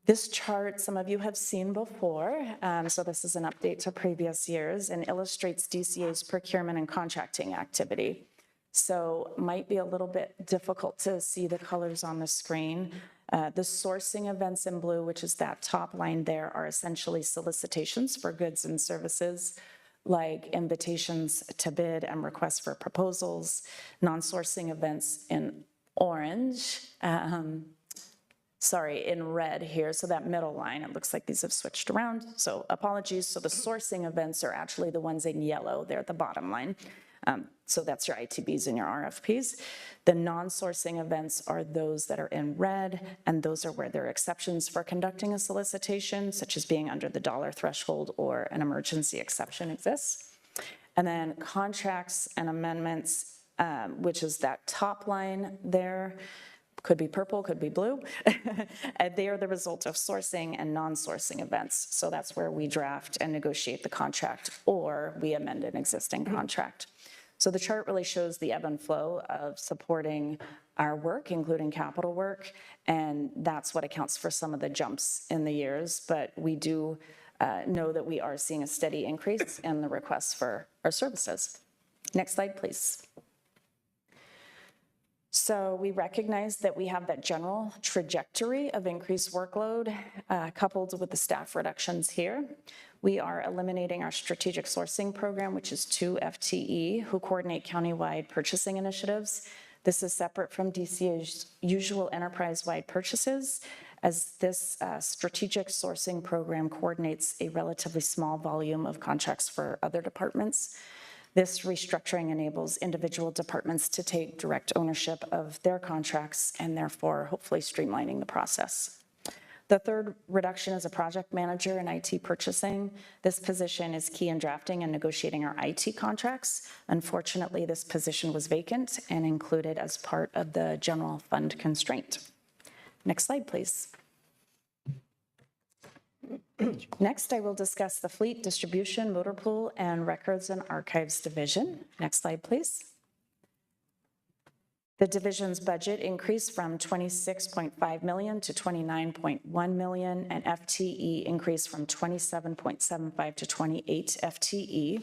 This chart, some of you have seen before, so this is an update to previous years and illustrates DCA's procurement and contracting activity. So might be a little bit difficult to see the colors on the screen. The sourcing events in blue, which is that top line there, are essentially solicitations for goods and services like invitations to bid and requests for proposals. Non-sourcing events in orange, in red here, so that middle line, it looks like these have switched around, so apologies. So the sourcing events are actually the ones in yellow there at the bottom line. So that's your ITBs and your RFPs. The non-sourcing events are those that are in red, and those are where there are exceptions for conducting a solicitation, such as being under the dollar threshold or an emergency exception exists. And then contracts and amendments, which is that top line there, could be purple, could be blue. They are the result of sourcing and non-sourcing events. So that's where we draft and negotiate the contract, or we amend an existing contract. So the chart really shows the ebb and flow of supporting our work, including capital work, and that's what accounts for some of the jumps in the years. But we do know that we are seeing a steady increase in the requests for our services. Next slide, please. So we recognize that we have that general trajectory of increased workload coupled with the staff reductions here. We are eliminating our strategic sourcing program, which is 2 FTE who coordinate countywide purchasing initiatives. This is separate from DCA's usual enterprise-wide purchases, as this strategic sourcing program coordinates a relatively small volume of contracts for other departments. This restructuring enables individual departments to take direct ownership of their contracts and therefore hopefully streamlining the process. The third reduction is a project manager in IT purchasing. This position is key in drafting and negotiating our IT contracts. Unfortunately, this position was vacant and included as part of the general fund constraint. Next slide, please. Next, I will discuss the Fleet Distribution, Motor Pool, and Records and Archives Division. Next slide, please. The division's budget increased from $26.5 million to $29.1 million, and FTE increased from 27.75 to 28 FTE.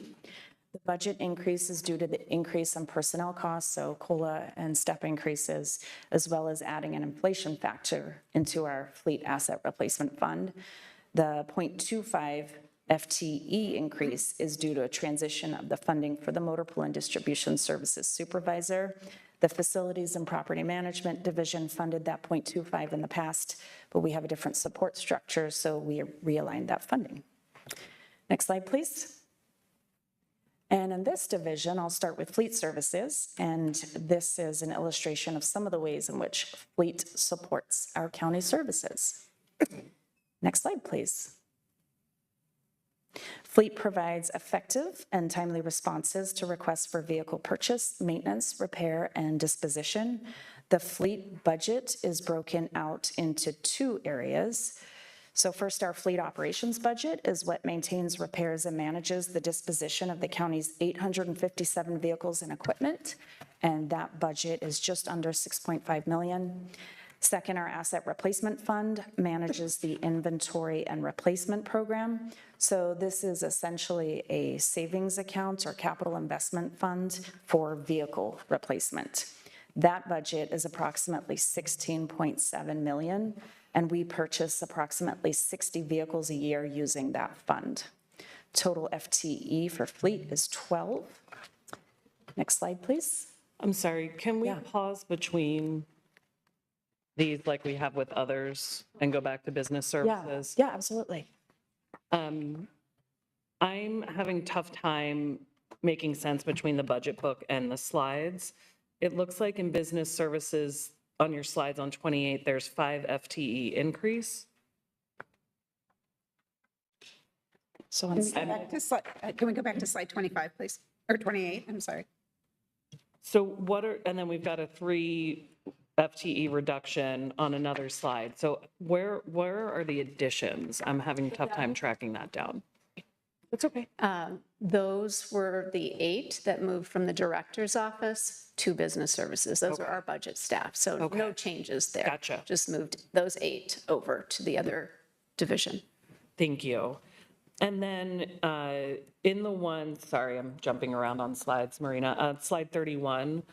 The budget increase is due to the increase in personnel costs, so COLA and step increases, as well as adding an inflation factor into our Fleet Asset Replacement Fund. The 0.25 FTE increase is due to a transition of the funding for the Motor Pool and Distribution Services Supervisor. The Facilities and Property Management Division funded that 0.25 in the past, but we have a different support structure, so we realigned that funding. Next slide, please. And in this division, I'll start with Fleet Services, and this is an illustration of some of the ways in which Fleet supports our county services. Next slide, please. Fleet provides effective and timely responses to requests for vehicle purchase, maintenance, repair, and disposition. The fleet budget is broken out into 2 areas. So first, our fleet operations budget is what maintains, repairs, and manages the disposition of the county's 857 vehicles and equipment, and that budget is just under $6.5 million. Second, our Asset Replacement Fund manages the inventory and replacement program. So this is essentially a savings account or capital investment fund for vehicle replacement. That budget is approximately $16.7 million, and we purchase approximately 60 vehicles a year using that fund. Total FTE for fleet is 12. Next slide, please. I'm sorry, can we pause between these like we have with others and go back to business services? Yeah, absolutely. I'm having tough time making sense between the budget book and the slides. It looks like in business services, on your slides on 28, there's 5 FTE increase. So Can we go back to can we go back to slide 25, please? Or 28, I'm sorry. So what are, and then we've got a 3 FTE reduction on another slide. So where are the additions? I'm having a tough time tracking that down. It's okay. Those were the 8 that moved from the director's office to business services. Those are our budget staff, so no changes there. Gotcha. Just moved those 8 over to the other division. Thank you. And then in the one, sorry, I'm jumping around on slides, Marina. Slide 31,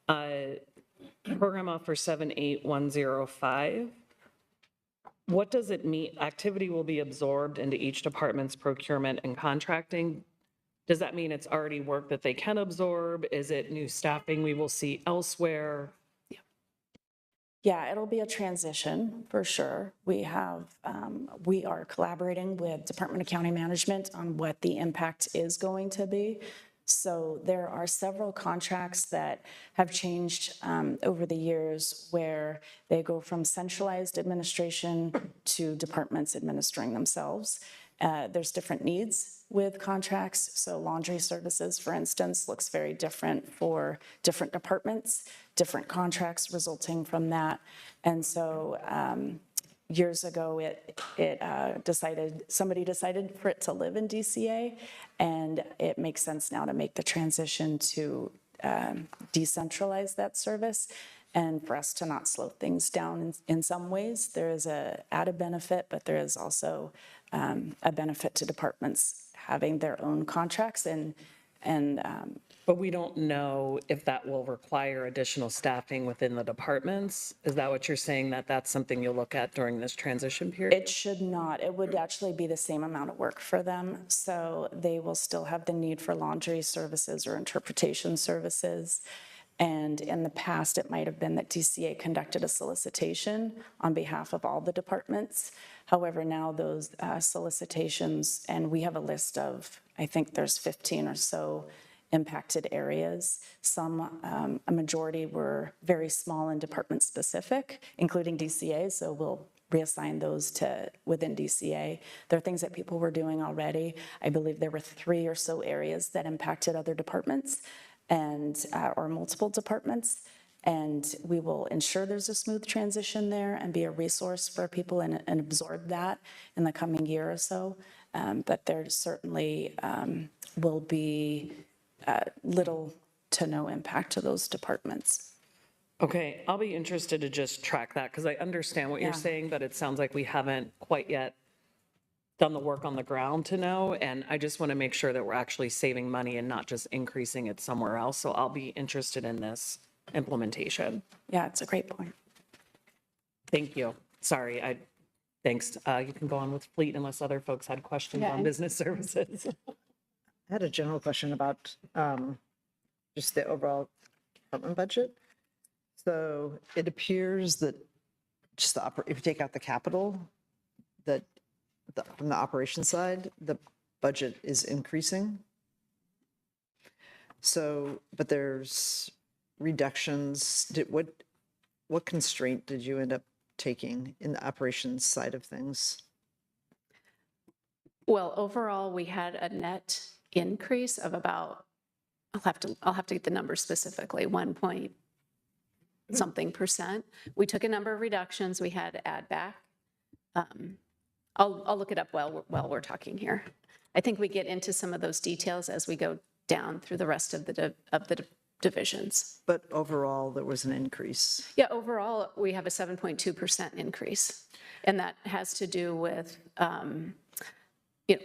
program offer 78105. What does it mean? Activity will be absorbed into each department's procurement and contracting. Does that mean it's already work that they can absorb? Is it new staffing we will see elsewhere? Yeah, it'll be a transition for sure. We are collaborating with Department of County Management on what the impact is going to be. So there are several contracts that have changed over the years where they go from centralized administration to departments administering themselves. There's different needs with contracts. So laundry services, for instance, looks very different for different departments, different contracts resulting from that. And so years ago, somebody decided for it to live in DCA, and it makes sense now to make the transition to decentralize that service. And for us to not slow things down in some ways, there is a added benefit, but there is also a benefit to departments having their own contracts But we don't know if that will require additional staffing within the departments. Is that what you're saying, that that's something you'll look at during this transition period? It should not. It would actually be the same amount of work for them. So they will still have the need for laundry services or interpretation services. And in the past, it might have been that DCA conducted a solicitation on behalf of all the departments. However, now those solicitations, and we have a list of, I think there's 15 or so impacted areas. Some, a majority were very small and department specific, including DCA, so we'll reassign those to within DCA. There are things that people were doing already. I believe there were 3 or so areas that impacted other departments and or multiple departments. And we will ensure there's a smooth transition there and be a resource for people and absorb that in the coming year or so. But there certainly will be little to no impact to those departments. Okay, I'll be interested to just track that because I understand what you're saying, but it sounds like we haven't quite yet done the work on the ground to know. And I just want to make sure that we're actually saving money and not just increasing it somewhere else. So I'll be interested in this implementation. Yeah, it's a great point. Thank you. Sorry, thanks. You can go on with fleet unless other folks had questions on business services. I had a general question about just the overall department budget. So it appears that just if you take out the capital, that from the operations side, the budget is increasing. So, but there's reductions. What constraint did you end up taking in the operations side of things? Well, overall, we had a net increase of about, I'll have to get the number specifically, 1.something%. We took a number of reductions. We had add back. I'll look it up while we're talking here. I think we get into some of those details as we go down through the rest of the divisions. But overall, there was an increase. Yeah, overall, we have a 7.2% increase. And that has to do with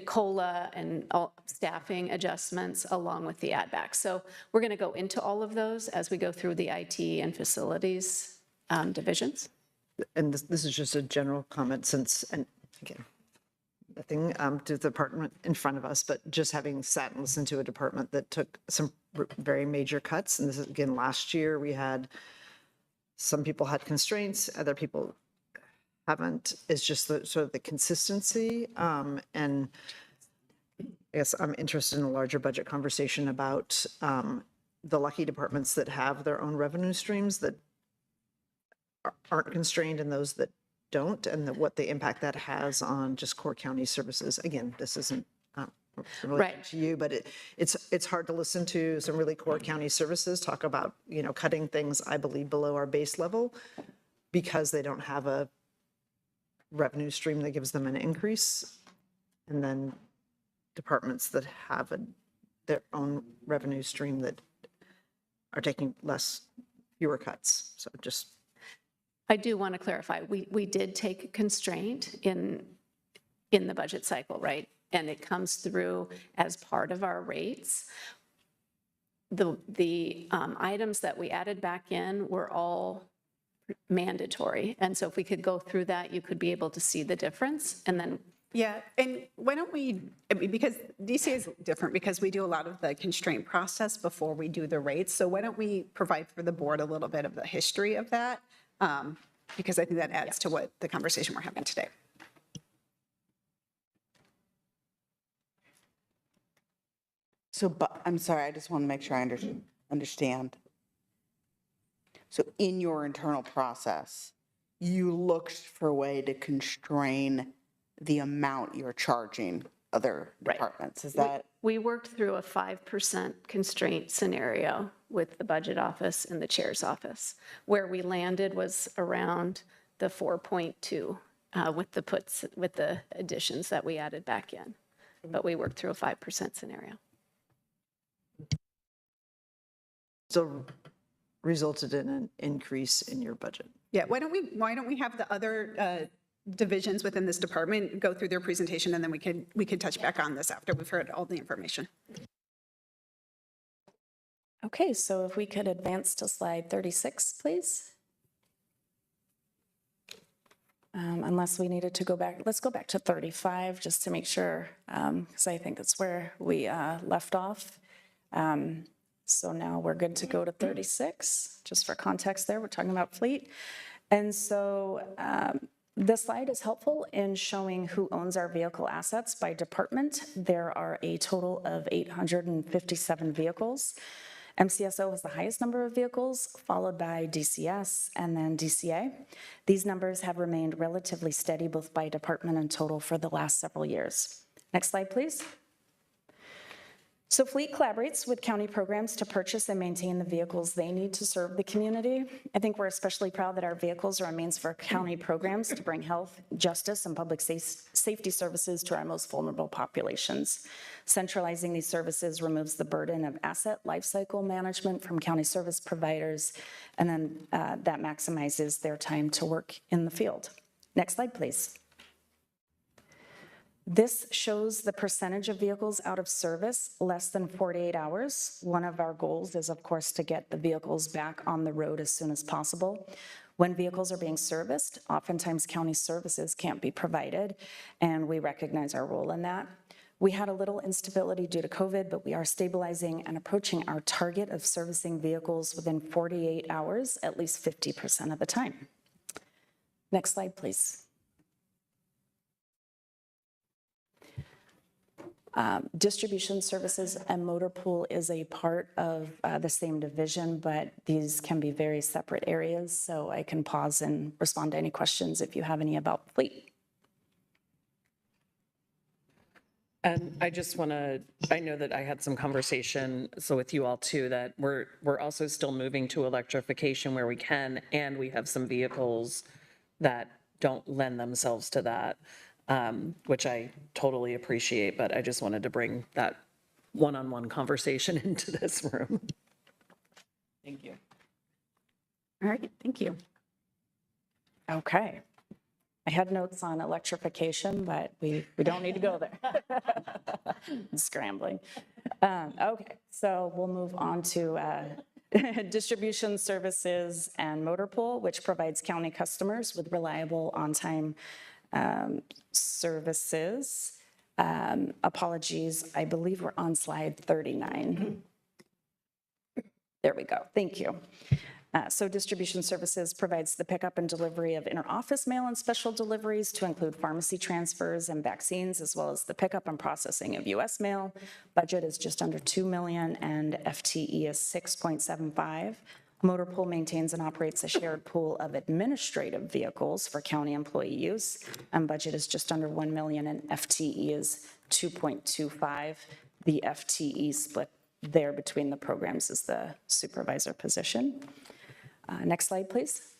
COLA and all staffing adjustments along with the add back. So we're going to go into all of those as we go through the IT and facilities divisions. And this is just a general comment since, and again, nothing to the department in front of us, but just having sat and listened to a department that took some very major cuts. And this is, again, last year we had, some people had constraints, other people haven't. It's just the sort of the consistency. And I guess I'm interested in a larger budget conversation about the lucky departments that have their own revenue streams that aren't constrained and those that don't, and what the impact that has on just core county services. Again, this isn't related to you, but it's hard to listen to some really core county services talk about, you know, cutting things, I believe, below our base level because they don't have a revenue stream that gives them an increase. And then departments that have their own revenue stream that are taking fewer cuts. So just. I do want to clarify, we did take a constraint in the budget cycle, right? And it comes through as part of our rates. The items that we added back in were all mandatory. And so if we could go through that, you could be able to see the difference. And then Yeah, and why don't we, I mean, because DCA is different because we do a lot of the constraint process before we do the rates. So why don't we provide for the board a little bit of the history of that? Because I think that adds to what the conversation we're having today. So, but, I'm sorry, I just want to make sure I understand. So in your internal process, you looked for a way to constrain the amount you're charging other departments, is that? we worked through a 5% constraint scenario with the budget office and the chair's office. Where we landed was around the 4.2 with the additions that we added back in. But we worked through a 5% scenario. Still resulted in an increase in your budget. Yeah, why don't we have the other divisions within this department go through their presentation, and then we could touch back on this after we've heard all the information. Okay, so if we could advance to slide 36, please. Unless we needed to go back, let's go back to 35 just to make sure, because I think that's where we left off. So now we're good to go to 36. Just for context there, we're talking about fleet. And so this slide is helpful in showing who owns our vehicle assets by department. There are a total of 857 vehicles. MCSO has the highest number of vehicles, followed by DCS and then DCA. These numbers have remained relatively steady both by department and total for the last several years. Next slide, please. So Fleet collaborates with county programs to purchase and maintain the vehicles they need to serve the community. I think we're especially proud that our vehicles are a means for county programs to bring health, justice, and public safety services to our most vulnerable populations. Centralizing these services removes the burden of asset lifecycle management from county service providers, and then that maximizes their time to work in the field. Next slide, please. This shows the percentage of vehicles out of service less than 48 hours. One of our goals is, of course, to get the vehicles back on the road as soon as possible. When vehicles are being serviced, oftentimes county services can't be provided, and we recognize our role in that. We had a little instability due to COVID, but we are stabilizing and approaching our target of servicing vehicles within 48 hours, at least 50% of the time. Next slide, please. Distribution services and motor pool is a part of the same division, but these can be very separate areas. So I can pause and respond to any questions if you have any about fleet. And I just want to, I know that I had some conversation, so with you all too, that we're also still moving to electrification where we can, and we have some vehicles that don't lend themselves to that. Which I totally appreciate, but I just wanted to bring that one-on-one conversation into this room. Thank you. All right, thank you. Okay. I had notes on electrification, but we don't need to go there. I'm scrambling. Okay, so we'll move on to distribution services and motor pool, which provides county customers with reliable on-time services. Apologies, I believe we're on slide 39. There we go. Thank you. So distribution services provides the pickup and delivery of interoffice mail and special deliveries to include pharmacy transfers and vaccines, as well as the pickup and processing of US mail. Budget is just under 2 million and FTE is 6.75. Motor Pool maintains and operates a shared pool of administrative vehicles for county employee use. And budget is just under 1 million and FTE is 2.25. The FTE split there between the programs is the supervisor position. Next slide, please.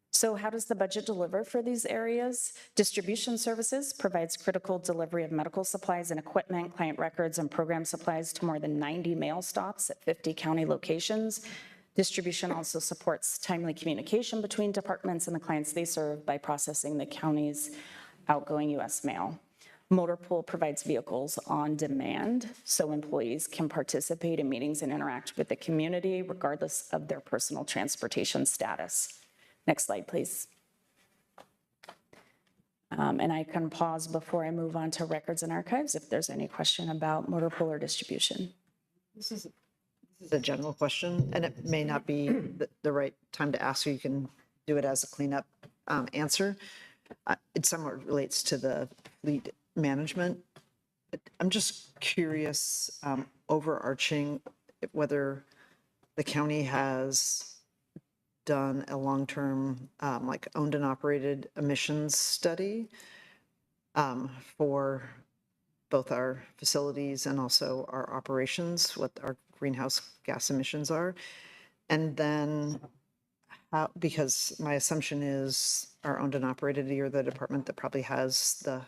So how does the budget deliver for these areas? Distribution services provides critical delivery of medical supplies and equipment, client records, and program supplies to more than 90 mail stops at 50 county locations. Distribution also supports timely communication between departments and the clients they serve by processing the county's outgoing US mail. Motor Pool provides vehicles on demand so employees can participate in meetings and interact with the community regardless of their personal transportation status. Next slide, please. And I can pause before I move on to records and archives if there's any question about Motor Pool or distribution. This is a general question, and it may not be the right time to ask, so you can do it as a cleanup answer. It somewhat relates to the fleet management. I'm just curious, overarching, whether the county has done a long-term, like owned and operated emissions study for both our facilities and also our operations, what our greenhouse gas emissions are. And then how, because my assumption is our owned and operated, you're the department that probably has the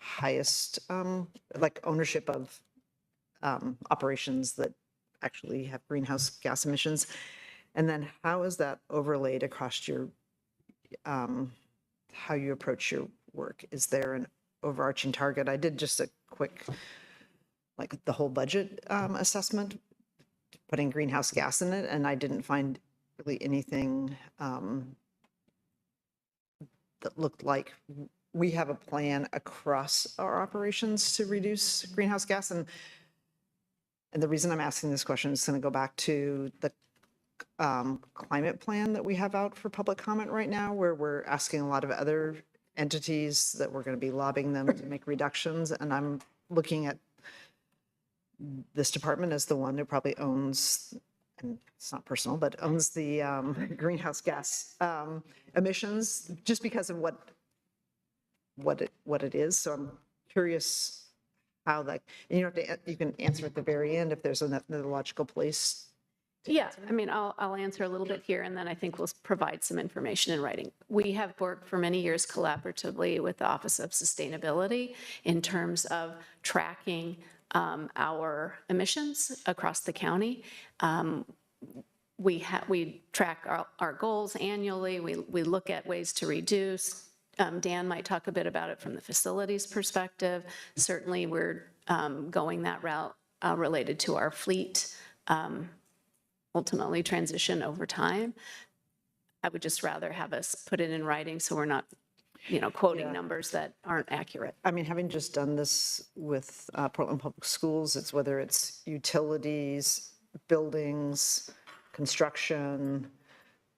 highest like ownership of operations that actually have greenhouse gas emissions. And then how is that overlaid across your how you approach your work? Is there an overarching target? I did just a quick, like the whole budget assessment, putting greenhouse gas in it, and I didn't find really anything that looked like we have a plan across our operations to reduce greenhouse gas. And the reason I'm asking this question is going to go back to the climate plan that we have out for public comment right now, where we're asking a lot of other entities that we're going to be lobbying them to make reductions. And I'm looking at this department as the one who probably owns, and it's not personal, but owns the greenhouse gas emissions, just because of what it is. So I'm curious how that, and you can answer at the very end if there's another logical place. Yeah, I mean, I'll answer a little bit here, and then I think we'll provide some information in writing. We have worked for many years collaboratively with the Office of Sustainability in terms of tracking our emissions across the county. We track our goals annually. We look at ways to reduce. Dan might talk a bit about it from the facilities perspective. Certainly, we're going that route related to our fleet, ultimately transition over time. I would just rather have us put it in writing so we're not, quoting numbers that aren't accurate. I mean, having just done this with Portland Public Schools, it's whether it's utilities, buildings, construction,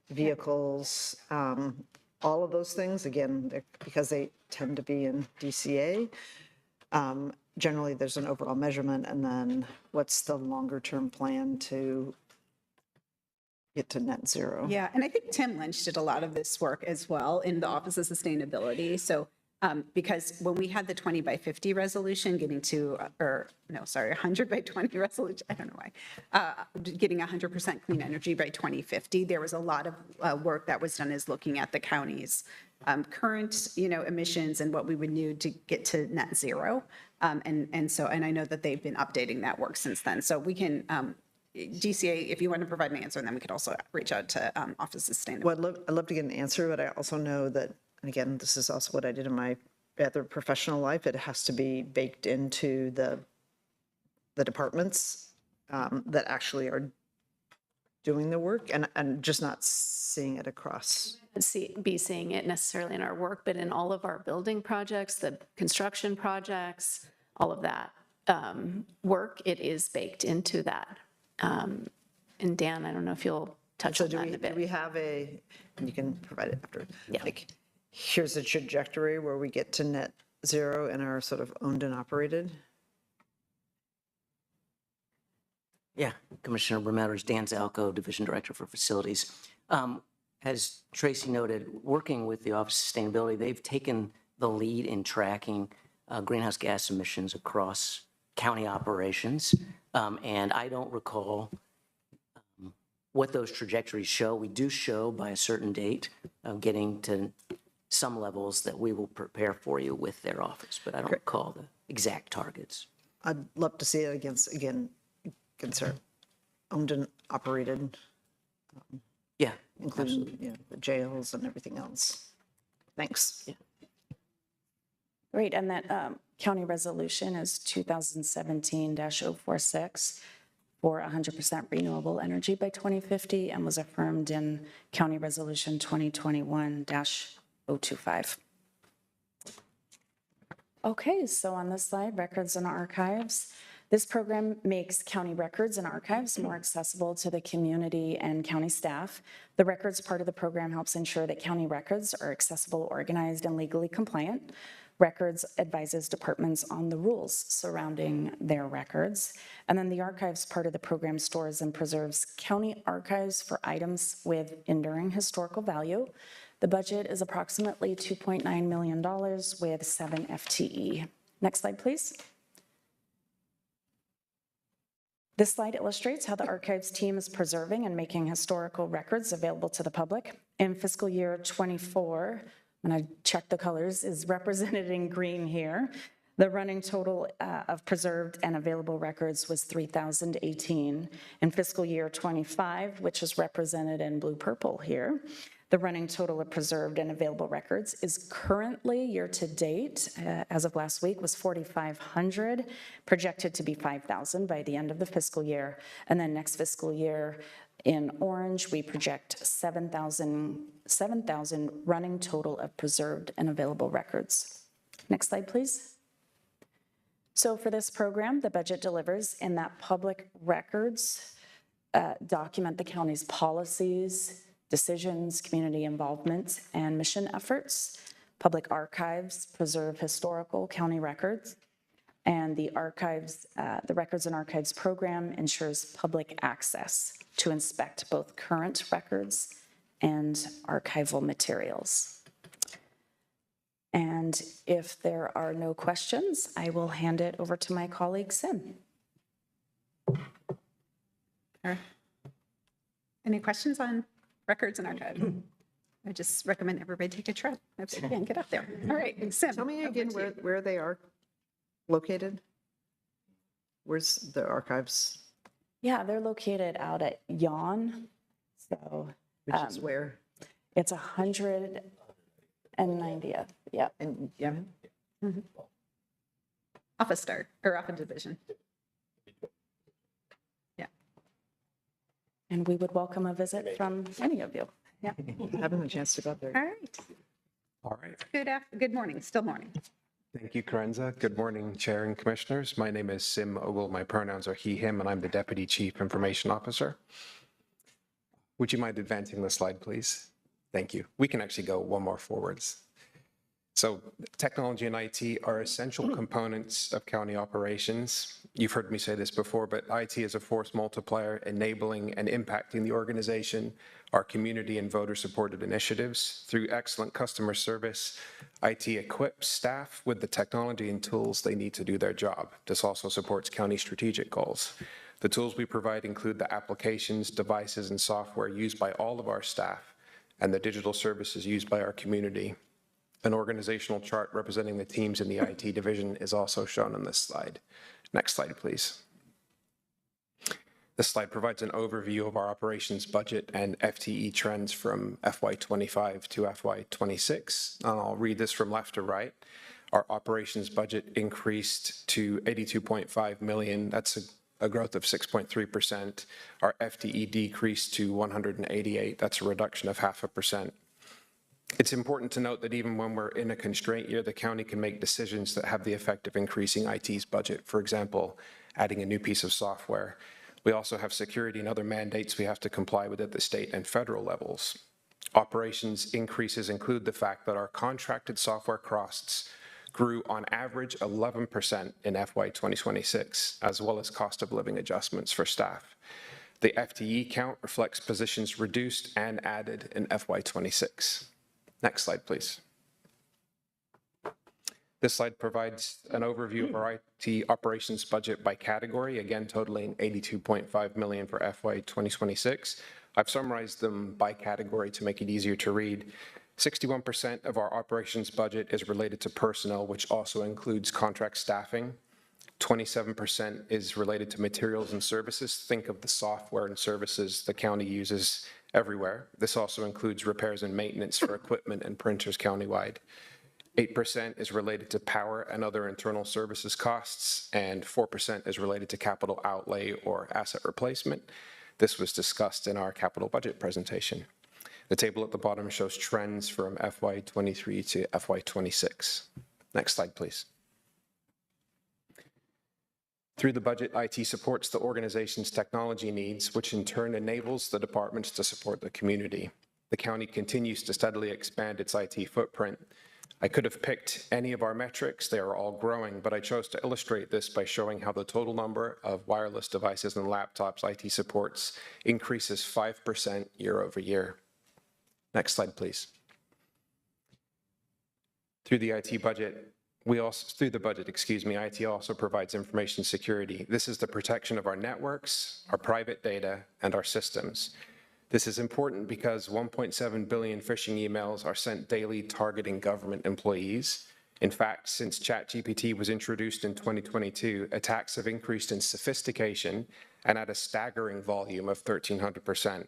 vehicles, all of those things, again, because they tend to be in DCA, generally there's an overall measurement, and then what's the longer term plan to get to net zero? Yeah, and I think Tim Lynch did a lot of this work as well in the Office of Sustainability. So because when we had the 20 by 50 resolution getting to, 100 by 20 resolution, I don't know why, getting 100% clean energy by 2050, there was a lot of work that was done is looking at the county's current, emissions and what we would need to get to net zero. And I know that they've been updating that work since then. So we can, DCA, if you want to provide an answer, and then we could also reach out to Office of Sustainability. Well, I'd love to get an answer, but I also know that, and again, this is also what I did in my other professional life, it has to be baked into the departments that actually are doing the work, and just not seeing it across. Be seeing it necessarily in our work, but in all of our building projects, the construction projects, all of that work, it is baked into that And Dan, I don't know if you'll touch So on that in a do bit. we have and you can provide it after, like, here's a trajectory where we get to net zero in our sort of owned and operated? Yeah, Commissioner Brometters, Dan Zalco, Division Director for Facilities. As Tracy noted, working with the Office of Sustainability, they've taken the lead in tracking greenhouse gas emissions across county operations. And I don't recall what those trajectories show. We do show by a certain date getting to some levels that we will prepare for you with their office, but I don't recall the exact targets. I'd love to see it against our owned and operated. Yeah, including, you know, the jails and everything else. Thanks. Yeah. Great, and that county resolution is 2017-046 for 100% renewable energy by 2050 and was affirmed in County Resolution 2021-025. Okay, so on this slide, records and archives. This program makes county records and archives more accessible to the community and county staff. The records part of the program helps ensure that county records are accessible, organized, and legally compliant. Records advises departments on the rules surrounding their records. And then the archives part of the program stores and preserves county archives for items with enduring historical value. The budget is approximately $2.9 million with 7 FTE. Next slide, please. This slide illustrates how the archives team is preserving and making historical records available to the public. In fiscal year 24, and I checked the colors, is represented in green here. The running total of preserved and available records was 3,018. In fiscal year 25, which is represented in blue-purple here, the running total of preserved and available records is currently year-to-date, as of last week, was 4,500, projected to be 5,000 by the end of the fiscal year. And then next fiscal year, in orange, we project 7,000 running total of preserved and available records. Next slide, please. So for this program, the budget delivers in that public records document the county's policies, decisions, community involvement, and mission efforts. Public archives preserve historical county records, and the archives, the Records and Archives program ensures public access to inspect both current records and archival materials. And if there are no questions, I will hand it over to my colleague, Sim. Any questions on records and archives? I just recommend everybody take a trip if they can get up there. All right, Sim. Tell me again where they are located? Where's the archives? Yeah, they're located out at Yon. So, which is where? It's 190th. Yep. And yeah. Off a start or off a division. Yeah. And we would welcome a visit from any of you. Yeah. Having a chance to go up there. All right. All right. Good morning. Still morning. Thank you, Karenza. Good morning, Chair and Commissioners. My name is Sim Ogle. My pronouns are he, him, and I'm the Deputy Chief Information Officer. Would you mind advancing the slide, please? Thank you. We can actually go one more forwards. So technology and IT are essential components of county operations. You've heard me say this before, but IT is a force multiplier enabling and impacting the organization, our community and voter-supported initiatives. Through excellent customer service, IT equips staff with the technology and tools they need to do their job. This also supports county strategic goals. The tools we provide include the applications, devices, and software used by all of our staff and the digital services used by our community. An organizational chart representing the teams in the IT division is also shown on this slide. Next slide, please. This slide provides an overview of our operations budget and FTE trends from FY25 to FY26. And I'll read this from left to right. Our operations budget increased to $82.5 million. That's a growth of 6.3%. Our FTE decreased to 188. That's a reduction of 0.5%. It's important to note that even when we're in a constraint year, the county can make decisions that have the effect of increasing IT's budget. For example, adding a new piece of software We also have security and other mandates we have to comply with at the state and federal levels. Operations increases include the fact that our contracted software costs grew on average 11% in FY 2026, as well as cost of living adjustments for staff. The FTE count reflects positions reduced and added in FY 26. Next slide, please. This slide provides an overview of our IT operations budget by category, again totaling $82.5 million for FY 2026. I've summarized them by category to make it easier to read. 61% of our operations budget is related to personnel, which also includes contract staffing. 27% is related to materials and services. Think of the software and services the county uses everywhere. This also includes repairs and maintenance for equipment and printers countywide. 8% is related to power and other internal services costs, and 4% is related to capital outlay or asset replacement. This was discussed in our capital budget presentation. The table at the bottom shows trends from FY 23 to FY 26. Next slide, please. Through the budget, IT supports the organization's technology needs, which in turn enables the departments to support the community. The county continues to steadily expand its IT footprint. I could have picked any of our metrics, they are all growing, but I chose to illustrate this by showing how the total number of wireless devices and laptops IT supports increases 5% year over year. Next slide, please. Through the budget, IT also provides information security. This is the protection of our networks, our private data, and our systems. This is important because 1.7 billion phishing emails are sent daily targeting government employees. In fact, since ChatGPT was introduced in 2022, attacks have increased in sophistication and at a staggering volume of 1,300%.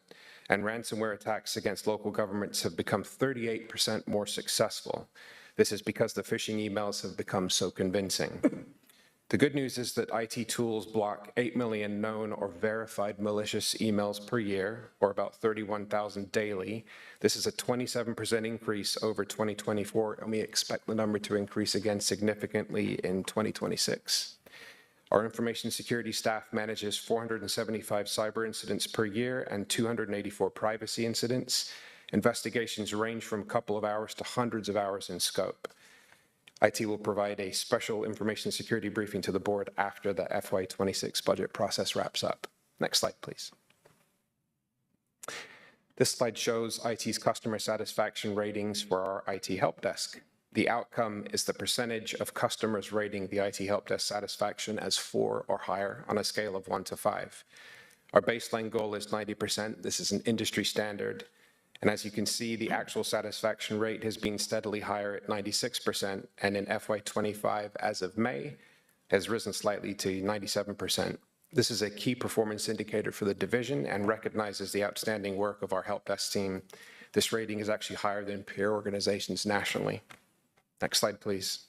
And ransomware attacks against local governments have become 38% more successful. This is because the phishing emails have become so convincing. The good news is that IT tools block 8 million known or verified malicious emails per year, or about 31,000 daily. This is a 27% increase over 2024, and we expect the number to increase again significantly in 2026. Our information security staff manages 475 cyber incidents per year and 284 privacy incidents. Investigations range from a couple of hours to hundreds of hours in scope. IT will provide a special information security briefing to the board after the FY 26 budget process wraps up. Next slide, please. This slide shows IT's customer satisfaction ratings for our IT help desk. The outcome is the percentage of customers rating the IT help desk satisfaction as 4 or higher on a scale of 1 to 5. Our baseline goal is 90%. This is an industry standard. And as you can see, the actual satisfaction rate has been steadily higher at 96%, and in FY 25, as of May, has risen slightly to 97%. This is a key performance indicator for the division and recognizes the outstanding work of our help desk team. This rating is actually higher than peer organizations nationally. Next slide, please.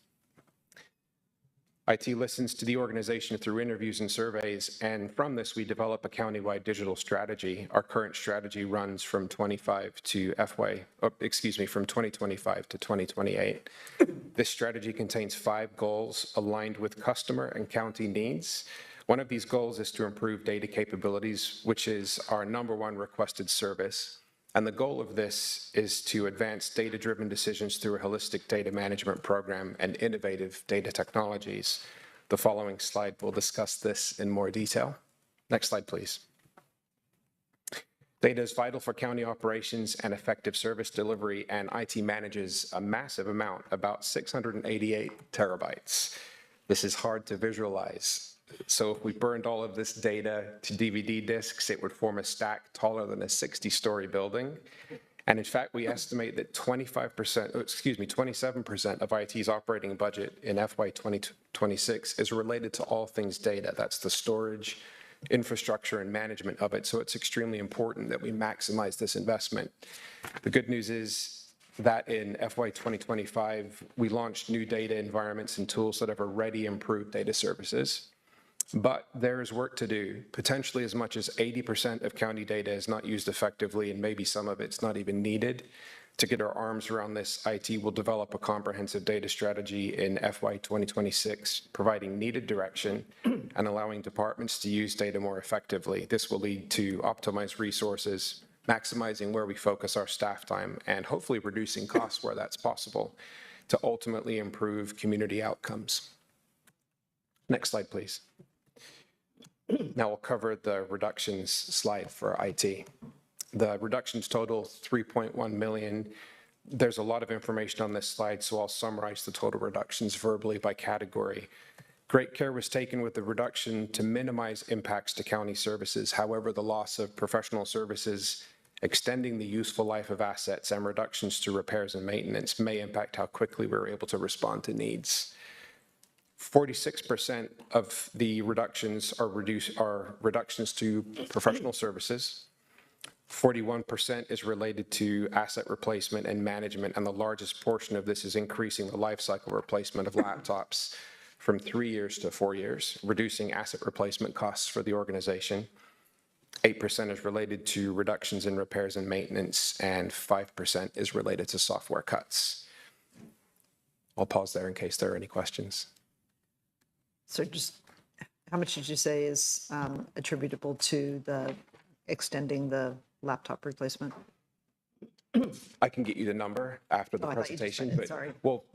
IT listens to the organization through interviews and surveys, and from this we develop a countywide digital strategy. Our current strategy runs from 2025 to 2028. This strategy contains 5 goals aligned with customer and county needs. One of these goals is to improve data capabilities, which is our #1 requested service. And the goal of this is to advance data-driven decisions through a holistic data management program and innovative data technologies. The following slide will discuss this in more detail. Next slide, please. Data is vital for county operations and effective service delivery, and IT manages a massive amount, about 688 terabytes. This is hard to visualize. So if we burned all of this data to DVD disks, it would form a stack taller than a 60-story building. And in fact, we estimate that 27% of IT's operating budget in FY 2026 is related to all things data. That's the storage, infrastructure, and management of it. So it's extremely important that we maximize this investment. The good news is that in FY 2025, we launched new data environments and tools that have already improved data services. But there is work to do. Potentially as much as 80% of county data is not used effectively, and maybe some of it's not even needed. To get our arms around this, IT will develop a comprehensive data strategy in FY 2026, providing needed direction and allowing departments to use data more effectively. This will lead to optimized resources, maximizing where we focus our staff time, and hopefully reducing costs where that's possible to ultimately improve community outcomes. Next slide, please. Now we'll cover the reductions slide for IT. The reductions total 3.1 million. There's a lot of information on this slide, so I'll summarize the total reductions verbally by category. Great care was taken with the reduction to minimize impacts to county services. However, the loss of professional services, extending the useful life of assets, and reductions to repairs and maintenance may impact how quickly we're able to respond to needs. 46% of the reductions are reductions to professional services. 41% is related to asset replacement and management, and the largest portion of this is increasing the life cycle replacement of laptops from 3 years to 4 years, reducing asset replacement costs for the organization. 8% is related to reductions in repairs and maintenance, and 5% is related to software cuts. I'll pause there in case there are any questions. So just, how much did you say is attributable to the extending the laptop replacement? I can get you the number after the Oh, I thought you just presentation, said it, but sorry. well,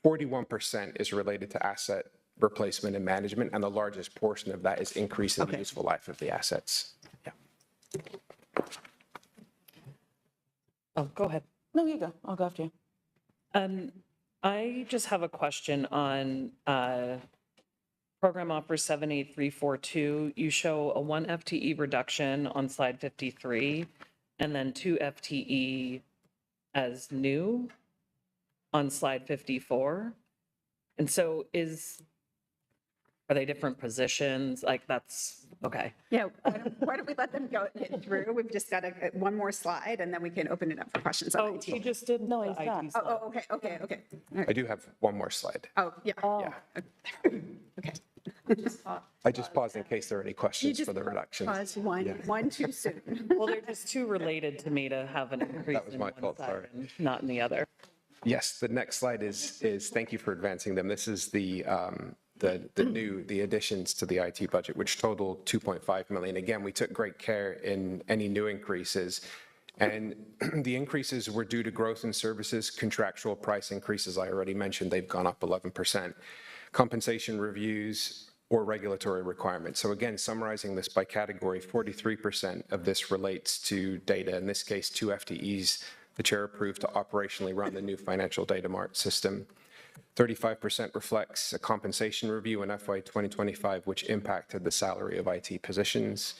41% is related to asset replacement and management, and the largest portion of that is increasing the useful life of the assets. Yeah. Oh, go ahead. No, you go. I'll go after you. I just have a question on Program Offer 78342. You show a 1 FTE reduction on slide 53, and then 2 FTE as new on slide 54. And so are they different positions? Like that's, okay. Yeah, why don't we let them go through? We've just got one more slide, and then we can open it up for questions on Oh, IT. he just did No, the he's not. IT Oh, slide. okay. I do have one more slide. Oh, yeah. Yeah. Okay. I just paused in case there are any You questions just for the reductions. paused one too soon. Well, they're just too related to me to have an increase That was in my one fault, side sorry. and not in the other. Yes, the next slide is thank you for advancing them. This is the additions to the IT budget, which total 2.5 million. Again, we took great care in any new increases. And the increases were due to growth in services, contractual price increases. I already mentioned they've gone up 11%. Compensation reviews or regulatory requirements. So again, summarizing this by category, 43% of this relates to data, in this case, 2 FTEs the chair approved to operationally run the new financial data mart system. 35% reflects a compensation review in FY 2025, which impacted the salary of IT positions.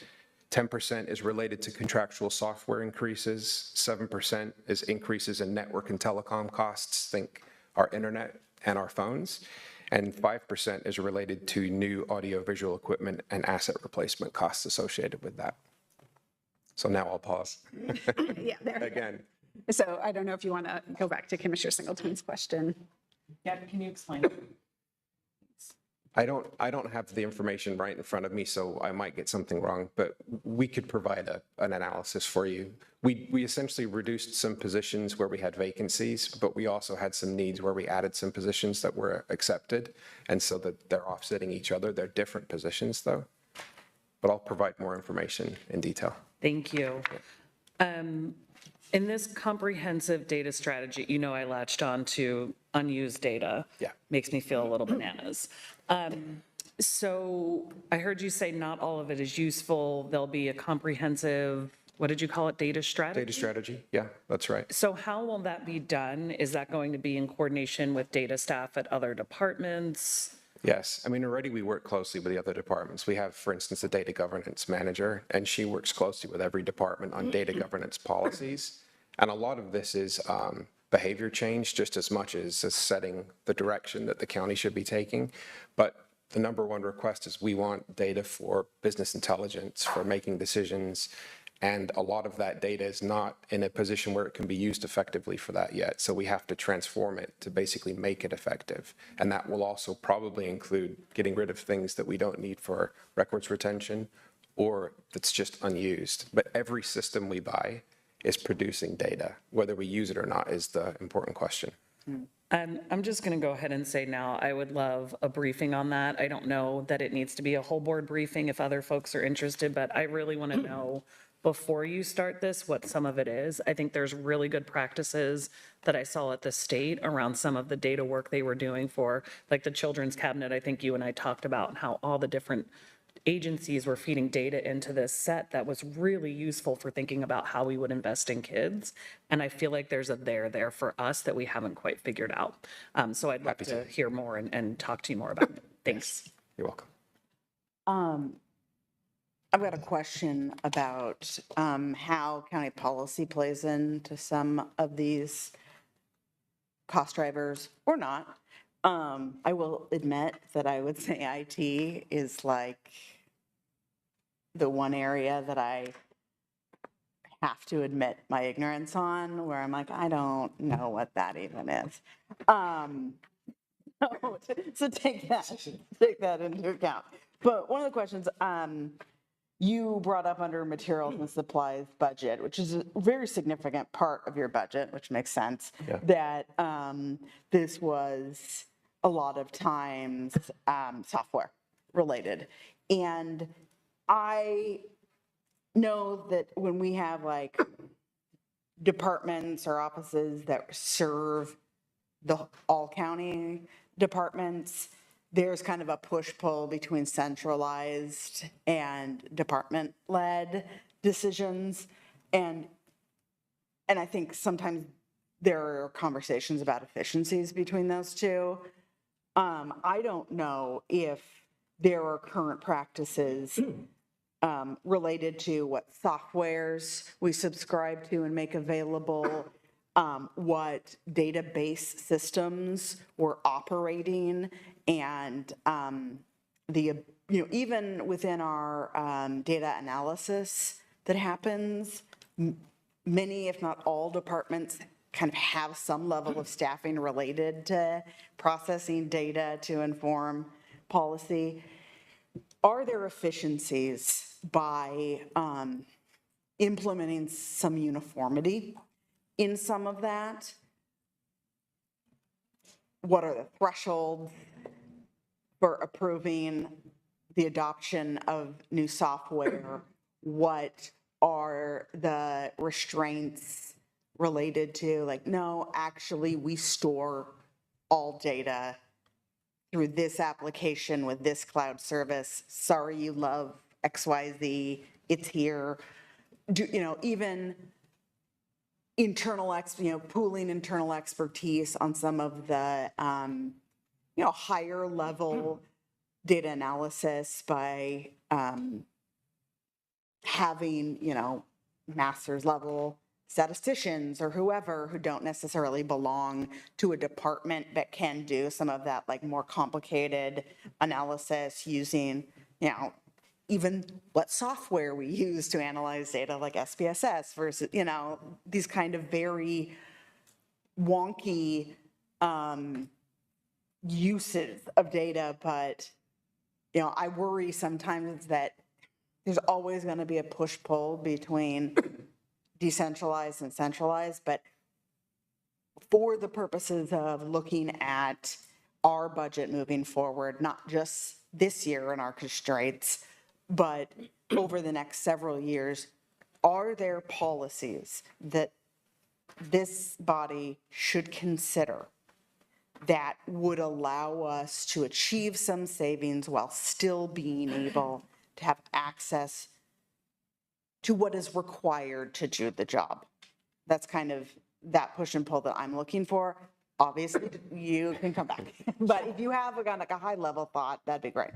10% is related to contractual software increases. 7% is increases in network and telecom costs, think our internet and our phones. And 5% is related to new audiovisual equipment and asset replacement costs associated with that. So now I'll pause. Yeah, there. Again. So I don't know if you want to go back to Commissioner Singleton's question. Yeah, can you explain? I don't have the information right in front of me, so I might get something wrong, but we could provide an analysis for you. We essentially reduced some positions where we had vacancies, but we also had some needs where we added some positions that were accepted, and so that they're offsetting each other. They're different positions, though. But I'll provide more information in detail. Thank you. In this comprehensive data strategy, you know I latched on to unused data. Yeah. Makes me feel a little bananas. So I heard you say not all of it is useful. There'll be a comprehensive, what did you call it, data strategy? Data strategy, yeah, that's right. So how will that be done? Is that going to be in coordination with data staff at other departments? Yes, I mean, already we work closely with the other departments. We have, for instance, a data governance manager, and she works closely with every department on data governance policies. And a lot of this is behavior change, just as much as setting the direction that the county should be taking. But the number one request is we want data for business intelligence, for making decisions. And a lot of that data is not in a position where it can be used effectively for that yet. So we have to transform it to basically make it effective. And that will also probably include getting rid of things that we don't need for records retention or that's just unused. But every system we buy is producing data. Whether we use it or not is the important question. I'm just going to go ahead and say now, I would love a briefing on that. I don't know that it needs to be a whole board briefing if other folks are interested, but I really want to know before you start this what some of it is. I think there's really good practices that I saw at the state around some of the data work they were doing for, like the children's cabinet. I think you and I talked about how all the different agencies were feeding data into this set that was really useful for thinking about how we would invest in kids. And I feel like there's a there for us that we haven't quite figured out. So I'd love to hear more and talk to you more about it. Thanks. You're welcome. I've got a question about how county policy plays into some of these cost drivers or not. I will admit that I would say IT is like the one area that I have to admit my ignorance on, where I'm like, I don't know what that even is. So take that into account. But one of the questions you brought up under materials and supplies budget, which is a very significant part of your budget, which makes sense, that this was a lot of times software related. And I know that when we have like departments or offices that serve the all county departments, there's kind of a push-pull between centralized and department-led decisions. And I think sometimes there are conversations about efficiencies between those two. I don't know if there are current practices related to what softwares we subscribe to and make available, what database systems we're operating, and even within our data analysis that happens, many, if not all departments kind of have some level of staffing related to processing data to inform policy. Are there efficiencies by implementing some uniformity in some of that? What are the thresholds for approving the adoption of new software? What are the restraints related to, like, no, actually we store all data through this application with this cloud service. Sorry, you love XYZ, it's here. Even internal, pooling internal expertise on some of the, higher level data analysis by having, master's level statisticians or whoever who don't necessarily belong to a department but can do some of that like more complicated analysis using, even what software we use to analyze data like SPSS versus, these kind of very wonky uses of data. But, I worry sometimes that there's always going to be a push-pull between decentralized and centralized, but for the purposes of looking at our budget moving forward, not just this year and our constraints, but over the next several years, are there policies that this body should consider that would allow us to achieve some savings while still being able to have access to what is required to do the job? That's kind of that push and pull that I'm looking for. Obviously, you can come back. But if you have like a high level thought, that'd be great.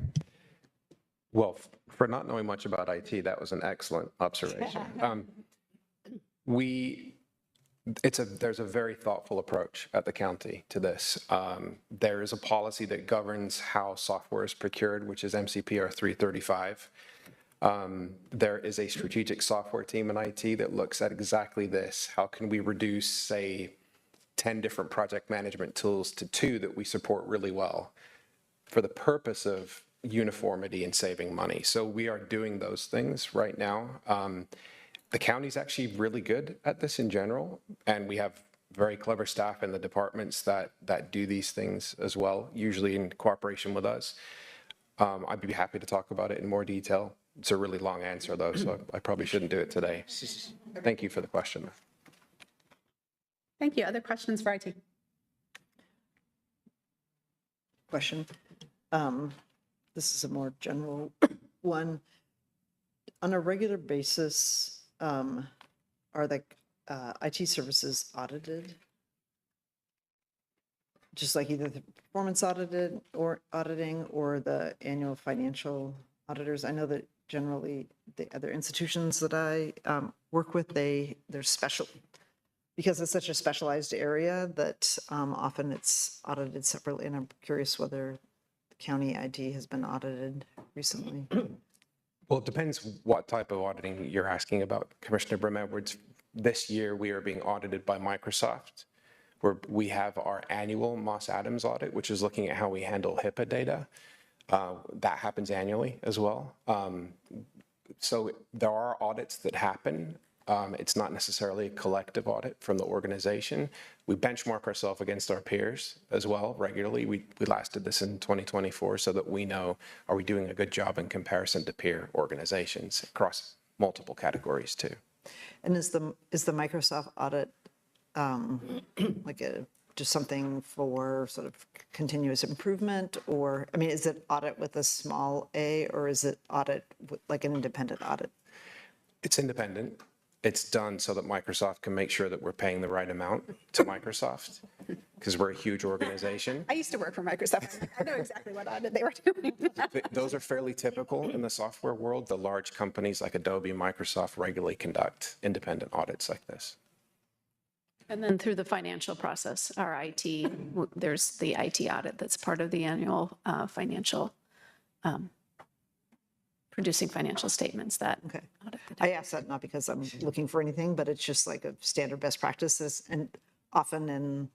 Well, for not knowing much about IT, that was an excellent observation. There's a very thoughtful approach at the county to this. There is a policy that governs how software is procured, which is MCPR 335. There is a strategic software team in IT that looks at exactly this. How can we reduce, say, 10 different project management tools to 2 that we support really well for the purpose of uniformity and saving money? So we are doing those things right now. The county's actually really good at this in general, and we have very clever staff in the departments that do these things as well, usually in cooperation with us. I'd be happy to talk about it in more detail. It's a really long answer, though, so I probably shouldn't do it today. Thank you for the question. Thank you. Other questions for IT? Question. This is a more general one. On a regular basis, are the IT services audited? Just like either the performance auditing or the annual financial auditors? I know that generally the other institutions that I work with, they're special, because it's such a specialized area that often it's audited separately, and I'm curious whether the county IT has been audited recently. Well, it depends what type of auditing you're asking about, Commissioner Brim-Edwards. This year, we are being audited by Microsoft, where we have our annual Moss Adams audit, which is looking at how we handle HIPAA data. That happens annually as well. So there are audits that happen. It's not necessarily a collective audit from the organization. We benchmark ourselves against our peers as well regularly. We last did this in 2024 so that we know, are we doing a good job in comparison to peer organizations across multiple categories too. And is the Microsoft audit like just something for sort of continuous improvement, or, I mean, is it audit with a small a, or is it audit like an independent audit? It's independent. It's done so that Microsoft can make sure that we're paying the right amount to Microsoft, because we're a huge organization. I used to work for Microsoft. I know exactly what audit they were doing. Those are fairly typical in the software world. The large companies like Adobe, Microsoft regularly conduct independent audits like this. And then through the financial process, our IT, there's the IT audit that's part of the annual financial, producing financial statements that. Okay. I ask that not because I'm looking for anything, but it's just like a standard best practices. And often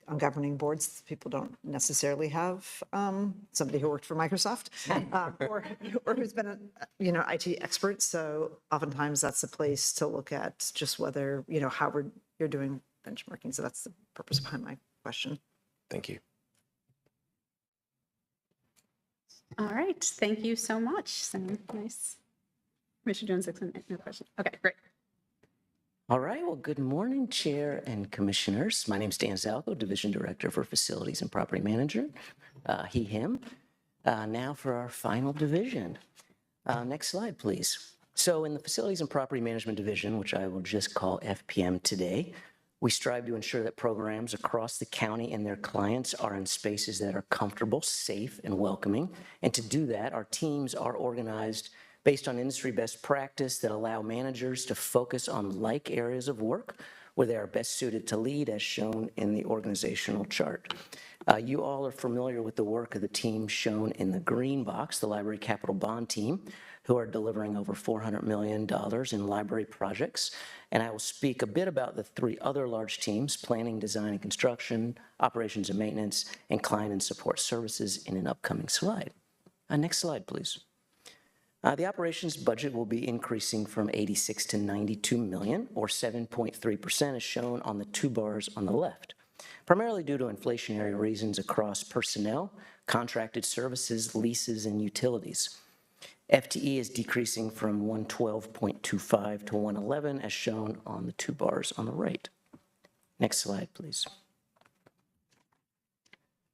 on governing boards, people don't necessarily have somebody who worked for Microsoft or who's been an IT expert. So oftentimes that's a place to look at just whether, how you're doing benchmarking. So that's the purpose behind my question. Thank you. All right, thank you so much. So nice. Commissioner Jones-Dixon, no question. Okay, great. All right, well, good morning, Chair and Commissioners. My name is Dan Zalko, Division Director for Facilities and Property Manager, he, him. Now for our final division. Next slide, please. So in the Facilities and Property Management Division, which I will just call FPM today, we strive to ensure that programs across the county and their clients are in spaces that are comfortable, safe, and welcoming. And to do that, our teams are organized based on industry best practice that allow managers to focus on like areas of work where they are best suited to lead, as shown in the organizational chart. You all are familiar with the work of the team shown in the green box, the Library Capital Bond team, who are delivering over $400 million in library projects. And I will speak a bit about the three other large teams: planning, design, and construction, operations and maintenance, and client and support services in an upcoming slide. Next slide, please. The operations budget will be increasing from 86 to 92 million, or 7.3%, as shown on the two bars on the left, primarily due to inflationary reasons across personnel, contracted services, leases, and utilities. FTE is decreasing from 112.25 to 111, as shown on the two bars on the right. Next slide, please.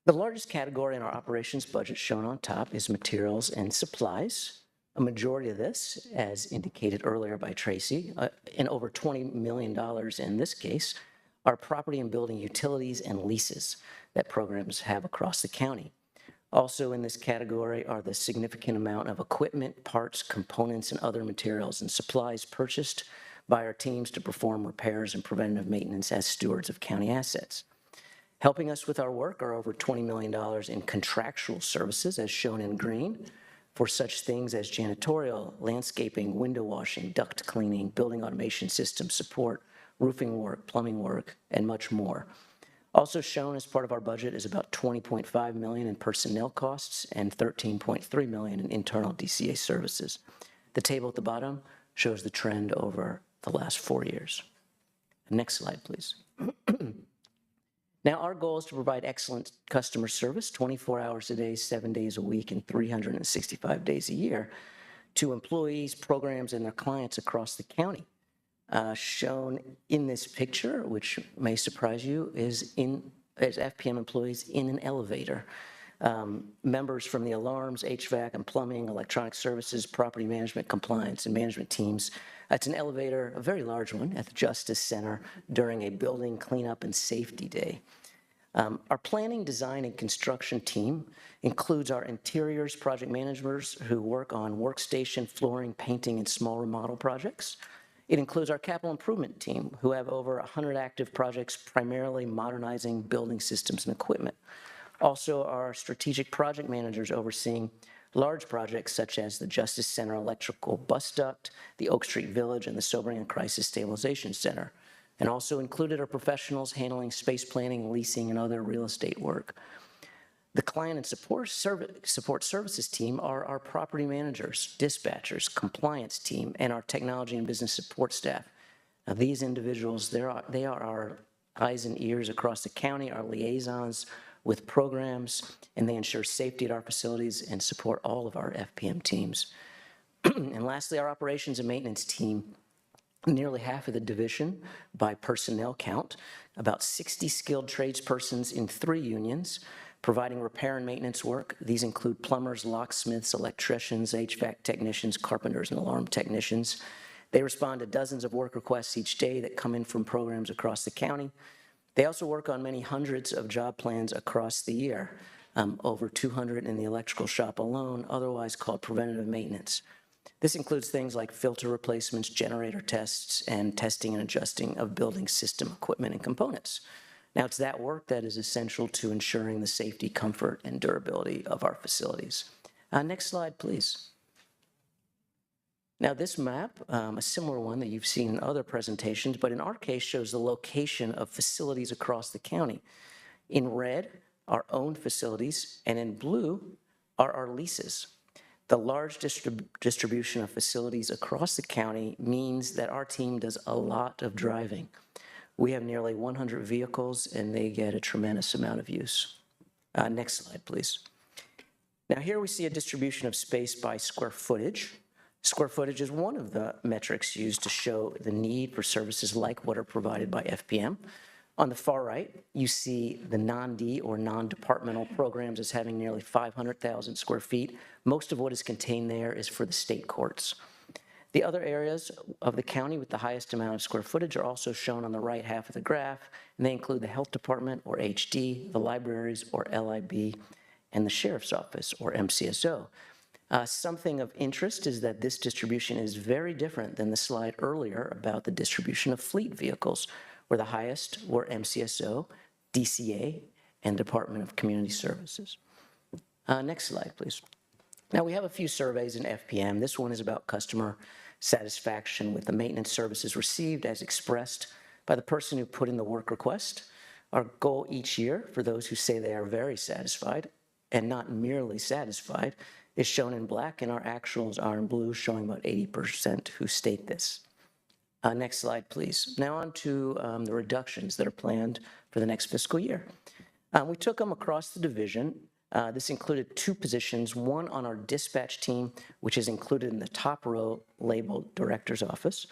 The largest category in our operations budget, shown on top, is materials and supplies. A majority of this, as indicated earlier by Tracy, and over $20 million in this case, are property and building utilities and leases that programs have across the county. Also in this category are the significant amount of equipment, parts, components, and other materials and supplies purchased by our teams to perform repairs and preventative maintenance as stewards of county assets. Helping us with our work are over $20 million in contractual services, as shown in green, for such things as janitorial, landscaping, window washing, duct cleaning, building automation system support, roofing work, plumbing work, and much more. Also shown as part of our budget is about $20.5 million in personnel costs and $13.3 million in internal DCA services. The table at the bottom shows the trend over the last 4 years. Next slide, please. Now, our goal is to provide excellent customer service 24 hours a day, 7 days a week, and 365 days a year to employees, programs, and their clients across the county. Shown in this picture, which may surprise you, is FPM employees in an elevator. Members from the alarms, HVAC and plumbing, electronic services, property management, compliance, and management teams. It's an elevator, a very large one, at the Justice Center during a building cleanup and safety day. Our planning, design, and construction team includes our interiors project managers who work on workstation, flooring, painting, and small remodel projects. It includes our capital improvement team, who have over 100 active projects, primarily modernizing building systems and equipment. Also, our strategic project managers overseeing large projects such as the Justice Center electrical bus duct, the Oak Street Village, and the Sobering and Crisis Stabilization Center. And also included are professionals handling space planning, leasing, and other real estate work. The client and support services team are our property managers, dispatchers, compliance team, and our technology and business support staff. Now, these individuals, they are our eyes and ears across the county, our liaisons with programs, and they ensure safety at our facilities and support all of our FPM teams. And lastly, our operations and maintenance team, nearly half of the division by personnel count, about 60 skilled tradespersons in 3 unions, providing repair and maintenance work. These include plumbers, locksmiths, electricians, HVAC technicians, carpenters, and alarm technicians. They respond to dozens of work requests each day that come in from programs across the county. They also work on many hundreds of job plans across the year, over 200 in the electrical shop alone, otherwise called preventative maintenance. This includes things like filter replacements, generator tests, and testing and adjusting of building system equipment and components. Now, it's that work that is essential to ensuring the safety, comfort, and durability of our facilities. Next slide, please. Now, this map, a similar one that you've seen in other presentations, but in our case shows the location of facilities across the county. In red, our own facilities, and in blue are our leases. The large distribution of facilities across the county means that our team does a lot of driving. We have nearly 100 vehicles, and they get a tremendous amount of use. Next slide, please. Now, here we see a distribution of space by square footage. Square footage is one of the metrics used to show the need for services like what are provided by FPM. On the far right, you see the non-D or non-departmental programs as having nearly 500,000 square feet. Most of what is contained there is for the state courts. The other areas of the county with the highest amount of square footage are also shown on the right half of the graph, and they include the Health Department, or HD, the libraries, or LIB, and the Sheriff's Office, or MCSO. Something of interest is that this distribution is very different than the slide earlier about the distribution of fleet vehicles, where the highest were MCSO, DCA, and Department of Community Services. Next slide, please. Now, we have a few surveys in FPM. This one is about customer satisfaction with the maintenance services received as expressed by the person who put in the work request. Our goal each year, for those who say they are very satisfied and not merely satisfied, is shown in black, and our actuals are in blue, showing about 80% who state this. Next slide, please. Now on to the reductions that are planned for the next fiscal year. We took them across the division. This included 2 positions, one on our dispatch team, which is included in the top row labeled Director's Office.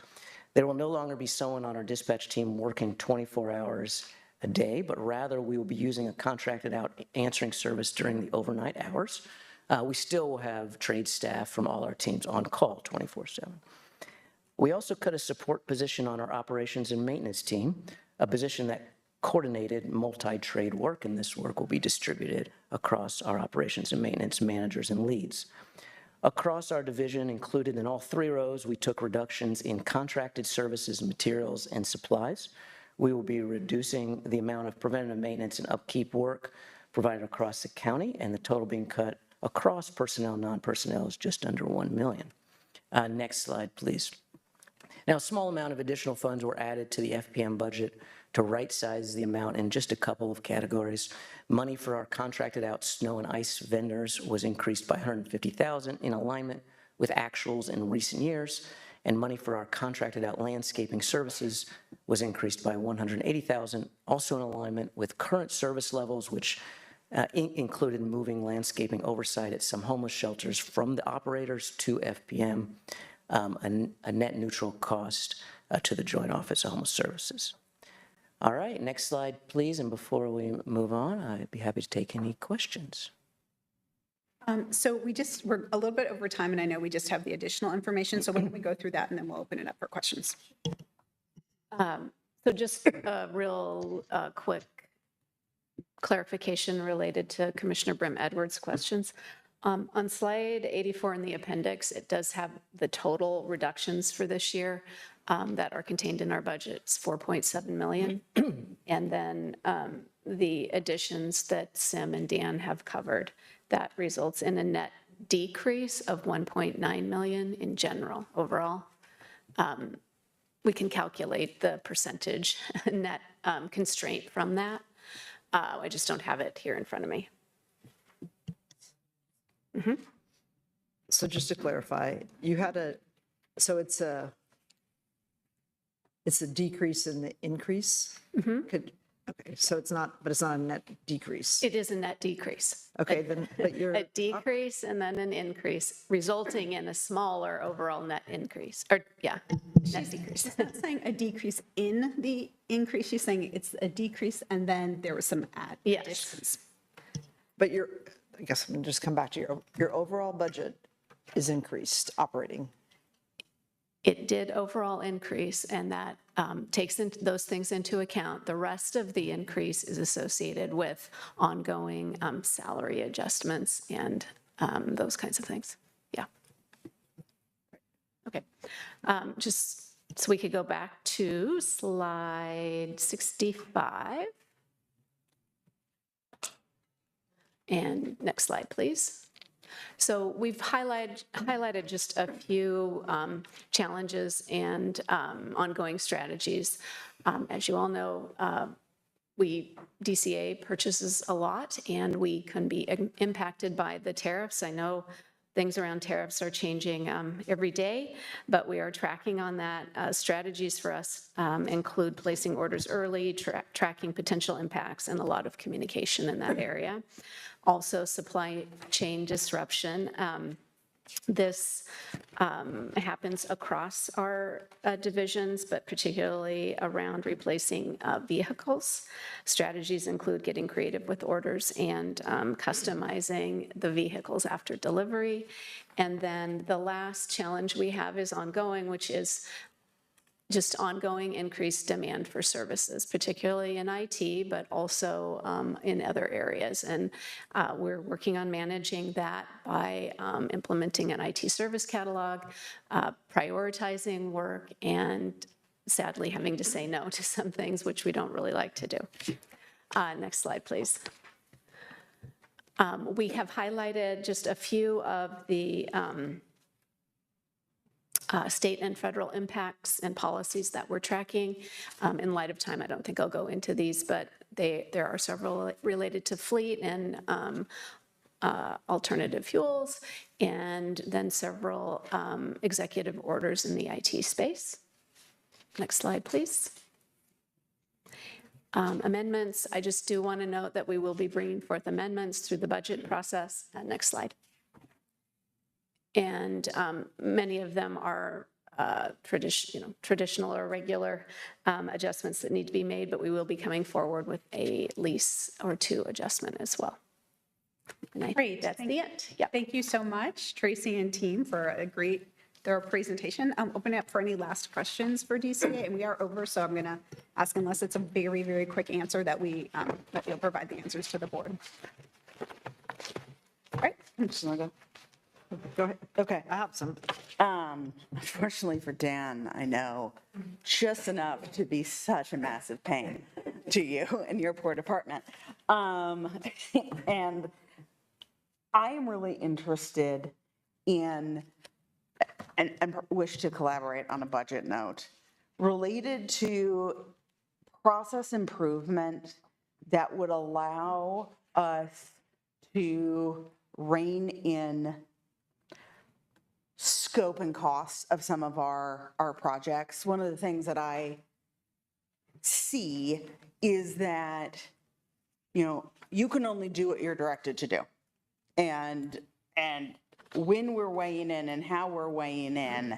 There will no longer be someone on our dispatch team working 24 hours a day, but rather we will be using a contracted out answering service during the overnight hours. We still will have trade staff from all our teams on call 24/7. We also cut a support position on our operations and maintenance team, a position that coordinated multi-trade work, and this work will be distributed across our operations and maintenance managers and leads. Across our division, included in all 3 rows, we took reductions in contracted services, materials, and supplies. We will be reducing the amount of preventative maintenance and upkeep work provided across the county, and the total being cut across personnel, non-personnel is just under $1 million. Next slide, please. Now, a small amount of additional funds were added to the FPM budget to right-size the amount in just a couple of categories. Money for our contracted out snow and ice vendors was increased by $150,000 in alignment with actuals in recent years, And money for our contracted out landscaping services was increased by $180,000, also in alignment with current service levels, which included moving landscaping oversight at some homeless shelters from the operators to FPM, a net neutral cost to the Joint Office of Homeless Services. All right, next slide, please. And before we move on, I'd be happy to take any questions. So we're a little bit over time, and I know we just have the additional information, so why don't we go through that and then we'll open it up for questions. So just a real quick clarification related to Commissioner Brim Edwards' questions. On slide 84 in the appendix, it does have the total reductions for this year that are contained in our budget. It's $4.7 million. And then the additions that Sim and Dan have covered, that results in a net decrease of $1.9 million in general overall. We can calculate the percentage net constraint from that. I just don't have it here in front of me. So just to clarify, you had so it's a decrease in the increase? Okay, so it's not a net decrease. It is a net decrease. Okay, then, but you're. A decrease and then an increase, resulting in a smaller overall net increase, or net decrease. She's not saying a decrease in the increase, she's saying it's a decrease and then there was some additions. But I guess I'm gonna just come back to your overall budget is increased operating. It did overall increase, and that takes those things into account. The rest of the increase is associated with ongoing salary adjustments and those kinds of things. Yeah. Okay. Just so we could go back to slide 65. And next slide, please. So we've highlighted just a few challenges and ongoing strategies. As you all know, DCA purchases a lot, and we can be impacted by the tariffs. I know things around tariffs are changing every day, but we are tracking on that. Strategies for us include placing orders early, tracking potential impacts, and a lot of communication in that area. Also, supply chain disruption. This happens across our divisions, but particularly around replacing vehicles. Strategies include getting creative with orders and customizing the vehicles after delivery. And then the last challenge we have is ongoing, which is just ongoing increased demand for services, particularly in IT, but also in other areas. And we're working on managing that by implementing an IT service catalog, prioritizing work, and sadly having to say no to some things which we don't really like to do. Next slide, please. We have highlighted just a few of the state and federal impacts and policies that we're tracking. In light of time, I don't think I'll go into these, but there are several related to fleet and alternative fuels, and then several executive orders in the IT space. Next slide, please. Amendments, I just do want to note that we will be bringing forth amendments through the budget process. Next slide. And many of them are traditional or regular adjustments that need to be made, but we will be coming forward with a lease or two adjustment as well. And I think that's the end. Yeah. Thank you so much, Tracy and team, for a great, thorough presentation. I'm opening up for any last questions for DCA, and we are over, so I'm going to ask, unless it's a very, very quick answer, that you'll provide the answers to the board. All right. I'm just gonna go. Go ahead. Okay, I have some. Unfortunately for Dan, I know just enough to be such a massive pain to you and your poor department. And I am really interested in, and wish to collaborate on a budget note related to process improvement that would allow us to rein in scope and cost of some of our projects, one of the things that I see is that, you can only do what you're directed to do. And when we're weighing in and how we're weighing in,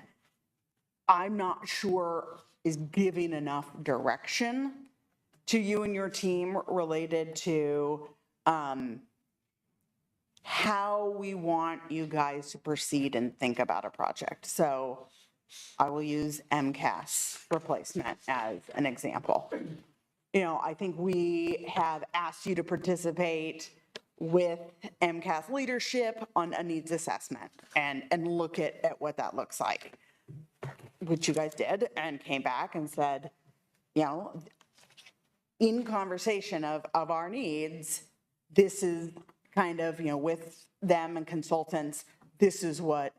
I'm not sure is giving enough direction to you and your team related to how we want you guys to proceed and think about a project. So I will use MCAS replacement as an example. I think we have asked you to participate with MCAS leadership on a needs assessment and look at what that looks like, which you guys did and came back and said, in conversation of our needs, this is kind of, with them and consultants, this is what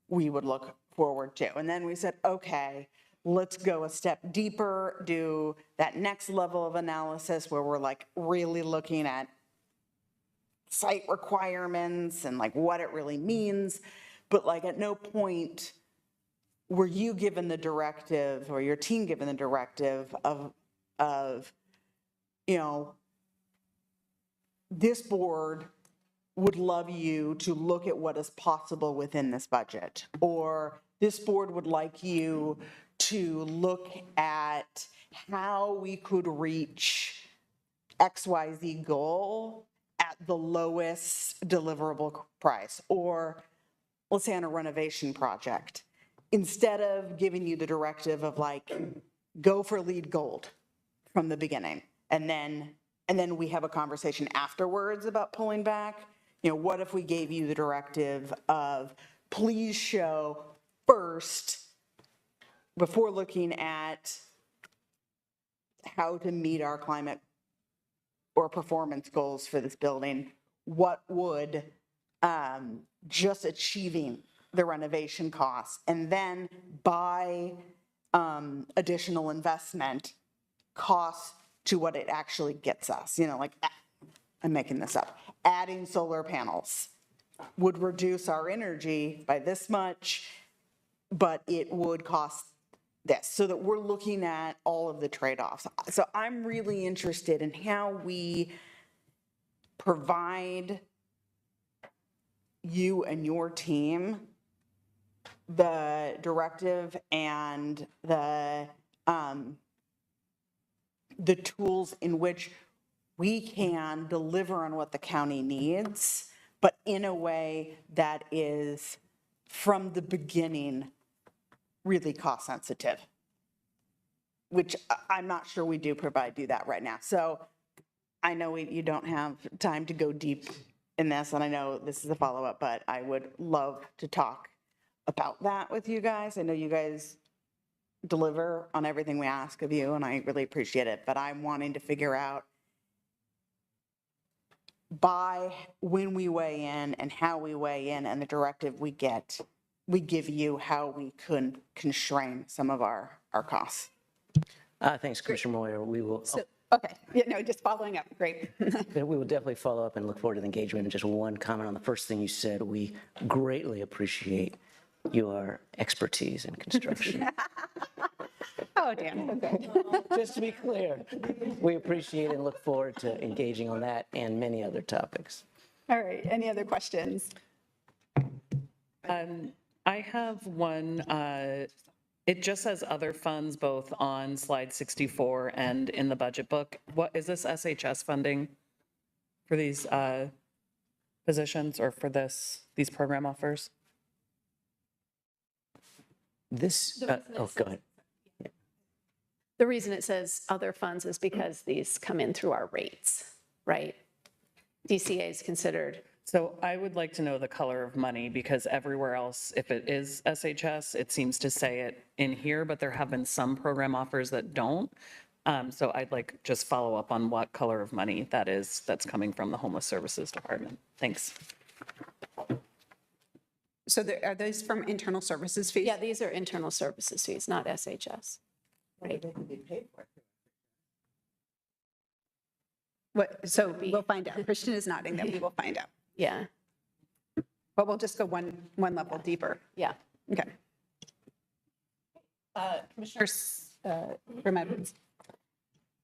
we would look forward to. And then we said, okay, let's go a step deeper, do that next level of analysis where we're like really looking at site requirements and like what it really means. But like at no point were you given the directive or your team given the directive of this board would love you to look at what is possible within this budget, or this board would like you to look at how we could reach XYZ goal at the lowest deliverable price, or let's say on a renovation project, instead of giving you the directive of like, go for LEED Gold from the beginning, and then we have a conversation afterwards about pulling back. What if we gave you the directive of please show first, before looking at how to meet our climate or performance goals for this building, what would just achieving the renovation costs and then by additional investment costs to what it actually gets us. Like, I'm making this up, adding solar panels would reduce our energy by this much, but it would cost this, so that we're looking at all of the trade-offs. So I'm really interested in how we provide you and your team the directive and the tools in which we can deliver on what the county needs, but in a way that is from the beginning really cost sensitive, which I'm not sure we do that right now. So I know you don't have time to go deep in this, and I know this is a follow-up, but I would love to talk about that with you guys. I know you guys deliver on everything we ask of you, and I really appreciate it, but I'm wanting to figure out by when we weigh in and how we weigh in and the directive we give you how we could constrain some of our costs. Thanks, Commissioner Moyer. We will. Okay, just following up, great. We will definitely follow up and look forward to the engagement. And just one comment on the first thing you said, we greatly appreciate your expertise in construction. Oh, damn, okay. Just to be clear, we appreciate and look forward to engaging on that and many other topics. All right, any other questions? I have one. It just says other funds both on slide 64 and in the budget book. What is this SHS funding for these positions or for these program offers? This, oh, go ahead. The reason it says other funds is because these come in through our rates, right? DCA is considered. So I would like to know the color of money, because everywhere else, if it is SHS, it seems to say it in here, but there have been some program offers that don't. So I'd like just follow up on what color of money that is that's coming from the Homeless Services Department. Thanks. So are those from internal services fees? Yeah, these are internal services fees, not SHS. Right. So we'll find out. Christian is nodding that we will find out. Yeah. But we'll just go one level deeper. Yeah. Okay. Commissioner Brem.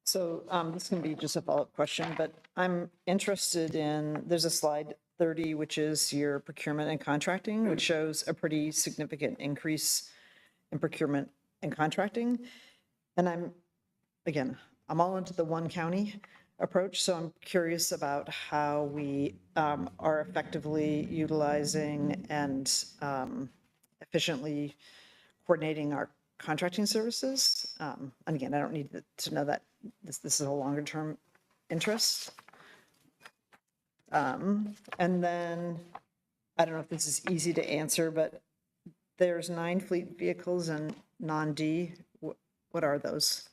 So this can be just a follow-up question, but I'm interested in, there's a slide 30, which is your procurement and contracting, which shows a pretty significant increase in procurement and contracting. And I'm all into the one county approach, so I'm curious about how we are effectively utilizing and efficiently coordinating our contracting services. And again, I don't need to know that this is a longer term interest. And then, I don't know if this is easy to answer, but there's 9 fleet vehicles and non-D. What are those?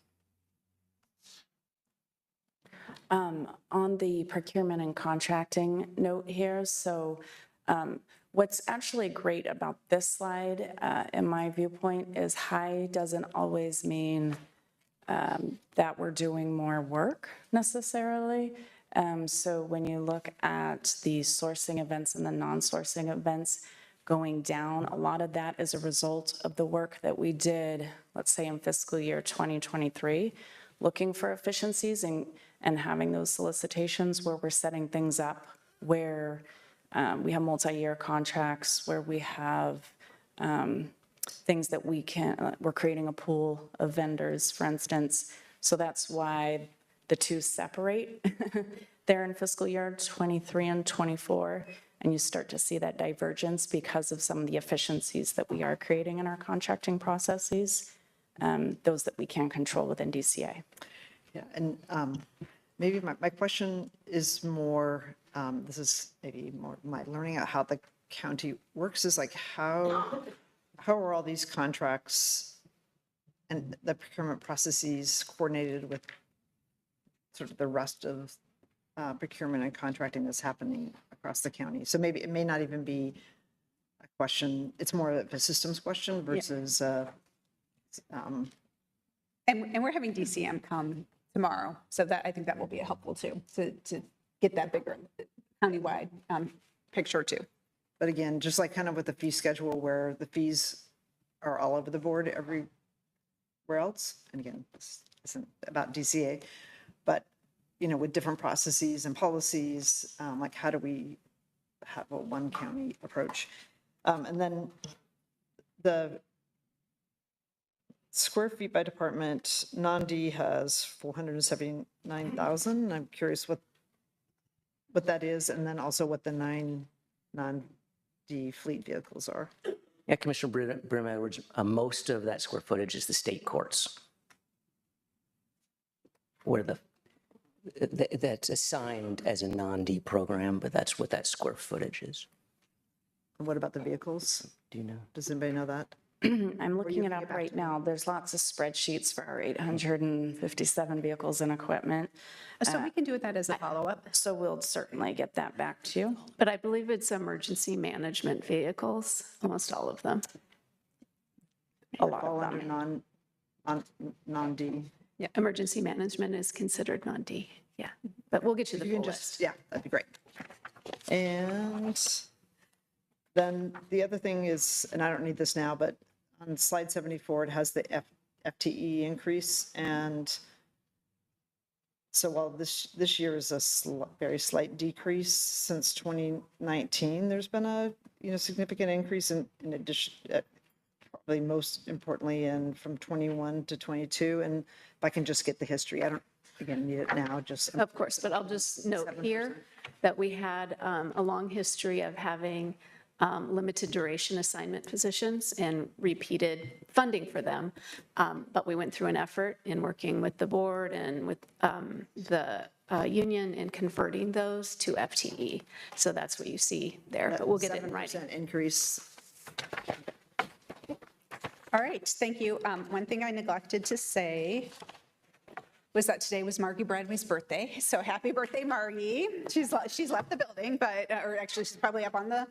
On the procurement and contracting note here, so what's actually great about this slide, in my viewpoint, is high doesn't always mean that we're doing more work necessarily. So when you look at the sourcing events and the non-sourcing events going down, a lot of that is a result of the work that we did, let's say in fiscal year 2023, looking for efficiencies and having those solicitations where we're setting things up, where we have multi-year contracts, where we have things that we're creating a pool of vendors, for instance. So that's why the two separate there in fiscal year 23 and 24. And you start to see that divergence because of some of the efficiencies that we are creating in our contracting processes, those that we can control within DCA. Yeah, and maybe my question is more, this is maybe more my learning out how the county works is like how are all these contracts and the procurement processes coordinated with sort of the rest of procurement and contracting that's happening across the county? So maybe it may not even be a question, it's more of a systems question versus And we're having DCM come tomorrow, so that I think that will be helpful too, to get that bigger countywide picture too. But again, just like kind of with the fee schedule where the fees are all over the board everywhere else, and again, this isn't about DCA, but with different processes and policies, like how do we have a one county approach? And then the square feet by department, non-D has 479,000. I'm curious what that is, and then also what the 9 non-D fleet vehicles are. Yeah, Commissioner Brim Edwards, most of that square footage is the state courts, where that's assigned as a non-D program, but that's what that square footage is. And what about the vehicles? Do you know? Does anybody know that? I'm looking it up right now. There's lots of spreadsheets for our 857 vehicles and equipment. So we can do that as a follow-up. So we'll certainly get that back to you. But I believe it's emergency management vehicles, almost all of them. A lot All of under them. non-D. Yeah, emergency management is considered non-D, yeah. But we'll get you the You full can list. yeah, that'd be great. And then the other thing is, and I don't need this now, but on slide 74, it has the FTE increase. And so while this year is a very slight decrease since 2019, there's been a significant increase in addition, probably most importantly from 21 to 22. And if I can just get the history, I don't, again, need it now, just. Of course, but I'll just note here that we had a long history of having limited duration assignment positions and repeated funding for them. But we went through an effort in working with the board and with the union in converting those to FTE. So that's what you see there, but we'll get it in writing. 7% increase. All right, thank you. One thing I neglected to say was that today was Margie Bradway's birthday. So happy birthday, Margie. She's left the building, but, or actually she's probably up on the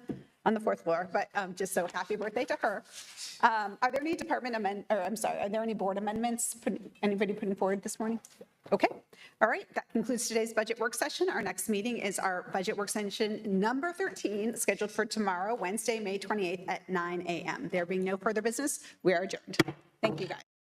on the fourth floor, but just so happy birthday to her. Are there any are there any board amendments? Anybody putting forward this morning? Okay, all right, that concludes today's budget work session. Our next meeting is our budget work session number 13, scheduled for tomorrow, Wednesday, May 28th at 9 a.m. There being no further business, we are adjourned. Thank you, guys.